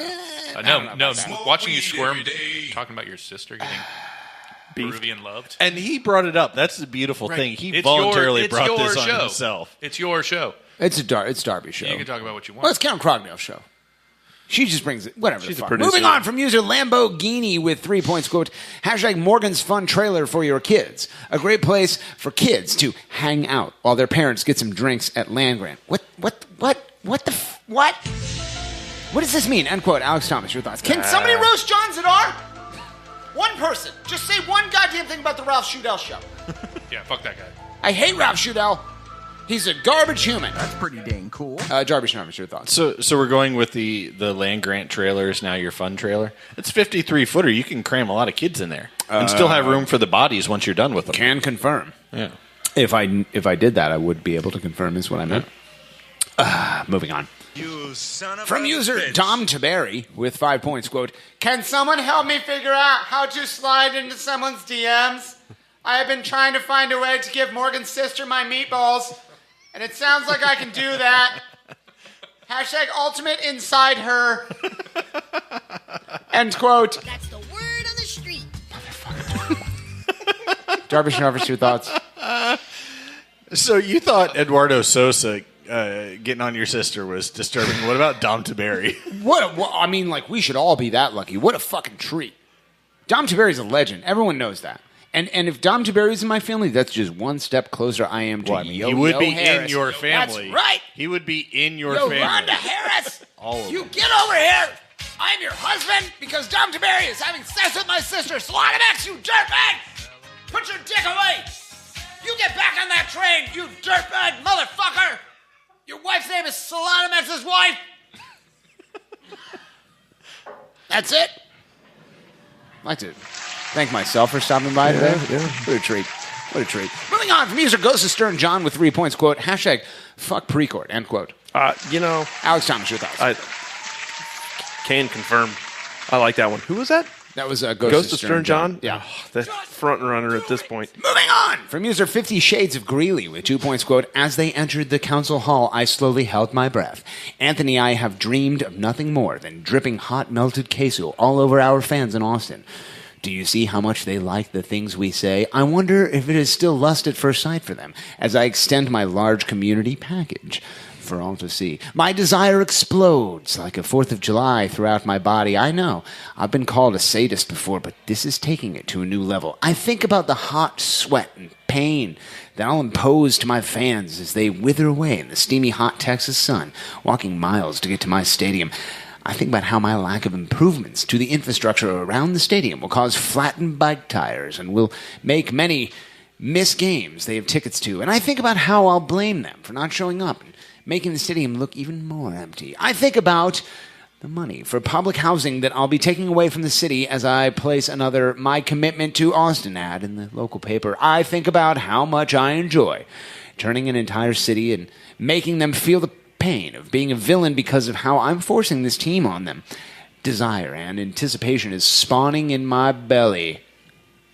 no. Watching you squirm, talking about your sister getting Peruvian loved. And he brought it up. That's the beautiful Right. thing. He It's voluntarily your brought this on show. himself. It's your show. It's Darby's show. You can talk about what you want. Well, it's Count Crogdale's show. She just brings it. Whatever. She's the a fuck. producer. Moving on from user Lamborghini with 3 points. Quote, hashtag Morgan's fun trailer for your kids. A great place for kids to hang out while their parents get some drinks at Land Grant. What does this mean? End quote. Alex Thomas, your thoughts. Can somebody roast John Zadar? One person. Just say one goddamn thing about the Ralph Shudell show. Yeah, fuck that guy. I hate Ralph Shudell. He's a garbage human. That's pretty dang cool. Jarvis Thomas, your thoughts. So we're going with the Land Grant trailer is now your fun trailer. It's 53-footer. You can cram a lot of kids in there and still have room for the bodies once you're done with them. Can confirm. Yeah. If I did that, I would be able to confirm is what I meant. Moving on. From user Tom Taberry with 5 points, quote, Can someone help me figure out how to slide into someone's DMs? I have been trying to find a way to give Morgan's sister my meatballs, and it sounds like I can do that. Hashtag ultimate inside her. End quote. That's the word on the street. Jarvis Jarvis, your thoughts? So you thought Eduardo Sosa getting on your sister was disturbing. What about Dom Taberry? I mean, like, we should all be that lucky. What a fucking treat. Dom Taberry's a legend. Everyone knows that. And if Dom Taberry's in my family, that's just one step closer I am to He would be Harris. in your family. That's right. He would be in your Yo, family. Rhonda Harris, All of you them. get over here. I'm your husband because Dom Taberry is having sex with my sister. Salon X, you dirtbag. Put your dick away. You get back on that train, you dirtbag motherfucker. Your wife's name is Salon X's wife. That's it. I'd like to thank myself for stopping by today. Yeah. What a treat. What a treat. Moving on from user Ghost of Stern John with 3 points, quote, hashtag fuck Precourt, end quote. Alex Thomas, your thoughts. I can confirm. I like that one. Who was that? That was Ghost of Stern John? Yeah. Oh, the front runner at this point. Moving on from user 50 Shades of Greeley with 2 points, quote, as they entered the council hall, I slowly held my breath. Anthony and I have dreamed of nothing more than dripping hot melted queso all over our fans in Austin. Do you see how much they like the things we say? I wonder if it is still lust at first sight for them as I extend my large community package for all to see. My desire explodes like a 4th of July throughout my body. I know, I've been called a sadist before, but this is taking it to a new level. I think about the hot sweat and pain that I'll impose to my fans as they wither away in the steamy hot Texas sun, walking miles to get to my stadium. I think about how my lack of improvements to the infrastructure around the stadium will cause flattened bike tires and will make many miss games they have tickets to. And I think about how I'll blame them for not showing up and making the stadium look even more empty. I think about the money for public housing that I'll be taking away from the city as I place another My Commitment to Austin ad in the local paper. I think about how much I enjoy turning an entire city and making them feel the pain of being a villain because of how I'm forcing this team on them. Desire and anticipation is spawning in my belly.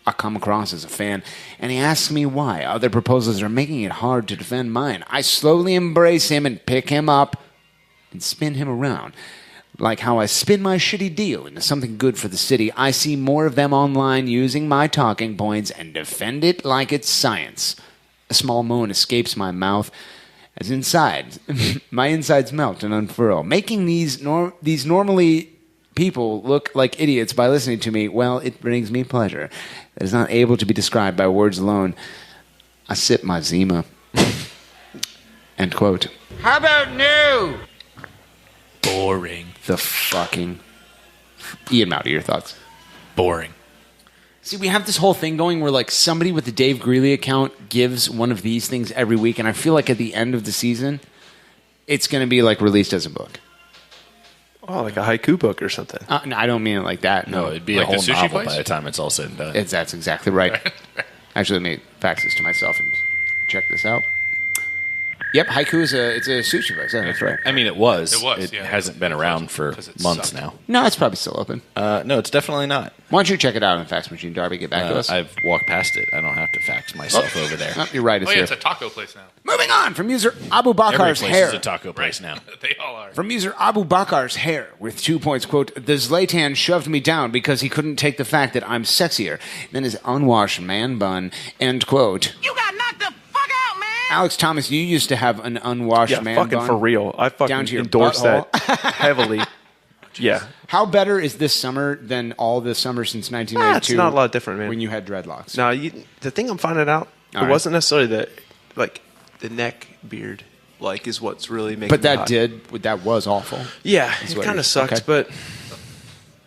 I come across as a fan, and he asks me why other proposals are making it hard to defend mine. I slowly embrace him and pick him up and spin him around. Like how I spin my shitty deal into something good for the city, I see more of them online using my talking points and defend it like it's science. A small moan escapes my mouth as my insides melt and unfurl, making these normally people look like idiots by listening to me. Well, it brings me pleasure that is not able to be described by words alone. I sip my Zima. End quote. How about new? Boring. The fucking... Ian Maute, your thoughts? Boring. See, we have this whole thing going where, like, somebody with the Dave Greeley account gives one of these things every week, and I feel like at the end of the season, it's going to be, like, released as a book. Oh, like a haiku book or something. No, I don't mean it like that. No, it'd be Like a whole the sushi novel place? by the time it's all said and done. That's exactly right. Actually, let me fax this to myself and check this out. Yep, haiku is it's a sushi place. Yeah, that's right. I mean, it was. It was, hasn't been around for months now. No, it's probably still open. No, it's definitely not. Why don't you check it out on the fax machine, Darby? Get back to us. I've walked past it. I don't have to fax myself over there. Oh, you're right. It's Oh, yeah, here. it's a taco place now. Moving on from user Abu Every Bakar's place hair. is a taco place now. They all are. From user Abu Bakar's hair with 2 points, quote, the Zlatan shoved me down because he couldn't take the fact that I'm sexier than his unwashed man bun, end quote. You got knocked the fuck out, man! Alex Thomas, you used to have an unwashed man fucking bun. for real. I fucking down to your endorse butthole. that heavily. Yeah. How better is this summer than all the summer since 1992? It's not a lot different, man. When you had dreadlocks. No, the thing I'm finding out, All it right. wasn't necessarily the neck beard, is what's really making But me hot. that was awful. Yeah, That's it what kind it of is. sucks, Okay. but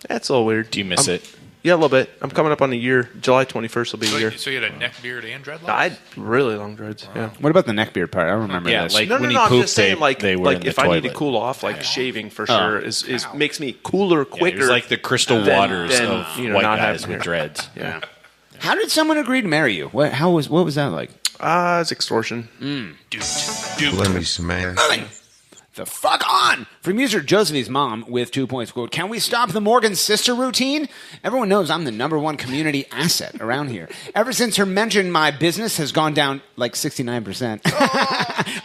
that's a little weird. Do you miss it? Yeah, a little bit. I'm coming up on a year. July 21st will be a year. So you had a neck beard and dreadlocks? I had really long dreads, yeah. What about the neck beard part? I don't remember Yeah, this. like No, when he I'm pooped, just saying, they were in the if I need to toilet. cool off, shaving for sure is makes me cooler, quicker. It's like the crystal than- waters than, of you know, white not guys having with hair. dreads. Yeah. How did someone agree to marry you? What was that like? It's extortion. Let me smash. The fuck on! From user Josephy's mom with 2 points, quote, can we stop the Morgan sister routine? Everyone knows I'm the number one community asset around here. Ever since her mention, my business has gone down like 69%.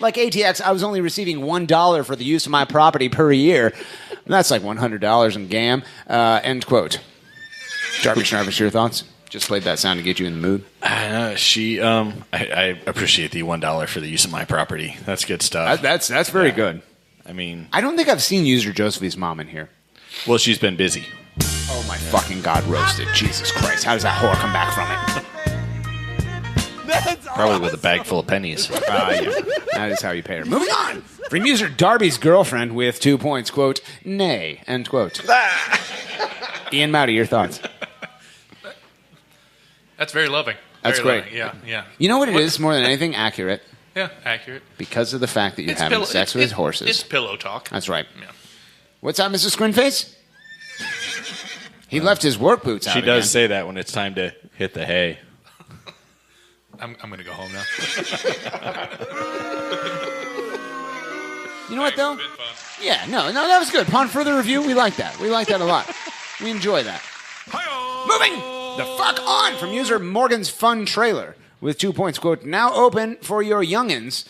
Like ATX, I was only receiving $1 for the use of my property per year. That's like $100 in GAM. End quote. Darby Schnarvis, your thoughts? Just played that sound to get you in the mood. I appreciate the $1 for the use of my property. That's good stuff. That's very good. I mean, I don't think I've seen user Josephy's mom in here. well, she's been busy. Oh my fucking God, roasted. Jesus Christ. How does that whore come back from it? Probably with a bag full of pennies. Yeah. That is how you pay her. Moving on. From user Darby's girlfriend with 2 points, quote, nay, end quote. Ian Maute, your thoughts? That's very loving. That's Very great. loving. Yeah, yeah. You know what it is more than anything? Accurate. Yeah, accurate. Because of the fact that you're having sex with horses. It's pillow talk. That's right. Yeah. What's up, Mr. Squinface? He left his work boots out She does again. say that when it's time to hit the hay. I'm going to go home now. You know what, though? Yeah, no, that was good. Upon further review, we like that. We like that a lot. We enjoy that. Moving the fuck on from user Morgan's Fun Trailer with 2 points, quote, now open for your youngins.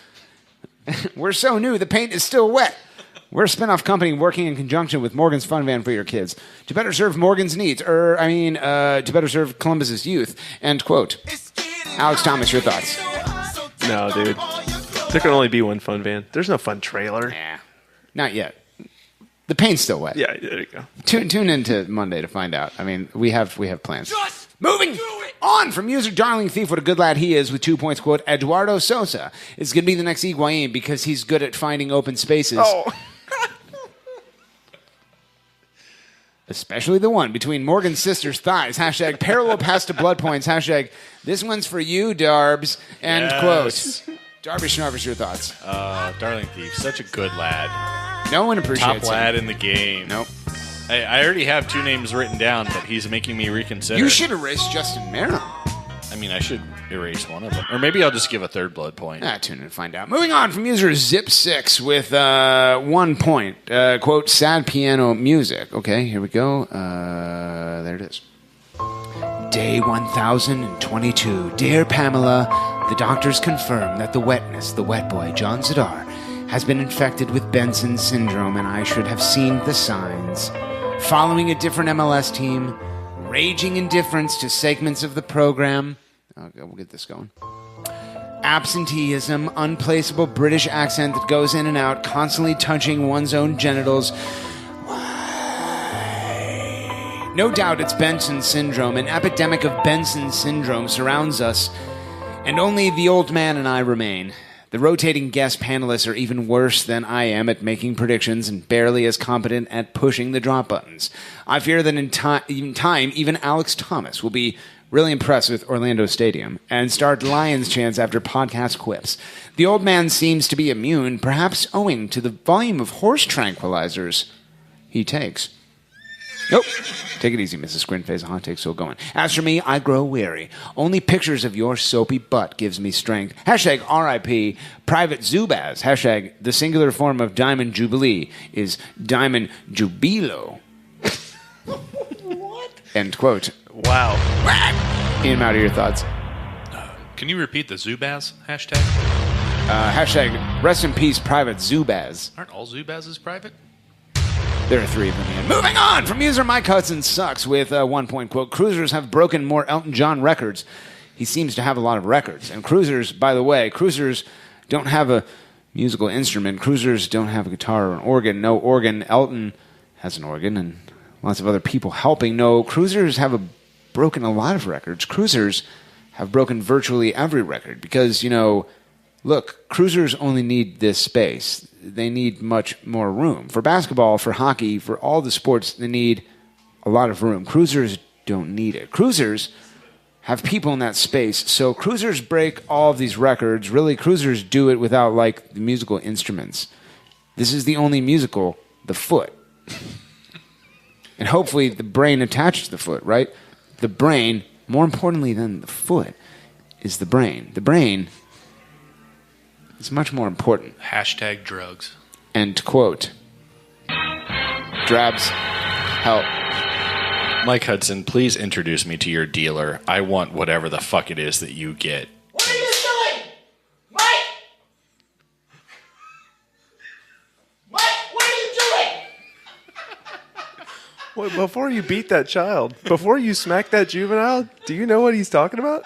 We're so new, the paint is still wet. We're a spin-off company working in conjunction with Morgan's Fun Van for your kids to better serve Morgan's needs, to better serve Columbus's youth, end quote. Alex Thomas, your thoughts? No, dude. There can only be one fun van. There's no fun trailer. Nah, not yet. The paint's still wet. Yeah, there you go. Tune into Monday to find out. I mean, we have plans. Moving on from user Darling Thief, what a good lad he is, with 2 points, quote, Eduardo Sosa is going to be the next Higuain because he's good at finding open spaces. Oh. especially the one between Morgan's sister's thighs. Hashtag parallel pass to blood points. Hashtag this one's for you, Darbs. End quote. Darby Schnarvers, your thoughts? Darling Thief, such a good lad. No one appreciates Top lad him. in the game. Nope. I already have 2 names written down, but he's making me reconsider. You should erase Justin Merrill. I mean, I should erase one of them. Or maybe I'll just give a third blood point. Tune in and find out. Moving on from user Zip6 with 1 point. Quote, sad piano music. Okay, here we go. There it is. Day 1022. Dear Pamela, the doctors confirm that the wet boy, John Zadar, has been infected with Benson syndrome, and I should have seen the signs. Following a different MLS team, raging indifference to segments of the program. Okay, we'll get this going. Absenteeism, unplaceable British accent that goes in and out, constantly touching one's own genitals. Why? No doubt it's Benson syndrome. An epidemic of Benson syndrome surrounds us, and only the old man and I remain. The rotating guest panelists are even worse than I am at making predictions and barely as competent at pushing the drop buttons. I fear that in time, even Alex Thomas will be really impressed with Orlando Stadium and start Lions chants after podcast quips. The old man seems to be immune, perhaps owing to the volume of horse tranquilizers he takes. Nope. Take it easy, Mrs. Grinface. A hot take still going. As for me, I grow weary. Only pictures of your soapy butt gives me strength. Hashtag RIP Private Zubaz. Hashtag the singular form of Diamond Jubilee is Diamond Jubilo. What? End quote. Wow. Ian Maute, your thoughts? Can you repeat the Zubaz hashtag? Hashtag rest in peace, Private Zubaz. Aren't all Zubazes private? There are 3 of them. Ian. Moving on from user Mike Hudson Sucks with 1 point quote. Crewzers have broken more Elton John records. He seems to have a lot of records. And Crewzers, by the way, Crewzers don't have a musical instrument. Crewzers don't have a guitar or an organ. No organ. Elton has an organ and lots of other people helping. No, Crewzers have broken a lot of records. Crewzers have broken virtually every record because, look, Crewzers only need this space. They need much more room. For basketball, for hockey, for all the sports, they need a lot of room. Crewzers don't need it. Crewzers have people in that space, so Crewzers break all of these records. Really, Crewzers do it without, the musical instruments. This is the only musical, the foot. And hopefully the brain attached to the foot, right? The brain, more importantly than the foot, is the brain. The brain is much more important. Hashtag drugs. End quote. Drabs, help. Mike Hudson, please introduce me to your dealer. I want whatever the fuck it is that you get. What are you doing? Mike! Mike, what are you doing? Well, before you beat that child, before you smack that juvenile, do you know what he's talking about?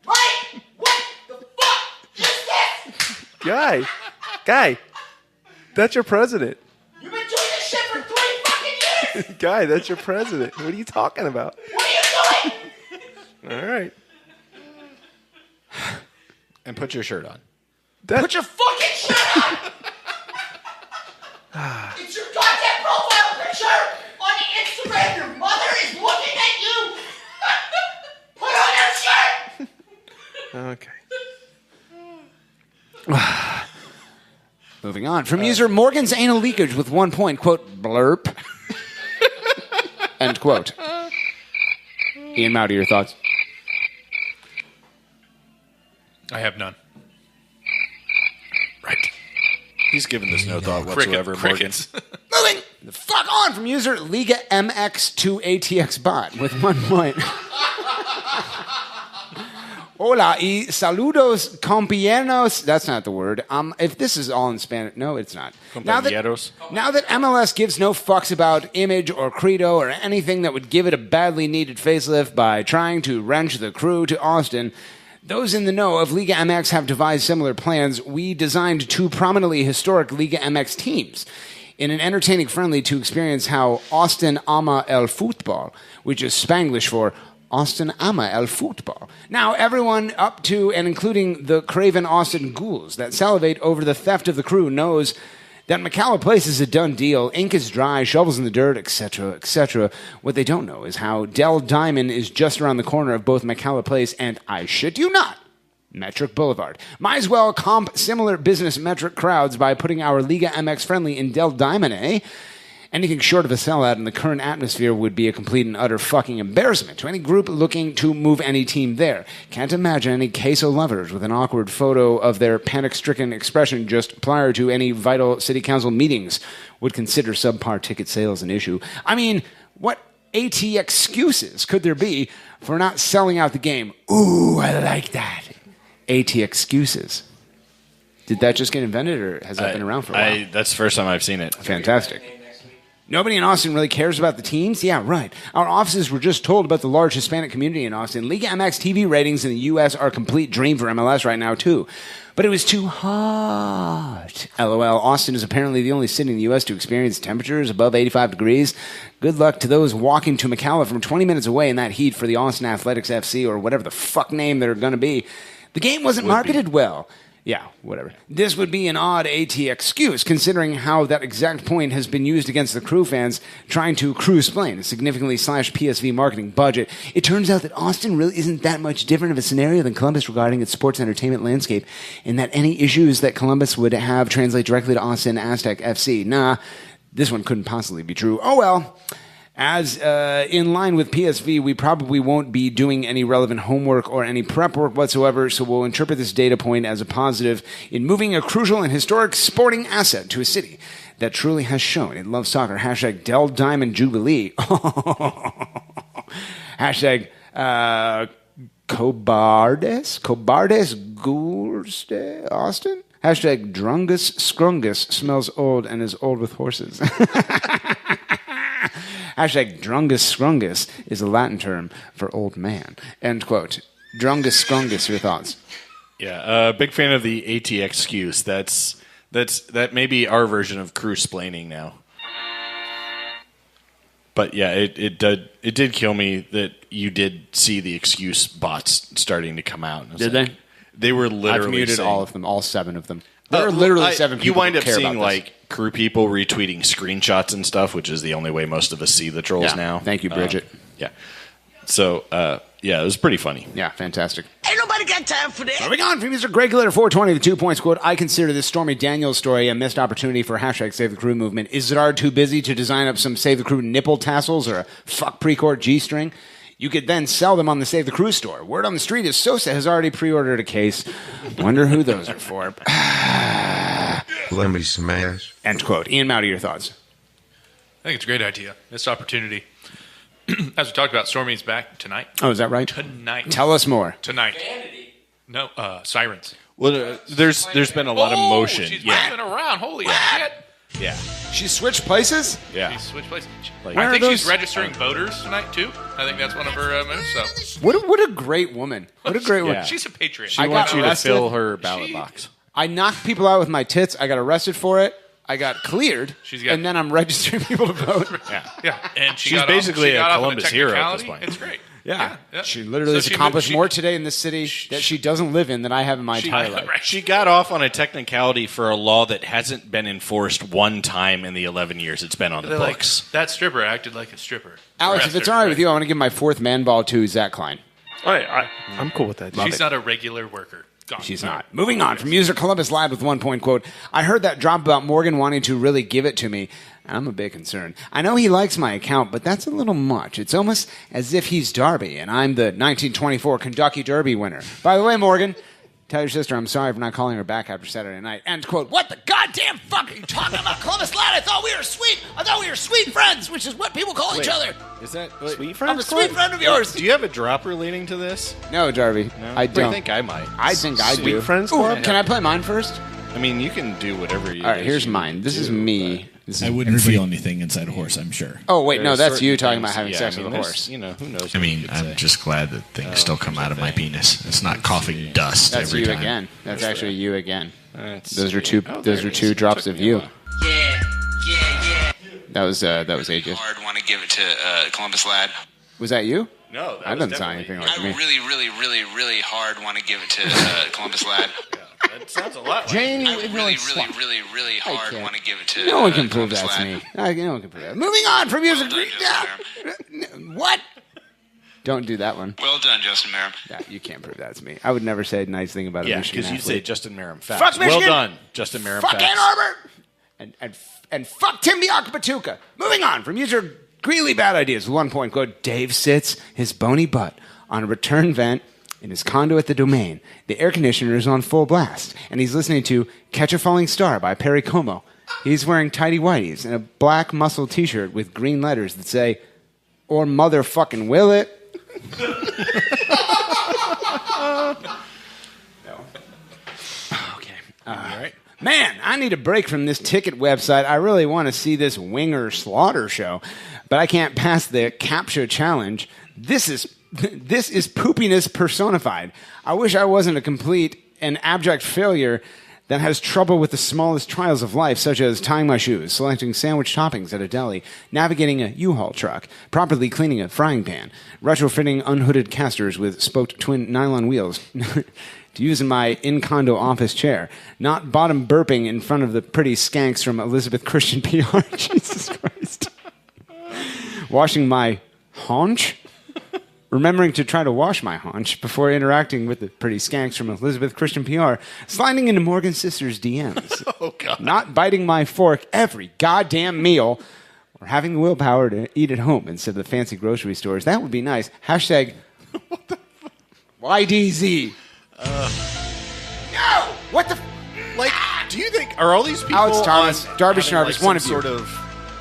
Mike! What the fuck is this? Guy, that's your president. You've been doing this shit for 3 fucking years! Guy, that's your president. What are you talking about? What are you doing? All right. And put your shirt on. Put your fucking shirt on! It's your goddamn profile picture on Instagram. Your mother is looking at you. Put on your shirt! Okay. Moving on. From user Morgan's Anal Leakage with 1 point, quote, blurp. End quote. Ian Maute, your thoughts? I have none. Right. He's given this no thought whatsoever, Morgan. Moving the fuck on from user Liga MX to ATX bot with 1 point. Hola y saludos compañeros. That's not the word. If this is all in Spanish, no, it's not. Now that MLS gives no fucks about image or credo or anything that would give it a badly needed facelift by trying to wrench the crew to Austin, those in the know of Liga MX have devised similar plans. We designed 2 prominently historic Liga MX teams in an entertaining friendly to experience how Austin ama el fútbol, which is Spanglish for Austin ama el fútbol. Now, everyone up to and including the craven Austin ghouls that salivate over the theft of the crew knows That McCalla Place is a done deal. Ink is dry, shovels in the dirt, etc., etc. What they don't know is how Dell Diamond is just around the corner of both McCalla Place and, I shit you not, Metric Boulevard. Might as well comp similar business metric crowds by putting our Liga MX friendly in Dell Diamond, eh? Anything short of a sellout in the current atmosphere would be a complete and utter fucking embarrassment to any group looking to move any team there. Can't imagine any queso lovers with an awkward photo of their panic-stricken expression just prior to any vital city council meetings would consider subpar ticket sales an issue. I mean, what AT excuses could there be for not selling out the game? Ooh, I like that. AT excuses. Did that just get invented, or has that been around for a while? That's the first time I've seen it. Fantastic. Nobody in Austin really cares about the teams? Yeah, right. Our offices were just told about the large Hispanic community in Austin. Liga MX TV ratings in the U.S. are a complete dream for MLS right now, too. But it was too hot. LOL. Austin is apparently the only city in the U.S. to experience temperatures above 85 degrees. Good luck to those walking to McCalla from 20 minutes away in that heat for the Austin Athletics FC or whatever the fuck name they're going to be. The game wasn't marketed well. Yeah, whatever. This would be an odd AT excuse, considering how that exact point has been used against the Crew fans trying to Crewzplain, a significantly slashed PSV marketing budget. It turns out that Austin really isn't that much different of a scenario than Columbus regarding its sports entertainment landscape, and that any issues that Columbus would have translate directly to Austin Aztec FC. Nah, this one couldn't possibly be true. Oh well. As in line with PSV, we probably won't be doing any relevant homework or any prep work whatsoever, so we'll interpret this data point as a positive in moving a crucial and historic sporting asset to a city that truly has shown it loves soccer. Hashtag Dell Diamond Jubilee. Hashtag Cobardes Gurste Austin. Hashtag Drungus Scrungus smells old and is old with horses. Hashtag Drungus Scrungus is a Latin term for old man. End quote. Drungus Scrungus, your thoughts? Yeah, big fan of the AT excuse. That may be our version of Crewzplaining now. But yeah, it did kill me that you did see the excuse bots starting to come out. Did they? They were literally I've muted saying, all of them, all 7 of them. There are literally 7 people you wind who up care seeing about this. like Crew people retweeting screenshots and stuff, which is the only way most of us see the trolls now. Thank you, Bridget. Yeah. So, yeah, it was pretty funny. Yeah, fantastic. Ain't nobody got time for that. Moving on from Mr. Greg Glitter 420 with 2 points. Quote, I consider this Stormy Daniels story a missed opportunity for hashtag Save the Crew movement. Is Zidard too busy to design up some Save the Crew nipple tassels or a fuck pre-court G-string? You could then sell them on the Save the Crew store. Word on the street is Sosa has already pre-ordered a case. Wonder who those are for. Let me smash. End quote. Ian Maute, your thoughts? I think it's a great idea. Missed opportunity. As we talked about, Stormy's back tonight. Oh, is that right? Tonight. Tell us more. Tonight. No, Sirens. Well, there's been a lot of motion. She's Yeah. moving around. Holy shit. Yeah. She switched places? Yeah. She switched places. Where I are think those- she's registering voters tonight, too. I think that's one of her moves. So. What a great woman. What a great woman. She's a patriot. She wants you to fill her ballot box. I knocked people out with my tits. I got arrested for it. I got cleared. got- and then I'm registering people to vote. Yeah. And She's basically a Columbus hero at this point. It's great. Yeah. Yeah. She literally has So she accomplished moved- more today in this city that she doesn't live in than I have in my entire life. She got off on a technicality for a law that hasn't been enforced one time in the 11 years it's been on the They're like, books. that stripper acted like a stripper. Alex, if it's all right with you, I want to give my 4th man ball to Zach Klein. I'm cool with that. She's not a regular worker. Gone. She's not. Moving on from user Columbus Lab with 1 point quote. I heard that drop about Morgan wanting to really give it to me. I'm a bit concerned. I know he likes my account, but that's a little much. It's almost as if he's Derby and I'm the 1924 Kentucky Derby winner. By the way, Morgan, tell your sister I'm sorry for not calling her back after Saturday night. End quote. What the goddamn fuck are you talking about, Columbus Lad? I thought we were sweet. I thought we were sweet friends, which is what people call each other. Is that Sweet friends? I'm a sweet friend of yours. Do you have a drop relating to this? No, Darby. I don't. I think I might. I think I do. Sweet friends Ooh, club? can I play mine first? I mean, you can do whatever you All right, here's mine. This is me. I wouldn't feel anything inside a horse, I'm sure. Oh, wait, no, that's you talking about having sex with a horse. You know, who knows? I mean, I'm just glad that things still come out of my penis. It's not coughing dust That's every you time. again. That's actually you again. Those are Oh, two drops of you. Yeah. That was AGS. Hard want to give it to Columbus Lad. Was that you? No, I didn't sound anything like me. Really hard want to give it to Columbus Lad. That sounds a lot like Janie, I really hard want to give it to. No one can prove that's me. No one can prove that. Moving on from user. What? Don't do that one. Well done, Justin Merrim. Yeah, you can't prove that's me. I would never say a nice thing about a Michigan because you athlete. say Justin Merrim facts. Fuck Michigan. Well done, Justin Merrim Fuck facts. Ann Arbor. And fuck Tim Biakapatuka. Moving on from user Greeley Bad Ideas. With 1 point, quote, Dave sits his bony butt on a return vent in his condo at the Domain. The air conditioner is on full blast, and he's listening to Catch a Falling Star by Perry Como. He's wearing tighty whities and a black muscle t-shirt with green letters that say, or motherfucking will it. Okay. All right. Man, I need a break from this ticket website. I really want to see this Winger Slaughter show, but I can't pass the CAPTCHA challenge. This is poopiness personified. I wish I wasn't a complete and abject failure that has trouble with the smallest trials of life, such as tying my shoes, selecting sandwich toppings at a deli, navigating a U-Haul truck, properly cleaning a frying pan, retrofitting unhooded casters with spoked twin nylon wheels, to use in my in-condo office chair, not bottom burping in front of the pretty skanks from Elizabeth Christian PR. Jesus Christ. Washing my haunch? Remembering to try to wash my haunch before interacting with the pretty skanks from Elizabeth Christian PR, sliding into Morgan's sister's DMs, oh, God. Not biting my fork every goddamn meal, or having the willpower to eat at home instead of the fancy grocery stores. That would be nice. Hashtag YDZ. No! What the... Like, do you think... Are all these people Alex Thomas, Darby Schnarvis, one of you. Sort of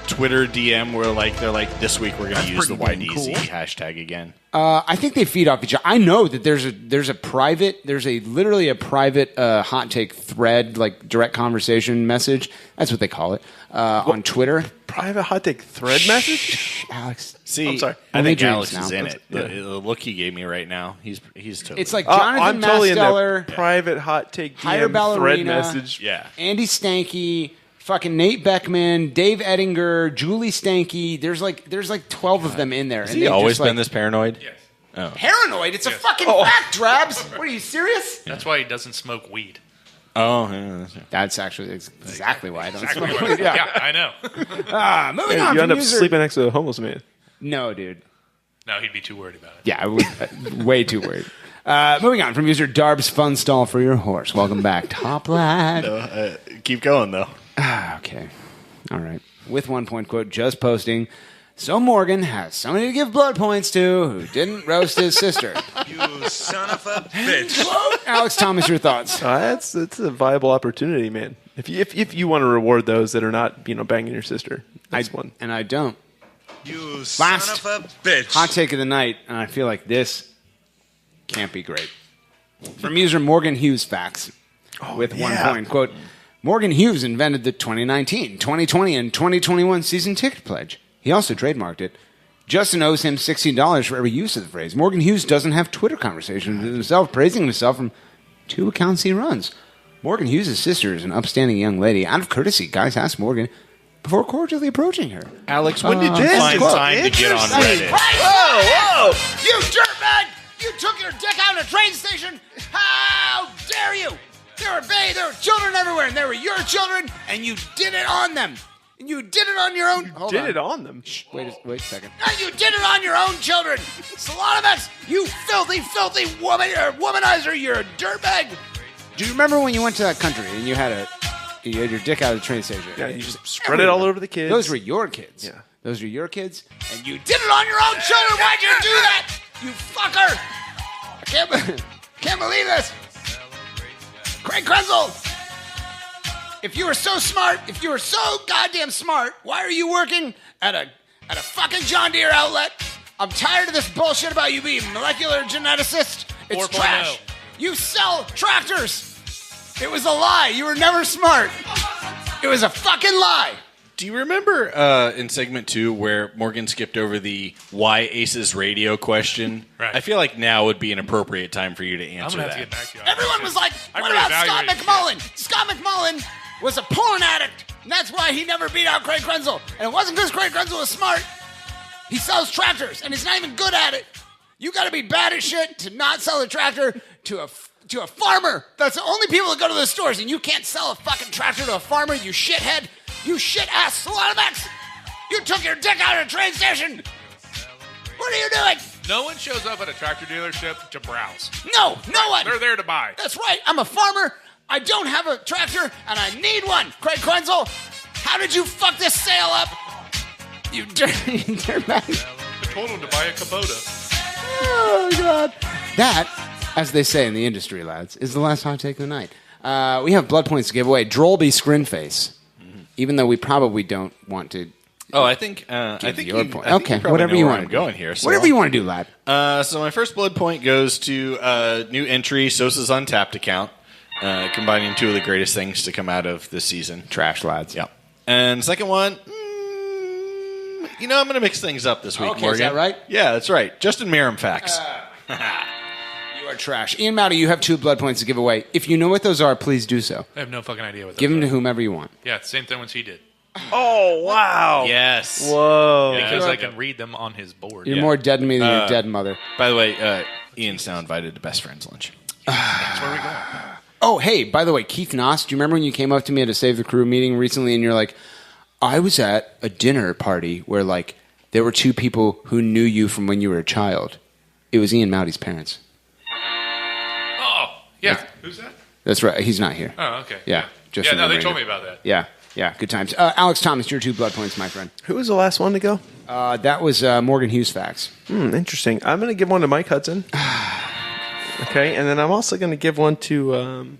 Twitter DM where they're like, this week we're going to use the YDZ hashtag again. I think they feed off each other. I know that there's literally a private hot take thread, like direct conversation message. That's what they call it on Twitter. Private hot take thread message? Alex. See, I'm sorry. I think Alex is in it. The look he gave me right now, he's totally. It's like Jonathan I'm totally Masteller, in the private hot take Higher DM Ballerina, thread message. Yeah. Andy Stanky, fucking Nate Beckman, Dave Ettinger, Julie Stanky. There's like 12 of them in there. Has he always been this paranoid? Yes. Oh. Paranoid? It's a fucking fact, Drabs. What, are you serious? That's why he doesn't smoke weed. Oh, yeah. That's actually exactly why I don't Exactly smoke why. weed. Yeah, I know. Moving Hey, on. you from end up user- sleeping next to a homeless man. No, dude. No, he'd be too worried about it. Yeah, I would, way too worried. Moving on from user Darb's Fun Stall for your horse. Welcome back, Top Lad. Keep going, though. Okay. All right. With 1 point, quote, just posting. So Morgan has somebody to give blood points to who didn't roast his sister. You son of a bitch. Alex Thomas, your thoughts? That's a viable opportunity, man. If you want to reward those that are not banging your sister, that's one. And I don't. You son Last of a bitch. hot take of the night, and I feel like this can't be great. From user Morgan Hughes Facts with 1 point, quote, Morgan Hughes invented the 2019, 2020, and 2021 season ticket pledge. He also trademarked it. Justin owes him $16 for every use of the phrase. Morgan Hughes doesn't have Twitter conversations with himself, praising himself from 2 accounts he runs. Morgan Hughes' sister is an upstanding young lady. Out of courtesy, guys asked Morgan before cordially approaching her. Alex, when did you find time to get on Reddit? Whoa! You dirtbag! You took your dick out of a train station? How dare you! There were children everywhere, and they were your children, and you did it on them. And you did it on your own. Hold on. It on them. Shh, wait a second. And you did it on your own children. Salonimex, you filthy, filthy womanizer. You're a dirtbag. Do you remember when you went to that country and you had your dick out of the train station? Yeah, you just spread it all over the kids. Those were your kids. Yeah. Those were your kids, and you did it on your own children. Why'd you do that? You fucker. I can't believe this. Craig Krenzel. If you were so smart, if you were so goddamn smart, why are you working at a fucking John Deere outlet? I'm tired of this bullshit about you being a molecular geneticist. It's 4.0. trash. You sell tractors. It was a lie. You were never smart. It was a fucking lie. Do you remember in segment 2 where Morgan skipped over the why ACES radio question? Right. I feel like now would be an appropriate time for you to answer I'm going to that. have to get back to you. Everyone was like, I what really about Scott evaluated McMullen? Scott McMullen was a porn addict, and that's why he never beat out Craig Krenzel. And it wasn't because Craig Krenzel was smart. He sells tractors, and he's not even good at it. You got to be bad at shit to not sell a tractor to a farmer. That's the only people that go to the stores, and you can't sell a fucking tractor to a farmer, you shithead. You shit-ass Solanomax. You took your dick out of a train station. What are you doing? No one shows up at a tractor dealership to browse. No one. They're there to buy. That's right. I'm a farmer. I don't have a tractor, and I need one. Craig Quenzel, how did you fuck this sale up? You dirty dirtbag. I told him to buy a Kubota. Oh, God. That, as they say in the industry, lads, is the last hot take of the night. We have blood points to give away. Drolby Scrinface. Even though we probably don't want to. Oh, I think your point. I think Okay, you probably whatever know you where want I'm going here. So whatever you want to do, lad. So my first blood point goes to new entry, Sosa's Untapped account, combining two of the greatest things to come out of this season. Trash lads. Yep. And second one, I'm going to mix things up this week, Okay, Morgan. is that right? Yeah, that's right. Justin Merrim facts. You are trash. Ian Maute, you have 2 blood points to give away. If you know what those are, please do so. I have no fucking idea what Give them those to whomever you want. are. Yeah, same thing as he did. Oh, wow. Yes. Whoa. Because I can read them on his board. You're more dead to me than your dead mother. By the way, Ian's now invited to Best Friends Lunch. That's where we go. Oh, hey, by the way, Keith Noss, do you remember when you came up to me at a Save the Crew meeting recently and you're like, I was at a dinner party where, like, there were 2 people who knew you from when you were a child. It was Ian Maute's parents. Oh, yeah. Who's that? That's right. He's not here. Oh, okay. Yeah. Just Yeah, no, they remembering told it. me about that. Yeah, good times. Alex Thomas, your 2 blood points, my friend. Who was the last one to go? That was Morgan Hughes facts. Interesting. I'm going to give one to Mike Hudson. Okay, and then I'm also going to give one to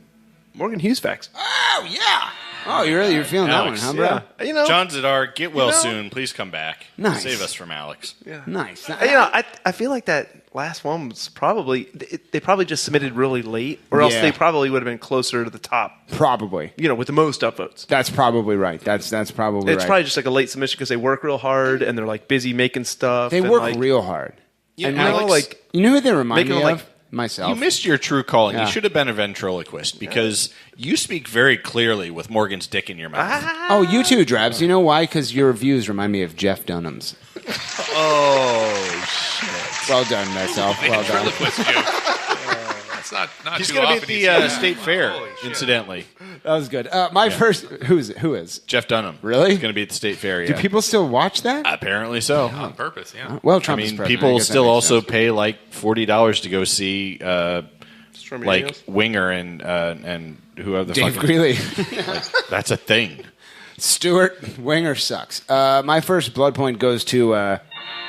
Morgan Hughes facts. Oh, yeah. Oh, you're feeling Alex, that one, huh, bro? Yeah. John Zadar, get well soon. Please come back. Nice. Save us from Alex. Yeah. Nice. I feel like that last one was probably they probably just submitted really late, or else they probably would have been closer to the top. Probably. With the most upvotes. That's probably right. That's probably It's right. probably just like a late submission because they work real hard and they're like busy making stuff. They and, work like, real hard. Yeah, And Alex, you know who they remind making me like of? Myself. You missed your true calling. Yeah. You should have been a ventriloquist because you speak very clearly with Morgan's dick in your mouth. Oh, you too, Drabs. You know why? Because your views remind me of Jeff Dunham's. Oh, shit. Well done, myself. Well done. Ventriloquist joke. That's not He's too going to often be you at see the that. state fair, Holy shit. incidentally. That was good. My first... Who is? Jeff Dunham. Really? He's going to be at the state fair, Do yeah. people still watch that? Apparently so. On purpose, yeah. Well, Trump is president. I people guess that still makes also sense. pay like $40 to go see Stormy like Daniels? Winger and whoever the Dave fuck. Greeley. Like, that's a thing. Stuart Winger sucks. My first blood point goes to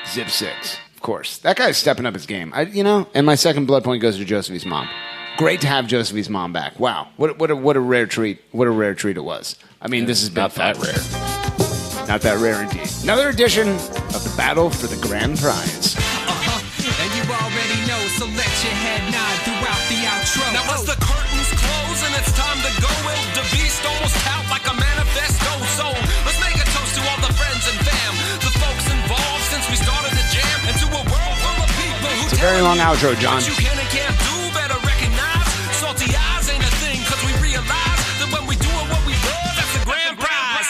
Zip 6, of course. That guy's stepping up his game. And my second blood point goes to Josephi's mom. Great to have Josephi's mom back. Wow, what a rare treat. What a rare treat it was. I mean, this has been Not that fun. rare. Not that rare indeed. Another edition of the battle for the grand prize. And you already know, so let your head nod throughout the outro. Now as the curtains close and it's time to go, El DeVeast almost out like a manifesto. So let's make a toast to all the friends and fam, the folks involved since we started the jam, and to a world full of people who It's a very long outro, John. what you can and can't do, better recognize. Salty eyes ain't a thing, cause we realize that when we doing what we love, that's the grand prize.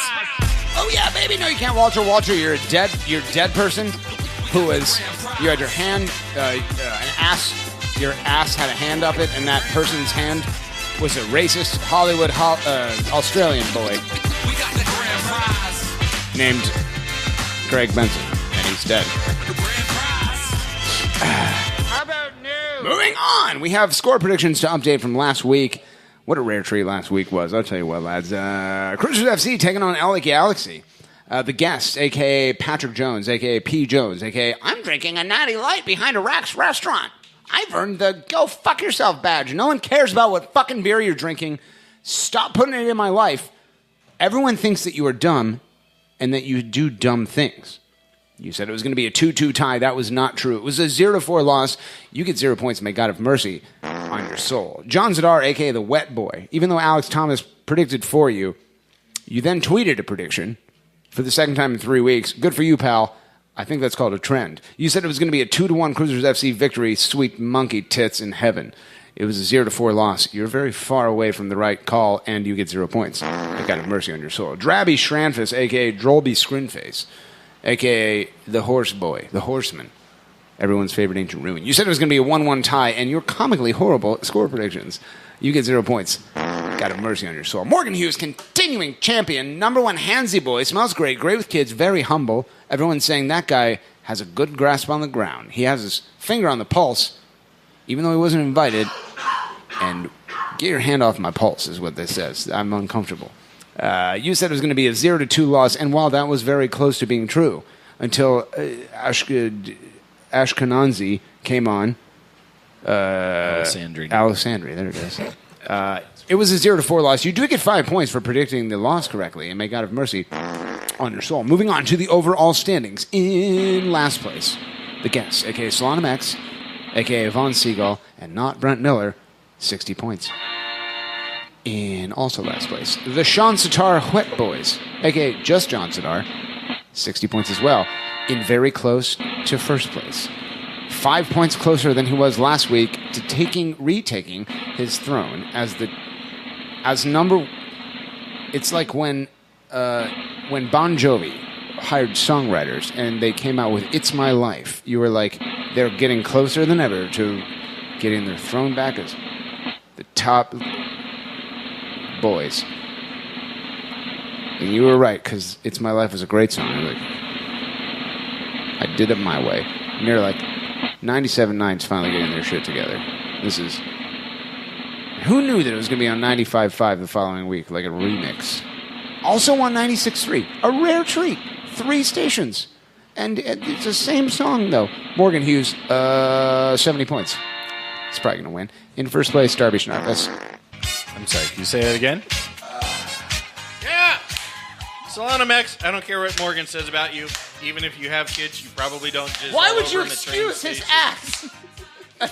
Oh yeah, baby. No, you can't, Walter. You're a dead person who was. You had your hand, an ass. Your ass had a hand up it, and that person's hand was a racist Hollywood Australian boy named Greg Benson, and he's dead. How about news? Moving on, we have score predictions to update from last week. What a rare treat last week was. I'll tell you what, lads. Crewzers FC taking on LA Galaxy. The guest, a.k.a. Patrick Jones, a.k.a. P. Jones, a.k.a. I'm drinking a natty light behind a Rax restaurant. I've earned the go fuck yourself badge. No one cares about what fucking beer you're drinking. Stop putting it in my life. Everyone thinks that you are dumb and that you do dumb things. You said it was going to be a 2-2 tie. That was not true. It was a 0-4 loss. You get 0 points. May God have mercy on your soul. John Zadar, a.k.a. the wet boy. Even though Alex Thomas predicted for you, you then tweeted a prediction for the second time in 3 weeks. Good for you, pal. I think that's called a trend. You said it was going to be a 2-1 Crewzers FC victory. Sweet monkey tits in heaven. It was a 0-4 loss. You're very far away from the right call, and you get 0 points. May God have mercy on your soul. Drabby Shranfus, a.k.a. Drolby Scrinface, a.k.a. the horse boy, the horseman. everyone's favorite ancient ruin. You said it was going to be a 1-1 tie, and you're comically horrible at score predictions. You get 0 points. God have mercy on your soul. Morgan Hughes, continuing champion, number 1 handsy boy, smells great, great with kids, very humble. Everyone's saying that guy has a good grasp on the ground. He has his finger on the pulse, even though he wasn't invited. And get your hand off my pulse is what this says. I'm uncomfortable. You said it was going to be a 0-2 loss, and while that was very close to being true, until Ashkenazi came on. Alessandri, there it is. It was a 0-4 loss. You do get 5 points for predicting the loss correctly, and may God have mercy on your soul. Moving on to the overall standings. In last place, the guests, a.k.a. Solanum X, a.k.a. Von Siegel, and not Brent Miller, 60 points. In also last place, the Sean Sitar Wet Boys, a.k.a. just John Sitar, 60 points as well. In very close to first place. 5 points closer than he was last week to retaking his throne as number. It's like when Bon Jovi hired songwriters and they came out with "It's My Life." You were like, they're getting closer than ever to getting their throne back as the top boys. And you were right, because "It's My Life" was a great song. You're like, I did it my way. And you're like, 97.9's finally getting their shit together. This is... Who knew that it was going to be on 95.5 the following week, like a remix? Also on 96.3. A rare treat. 3 stations. And it's the same song, though. Morgan Hughes, 70 points. He's probably going to win. In first place, Darby Schnarfus. I'm sorry, can you say that again? Solanum X, I don't care what Morgan says about you. Even if you have kids, you probably don't just. Why would you excuse his acts?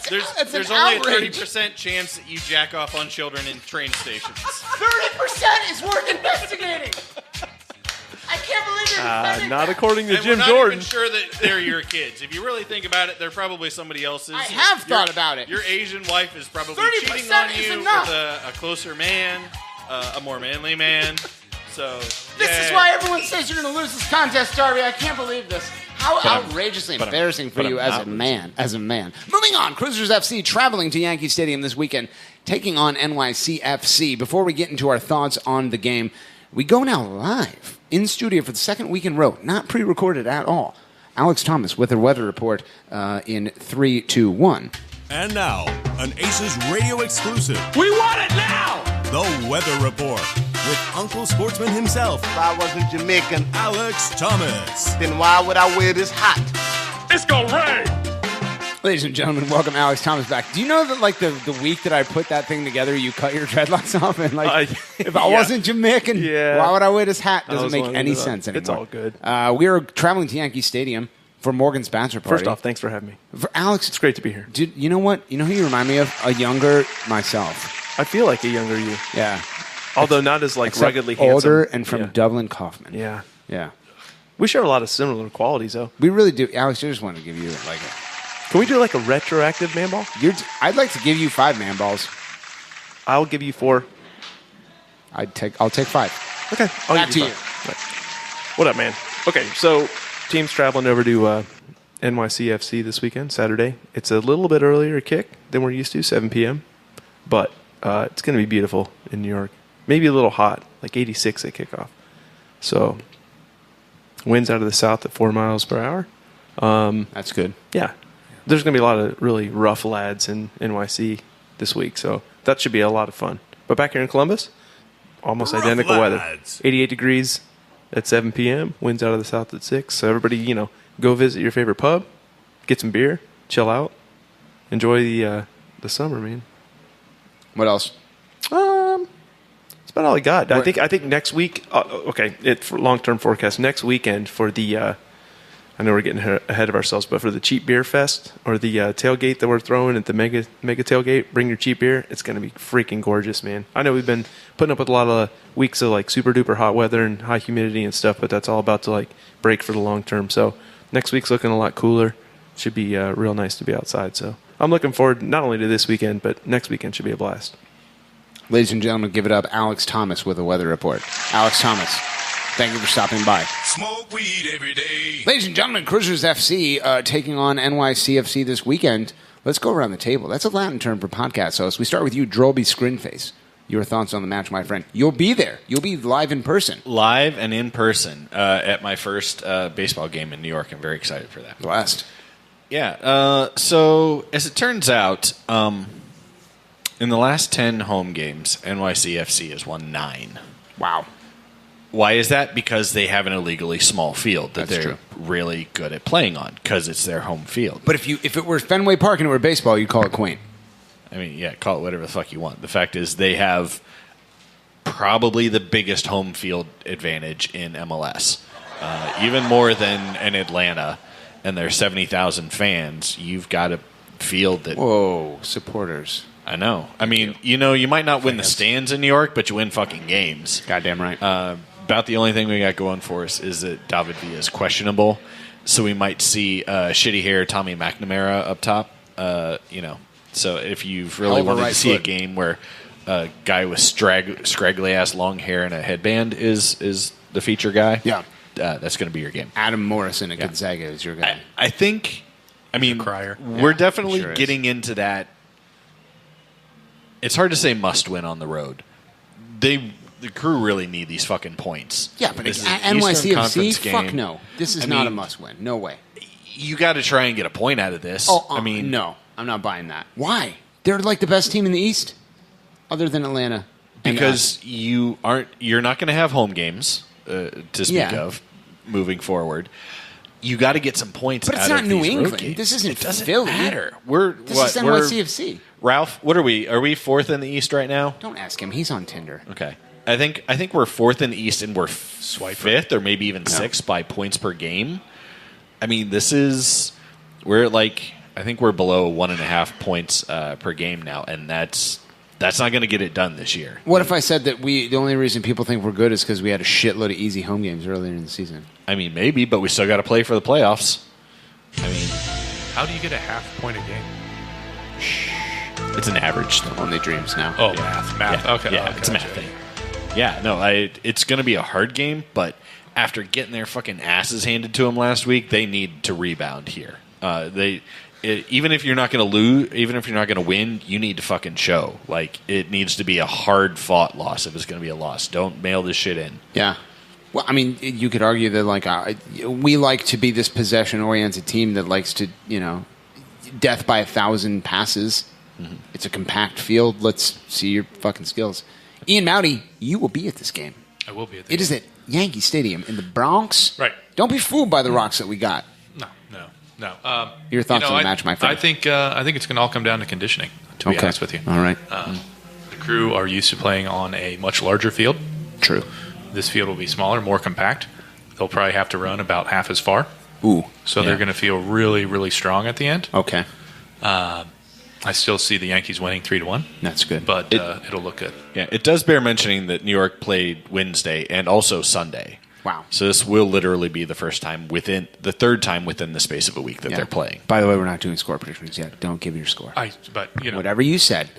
There's only a 30% chance that you jack off on children in train stations. 30% is worth investigating. I can't believe you're defending not that. according to And Jim we're not Jordan. even sure that they're your kids. If you really think about it, they're probably somebody else's. I have thought about it. Your Asian wife is probably 30% cheating on is you enough. with a closer man, a more manly man. So This is why everyone says you're going to lose this contest, Darby. I can't believe this. How outrageously embarrassing for you as a man. Moving on, Crewzers FC traveling to Yankee Stadium this weekend, taking on NYCFC. Before we get into our thoughts on the game, we go now live in studio for the second week in a row, not pre-recorded at all. Alex Thomas with a weather report in 3, 2, 1. And now, an ACES radio exclusive. We want it now! The Weather Report with Uncle Sportsman himself. If I wasn't Jamaican, Alex Thomas. Then why would I wear this hat? It's gonna rain! Ladies and gentlemen, welcome Alex Thomas back. Do you know that like the week that I put that thing together, you cut your dreadlocks off? And like, if I wasn't Jamaican, why would I wear this hat? Doesn't make any sense anymore. It's all good. We are traveling to Yankee Stadium for Morgan's bachelor party. First off, thanks for having me. For Alex, it's great to be here. Dude, you know what? You know who you remind me of? A younger myself. I feel like a younger you. Yeah. Although not as like ruggedly handsome. Older and from Dublin Kaufman. Yeah. Yeah. We share a lot of similar qualities, though. We really do. Alex, I just want to give you like a... Can we do like a retroactive man ball? I'd like to give you 5 man balls. I'll give you 4. I'll take 5. Okay. Back to you. Right. What up, man? Okay, so team's traveling over to NYCFC this weekend, Saturday. It's a little bit earlier kick than we're used to, 7 p.m. But it's going to be beautiful in New York. Maybe a little hot, like 86 at kickoff. So winds out of the south at 4 miles per hour. That's good. Yeah. There's going to be a lot of really rough lads in NYC this week, so that should be a lot of fun. But back here in Columbus, almost rough identical weather. 88 degrees at 7 p.m., winds out of the south at 6. So everybody, go visit your favorite pub, get some beer, chill out, enjoy the summer, man. What else? That's about all I got. I think next week. For long-term forecast next weekend for the. I know we're getting ahead of ourselves, but for the cheap beer fest or the tailgate that we're throwing at the mega tailgate, bring your cheap beer. It's going to be freaking gorgeous, man. I know we've been putting up with a lot of weeks of like super duper hot weather and high humidity and stuff, but that's all about to like break for the long term. So next week's looking a lot cooler. Should be real nice to be outside. So I'm looking forward not only to this weekend, but next weekend should be a blast. Ladies and gentlemen, give it up, Alex Thomas with a weather report. Alex Thomas. Thank you for stopping by. Smoke weed every day. Ladies and gentlemen, Crewzers FC taking on NYCFC this weekend. Let's go around the table. That's a Latin term for podcast host. We start with you, Drolby Scrinface. Your thoughts on the match, my friend. You'll be there. You'll be live in person. Live and in person at my first baseball game in New York. I'm very excited for that. Blessed. Yeah. So, as it turns out, in the last 10 home games, NYCFC has won 9. Wow. Why is that? Because they have an illegally small field that That's they're true. really good at playing on because it's their home field. But if it were Fenway Park and it were baseball, you'd call it quaint. I mean, yeah, call it whatever the fuck you want. The fact is they have probably the biggest home field advantage in MLS. Even more than in Atlanta and their 70,000 fans. You've got a field that... Whoa, supporters. I know. I mean, you might not win the stands in New York, but you win fucking games. Goddamn right. About the only thing we got going for us is that David Villa is questionable. So we might see shitty hair Tommy McNamara up top. So if you've really wanted to see a game where a guy with scraggly ass long hair and a headband is the feature guy, that's going to be your game. Adam Morrison at Gonzaga is your guy. I think. I mean, we're definitely getting into that. It's hard to say must win on the road. The Crew really need these fucking points. Yeah, but this is an Eastern NYCFC, Conference game. fuck no. This is not a must win. No way. You got to try and get a point out of this. No, I'm not buying that. Why? They're like the best team in the East, other than Atlanta. Because you're not going to have home games to speak of moving forward. You got to get some points. But it's out not of New these road England. games. This isn't It doesn't Philly. matter. This is NYCFC. Ralph, what are we? Are we 4th in the East right now? Don't ask him. He's on Tinder. Okay. I think we're 4th in the East, and we're 5th or maybe even 6th by points per game. I mean, I think we're below 1.5 points per game now, and that's not going to get it done this year. What if I said that the only reason people think we're good is because we had a shitload of easy home games earlier in the season? I mean, maybe, but we still got to play for the playoffs. I mean, how do you get a half point a game? It's an average thing. Only dreams now. Oh, Yeah. math. Yeah. Okay, Yeah, okay, it's a math thing. Yeah, no, it's going to be a hard game, but after getting their fucking asses handed to them last week, they need to rebound here. Even if you're not going to lose, even if you're not going to win, you need to fucking show. Like, it needs to be a hard-fought loss if it's going to be a loss. Don't mail this shit in. Yeah. Well, I mean, you could argue that, we like to be this possession-oriented team that likes to, death by 1,000 passes. Mm-hmm. It's a compact field. Let's see your fucking skills. Ian Maute, you will be at this game. I will be at the It is at Yankee Stadium in the Bronx. Right. Don't be fooled by the rocks that we got. No. Your thoughts on the match, my friend? I think it's going to all come down to conditioning, to be honest with you. All right. The Crew are used to playing on a much larger field. True. This field will be smaller, more compact. They'll probably have to run about half as far. Ooh. So they're going to feel really, really strong at the end. Okay. I still see the Yankees winning 3-1. That's good. But it'll look good. Yeah, it does bear mentioning that New York played Wednesday and also Sunday. Wow. So this will literally be the third time within the space of a week that they're playing. By the way, we're not doing score predictions yet. Don't give your score. Whatever you said,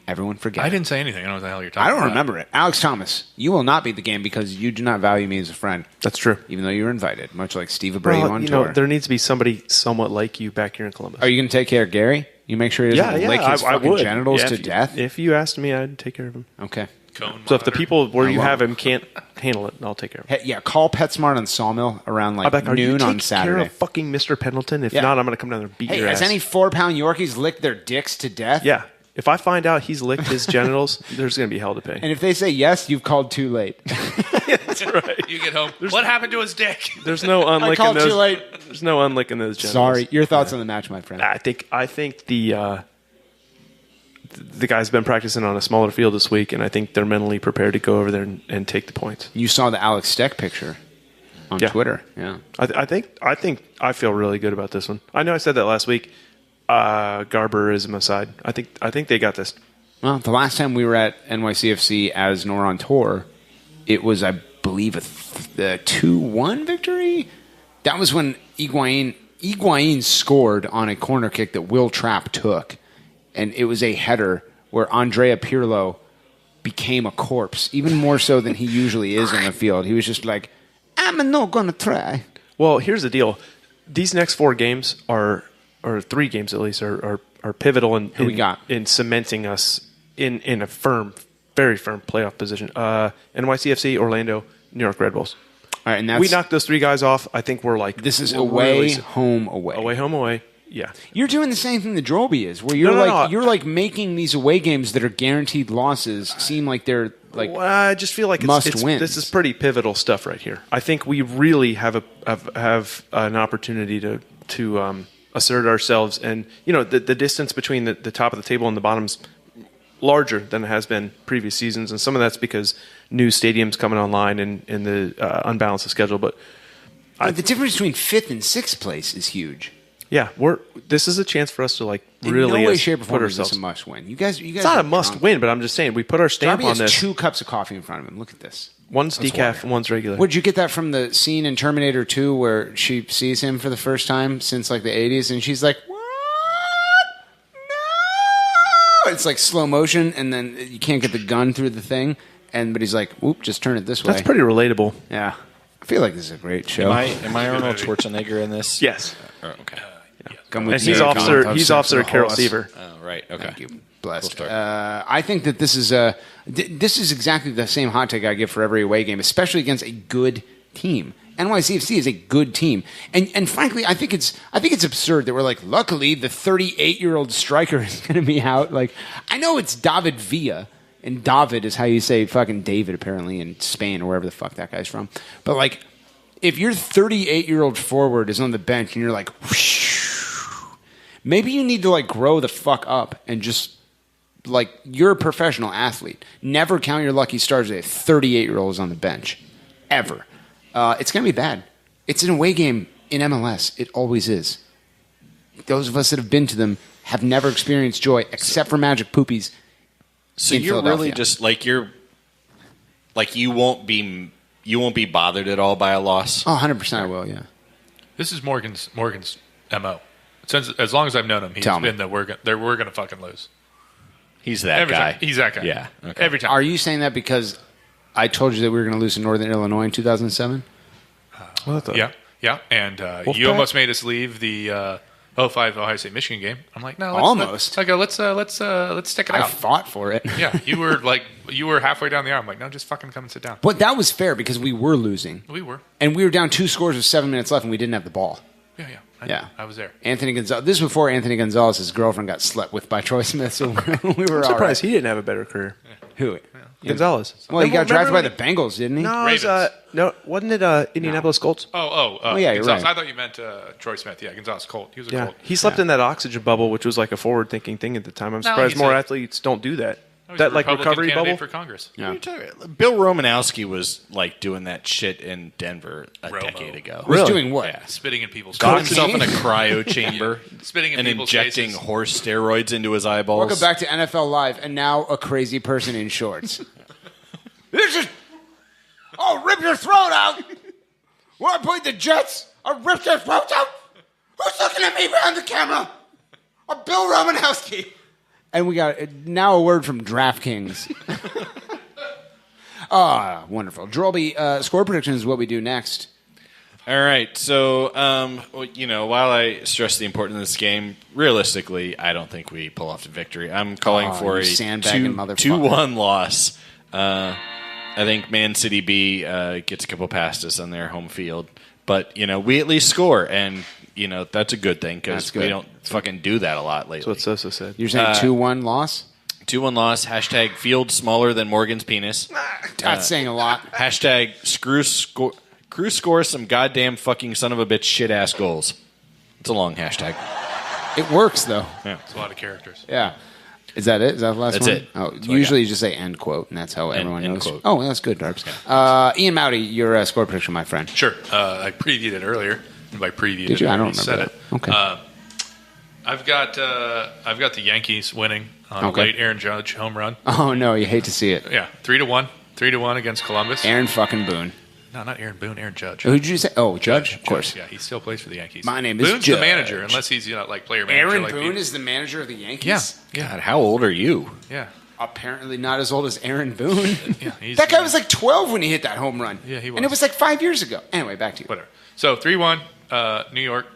everyone forget. I didn't say anything. I don't know what the hell you're talking about. I don't remember it. Alex Thomas, you will not be at the game because you do not value me as a friend. That's true. Even though you were invited, much like Steve Abreu on tour. There needs to be somebody somewhat like you back here in Columbus. Are you going to take care of Gary? You make sure he doesn't lick his fucking genitals to death? If you asked me, I'd take care of him. Okay. So if the people where you have him can't handle it, I'll take care of him. Hey, yeah, call PetSmart on Sawmill around noon on Saturday. Care of fucking Mr. Pendleton? If not, I'm going to come down there and beat your ass. Has any 4-pound Yorkies licked their dicks to death? Yeah. If I find out he's licked his genitals, there's going to be hell to pay. And if they say yes, you've called too late. That's right. You get home. What happened to his dick? There's no unlicking I called those. too late. There's no unlicking those genitals. Sorry. Your thoughts on the match, my friend? I think the guy's been practicing on a smaller field this week, and I think they're mentally prepared to go over there and take the points. You saw the Alex Steck picture on Twitter. Yeah. I think I feel really good about this one. I know I said that last week. Garberism aside, I think they got this. Well, the last time we were at NYCFC as Nor on tour, it was, I believe, a 2-1 victory. That was when Higuain scored on a corner kick that Will Trapp took, and it was a header where Andrea Pirlo became a corpse, even more so than he usually is on the field. He was just like I'm not gonna try. Well, here's the deal. These next 4 games or 3 games at least, are pivotal in cementing us in a very firm playoff position. NYCFC, Orlando, New York Red Bulls. All right, and we knocked those 3 guys off. I think we're like this is away, home, away. Away, home, away. Yeah. You're doing the same thing that Drolby is, where you're you're like making these away games that are guaranteed losses seem like they're like well, I just feel like this is pretty pivotal stuff right here. I think we really have an opportunity to assert ourselves, and the distance between the top of the table and the bottom's larger than it has been previous seasons, and some of that's because new stadiums coming online and the unbalance of schedule. But the difference between 5th and 6th place is huge. Yeah, this is a chance for us to really in no way, shape, or form put is ourselves. this a must win. You guys. It's not a must win, but I'm just saying we put our stamp Darby on has this. 2 cups of coffee in front of him. Look at this. One's decaf and one's regular. Where'd you get that from? The scene in Terminator 2 where she sees him for the first time since like the 80s, and she's like, "What? No!" It's like slow motion, and then you can't get the gun through the thing, but he's like, "Whoop, just turn it this way." That's pretty relatable. Yeah, I feel like this is a great show. Am I Arnold Schwarzenegger in this? Yes. Okay. Come with he's Officer Carol Seaver. Oh, right. Okay. Thank you. Blessed. I think that this is exactly the same hot take I give for every away game, especially against a good team. NYCFC is a good team, and frankly, I think it's absurd that we're like, luckily the 38-year-old striker is going to be out. Like, I know it's David Villa, and David is how you say fucking David apparently in Spain or wherever the fuck that guy's from. But like, if your 38-year-old forward is on the bench and you're like, whoosh, maybe you need to like grow the fuck up and just like you're a professional athlete. Never count your lucky stars that a 38-year-old is on the bench. Ever. It's going to be bad. It's an away game in MLS. It always is. Those of us that have been to them have never experienced joy except for Magic Poopies. So you're really just like you won't be bothered at all by a loss? Oh, 100% I will, yeah. This is Morgan's MO. Since as long as I've known him, he's been that we're going to fucking lose. He's that Every guy. Time. He's that guy. Yeah. Okay. Every time. Are you saying that because I told you that we were going to lose in Northern Illinois in 2007? Yeah. And you almost made us leave the 05 Ohio State Michigan game. I'm like, no, let's stick it out. I fought for it. Yeah, you were halfway down the aisle. I'm like, no, just fucking come and sit down. But that was fair because we were losing. We were. And we were down 2 scores with 7 minutes left, and we didn't have the ball. Yeah. I was there. Anthony Gonzalez. This is before Anthony Gonzalez's girlfriend got slept with by Troy Smith, so we were I'm surprised he didn't have a better career. Who? Gonzalez. Well, he got drafted by the Bengals, didn't he? No, wasn't it Indianapolis Colts? Oh, yeah, you're Gonzalez. right. I thought you meant Troy Smith. Yeah, Gonzalez Colt. He was a Colt. He slept in that oxygen bubble, which was like a forward-thinking thing at the time. I'm surprised more athletes don't do that. That like recovery bubble for Congress. Yeah. Bill Romanowski was like doing that shit in Denver a decade ago. Was doing what? Yeah. Spitting in people's Got faces. himself in a cryo chamber. Spitting in and people's injecting faces. horse steroids into his eyeballs. Welcome back to NFL Live, and now a crazy person in shorts. This is... I'll rip your throat out! When I played the Jets, I ripped their throats out! Who's looking at me behind the camera? Bill Romanowski! And we got now a word from DraftKings. Wonderful. Drolby, score prediction is what we do next. All right. So, while I stress the importance of this game, realistically, I don't think we pull off the victory. I'm calling for a 2-1 loss. I think Man City B gets a couple past us on their home field. But, we at least score, and, that's a good thing because we don't fucking do that a lot lately. That's what Sosa said. You're saying 2-1 loss? 2-1 loss. Hashtag field smaller than Morgan's penis. That's saying a lot. Hashtag Crew score some goddamn fucking son of a bitch shit-ass goals. It's a long hashtag. It works, though. Yeah. It's a lot of characters. Yeah. Is that it? Is that the last That's one? it. Oh, That's usually you just say end quote, and that's how everyone knows. quote. Oh, that's good, Darbs. Ian Maute, your score prediction, my friend. Sure. I previewed it earlier. And by previewed, Did you? I don't said remember it. that. Okay. I've got the Yankees winning on a late Aaron Judge home run. Oh, no, you hate to see it. Yeah, 3-1. 3-1 against Columbus. Aaron fucking Boone. No, not Aaron Boone. Aaron Judge. Who did you say? Oh, Judge? Of course. Yeah, he still plays for the Yankees. My name is Boone's Judge. the manager, unless he's like player manager. Aaron like Boone me. is the manager of the Yankees? Yeah. God, how old are you? Yeah. apparently not as old as Aaron Boone. Yeah, that guy was like 12 when he hit that home run. Yeah, he was. And it was like 5 years ago. Anyway, back to you. Whatever. So 3-1, New York.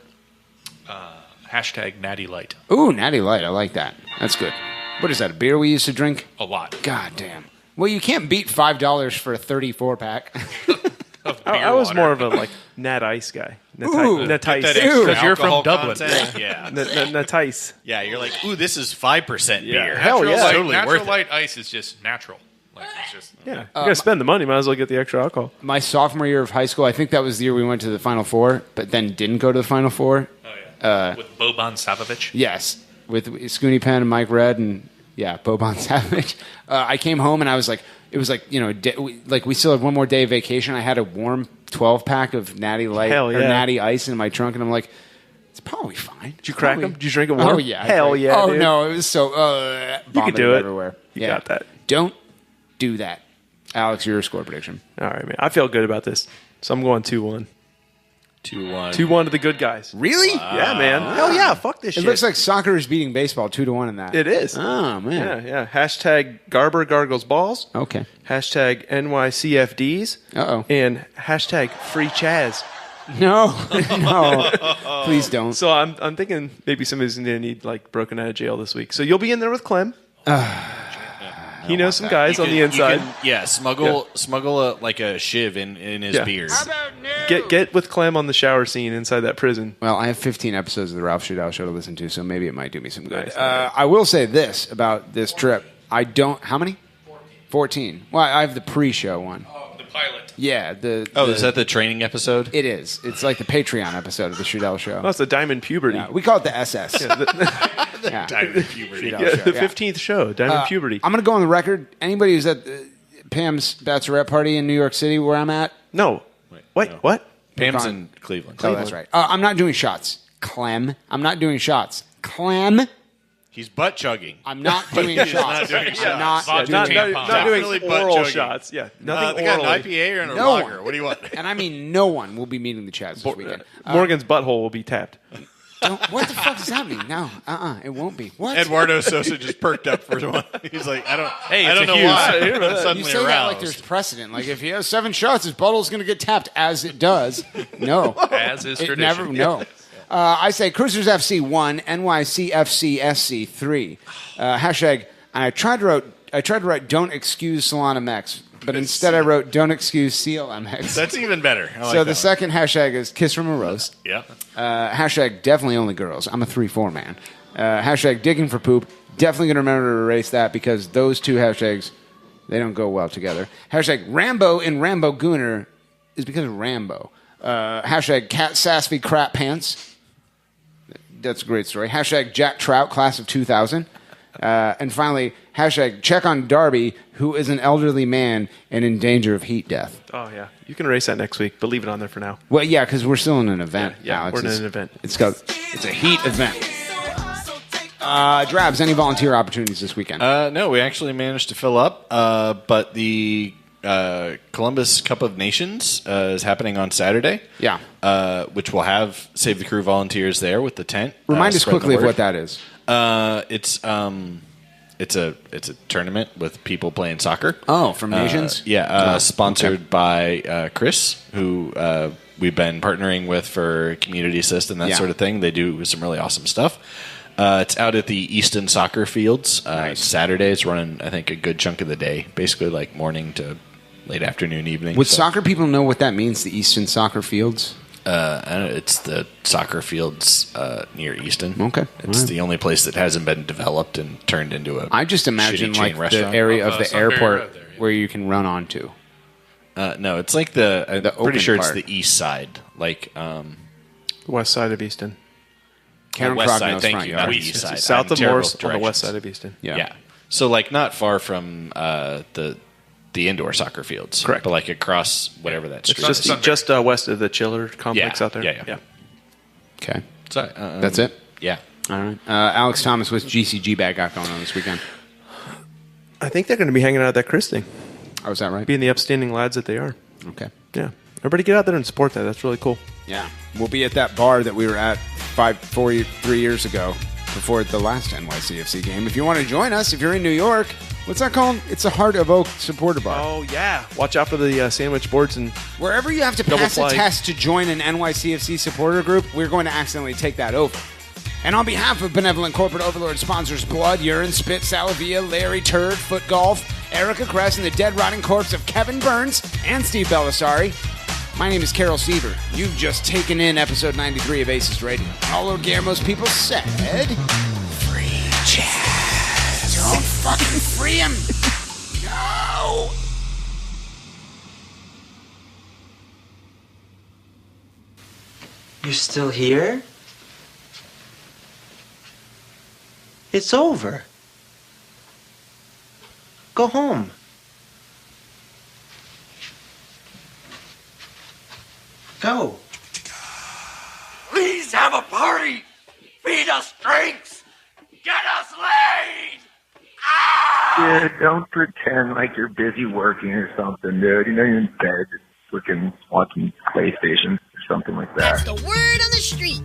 Hashtag Natty Light. Ooh, Natty Light. I like that. That's good. What is that, a beer we used to drink? A lot. God damn. Well, you can't beat $5 for a 34-pack. I was more of a like Nat Ice guy. Nat Ice. Because you're from Dublin. Yeah. Nat Ice. Yeah, you're like, ooh, this is 5% beer. Hell yeah. Totally Natural worth light ice is just natural. Like, it's just, Yeah. You gotta spend the money. Might as well get the extra alcohol. My sophomore year of high school, I think that was the year we went to the Final Four, but then didn't go to the Final Four. Oh, yeah. With Boban Savovich. Yes, with Scooney Penn and Mike Red and Boban Savage. I came home and I was like, it was like, we still had one more day of vacation. I had a warm 12-pack of Natty Light or Natty Ice in my trunk, and I'm like, it's probably fine. Did you crack them? Did you drink it warm? Oh yeah. Hell yeah. Oh dude. no, it was so. You could do it. Everywhere. You got that. Don't do that, Alex. Your score prediction. All right, man. I feel good about this, so I'm going 2-1. 2-1. 2-1 to the Good Guys. Really? Yeah, man. Hell yeah. Fuck this shit. It looks like soccer is beating baseball 2-1 in that. It is. Oh, man. Yeah. Hashtag Garber Gargles Balls. Okay. Hashtag NYCFDs. Uh-oh. And hashtag Free Chaz. No. Please don't. So I'm thinking maybe somebody's going to need like broken out of jail this week. So you'll be in there with Clem. He knows some guys on the inside. Smuggle a shiv in his beers. Get with Clem on the shower scene inside that prison. Well, I have 15 episodes of the Ralph Shootout show to listen to, so maybe it might do me some good. Nice. I will say this about this trip. I don't... How many? 14. Well, I have the pre-show one. Oh, the pilot. Yeah. Is that the training episode? It is. It's like the Patreon episode of the Shootout show. Oh, it's the Diamond Puberty. Yeah, we call it the SS. Diamond Puberty. The 15th show, Diamond Puberty. I'm going to go on the record. Anybody who's at Pam's bachelorette party in New York City where I'm at? No. Wait, no. what? Pam's in Cleveland. Oh, that's right. I'm not doing shots. Clem. I'm not doing shots. Clem. He's butt chugging. I'm not doing shots. Not doing oral shots. Yeah. Nothing got orally. an IPA or a No lager. one. What do you want? And I mean no one will be meeting the Chads this weekend. Morgan's butthole will be tapped. What the fuck does that mean? No. It won't be. What? Eduardo Sosa just perked up for one. He's like, I don't know Hughes. why. I'm You suddenly say that aroused. like there's precedent. Like if he has 7 shots, his butthole's going to get tapped, as it does. No. As is It tradition. never, no. I say Crewzers FC 1, NYCFC SC 3. Hashtag, and I tried to write don't excuse Solana Mex, but instead I wrote don't excuse CLMX. That's even better. I like So that the one. second hashtag is kiss from a rose. Yeah. Hashtag definitely only girls. I'm a 3-4 man. Hashtag digging for poop. Definitely going to remember to erase that because those two hashtags, they don't go well together. Hashtag Rambo in Rambo Gooner is because of Rambo. Hashtag Cat Sassy Crap Pants. That's a great story. Hashtag Jack Trout, class of 2000. And finally, hashtag check on Darby, who is an elderly man and in danger of heat death. Oh, yeah. You can erase that next week, but leave it on there for now. Well, yeah, because we're still in an event. Yeah, Alex. we're in an event. It's a heat event. Drabs, any volunteer opportunities this weekend? No, we actually managed to fill up, but the Columbus Cup of Nations is happening on Saturday. Yeah. Which will have Save the Crew volunteers there with the tent. Remind us spread the quickly of word. what that is. It's a tournament with people playing soccer. Oh, from Nations? Sponsored by Chris, who we've been partnering with for community assist and that sort of thing. They do some really awesome stuff. It's out at the Easton Soccer Fields. Saturday, it's running, I think, a good chunk of the day, basically like morning to late afternoon, evening. Would soccer people know what that means, the Easton Soccer Fields? I don't know, it's the soccer fields near Easton. Okay. It's the only place that hasn't been developed and turned into a I just imagine shitty like chain restaurant. the area of the airport where you can run onto. No, it's like I'm pretty open sure part. it's the east side. Like West side of Easton. Karen west side, Crognow's thank front you, yard. not east side. South I'm of terrible Morse with on the west directions. side of Easton. Yeah. So like not far from the indoor soccer fields. Correct. But like across whatever that street It's is. just west of the chiller complex out there. Yeah. Okay. So, That's it? Yeah. All right. Alex Thomas, what's GCG bag got going on this weekend? I think they're going to be hanging out at that Chris thing. Oh, is that right? Being the upstanding lads that they are. Okay. Yeah. Everybody get out there and support that. That's really cool. Yeah. We'll be at that bar that we were at 3 years ago before the last NYCFC game. If you want to join us, if you're in New York, What's that called? It's a Heart of Oak supporter bar. Oh, yeah. Watch out for the sandwich boards and wherever you have to pass a test to join an NYCFC supporter group, we're going to accidentally take that over. And on behalf of benevolent corporate overlord sponsors Blood, Urine, Spit, Salavia, Larry Turd, Foot Golf, Erica Kress, and the dead rotting corpse of Kevin Burns and Steve Bellisari, my name is Carol Seaver. You've just taken in episode 93 of ACES Radio. All Lord Guillermo's people said, free Chaz. Don't fucking free him. No. You're still here? It's over. Go home. Go. Please have a party. Feed us drinks. Get us laid. Dude, don't pretend like you're busy working or something, dude. You know you're in bed, just watching PlayStation or something like that. That's the word on the street.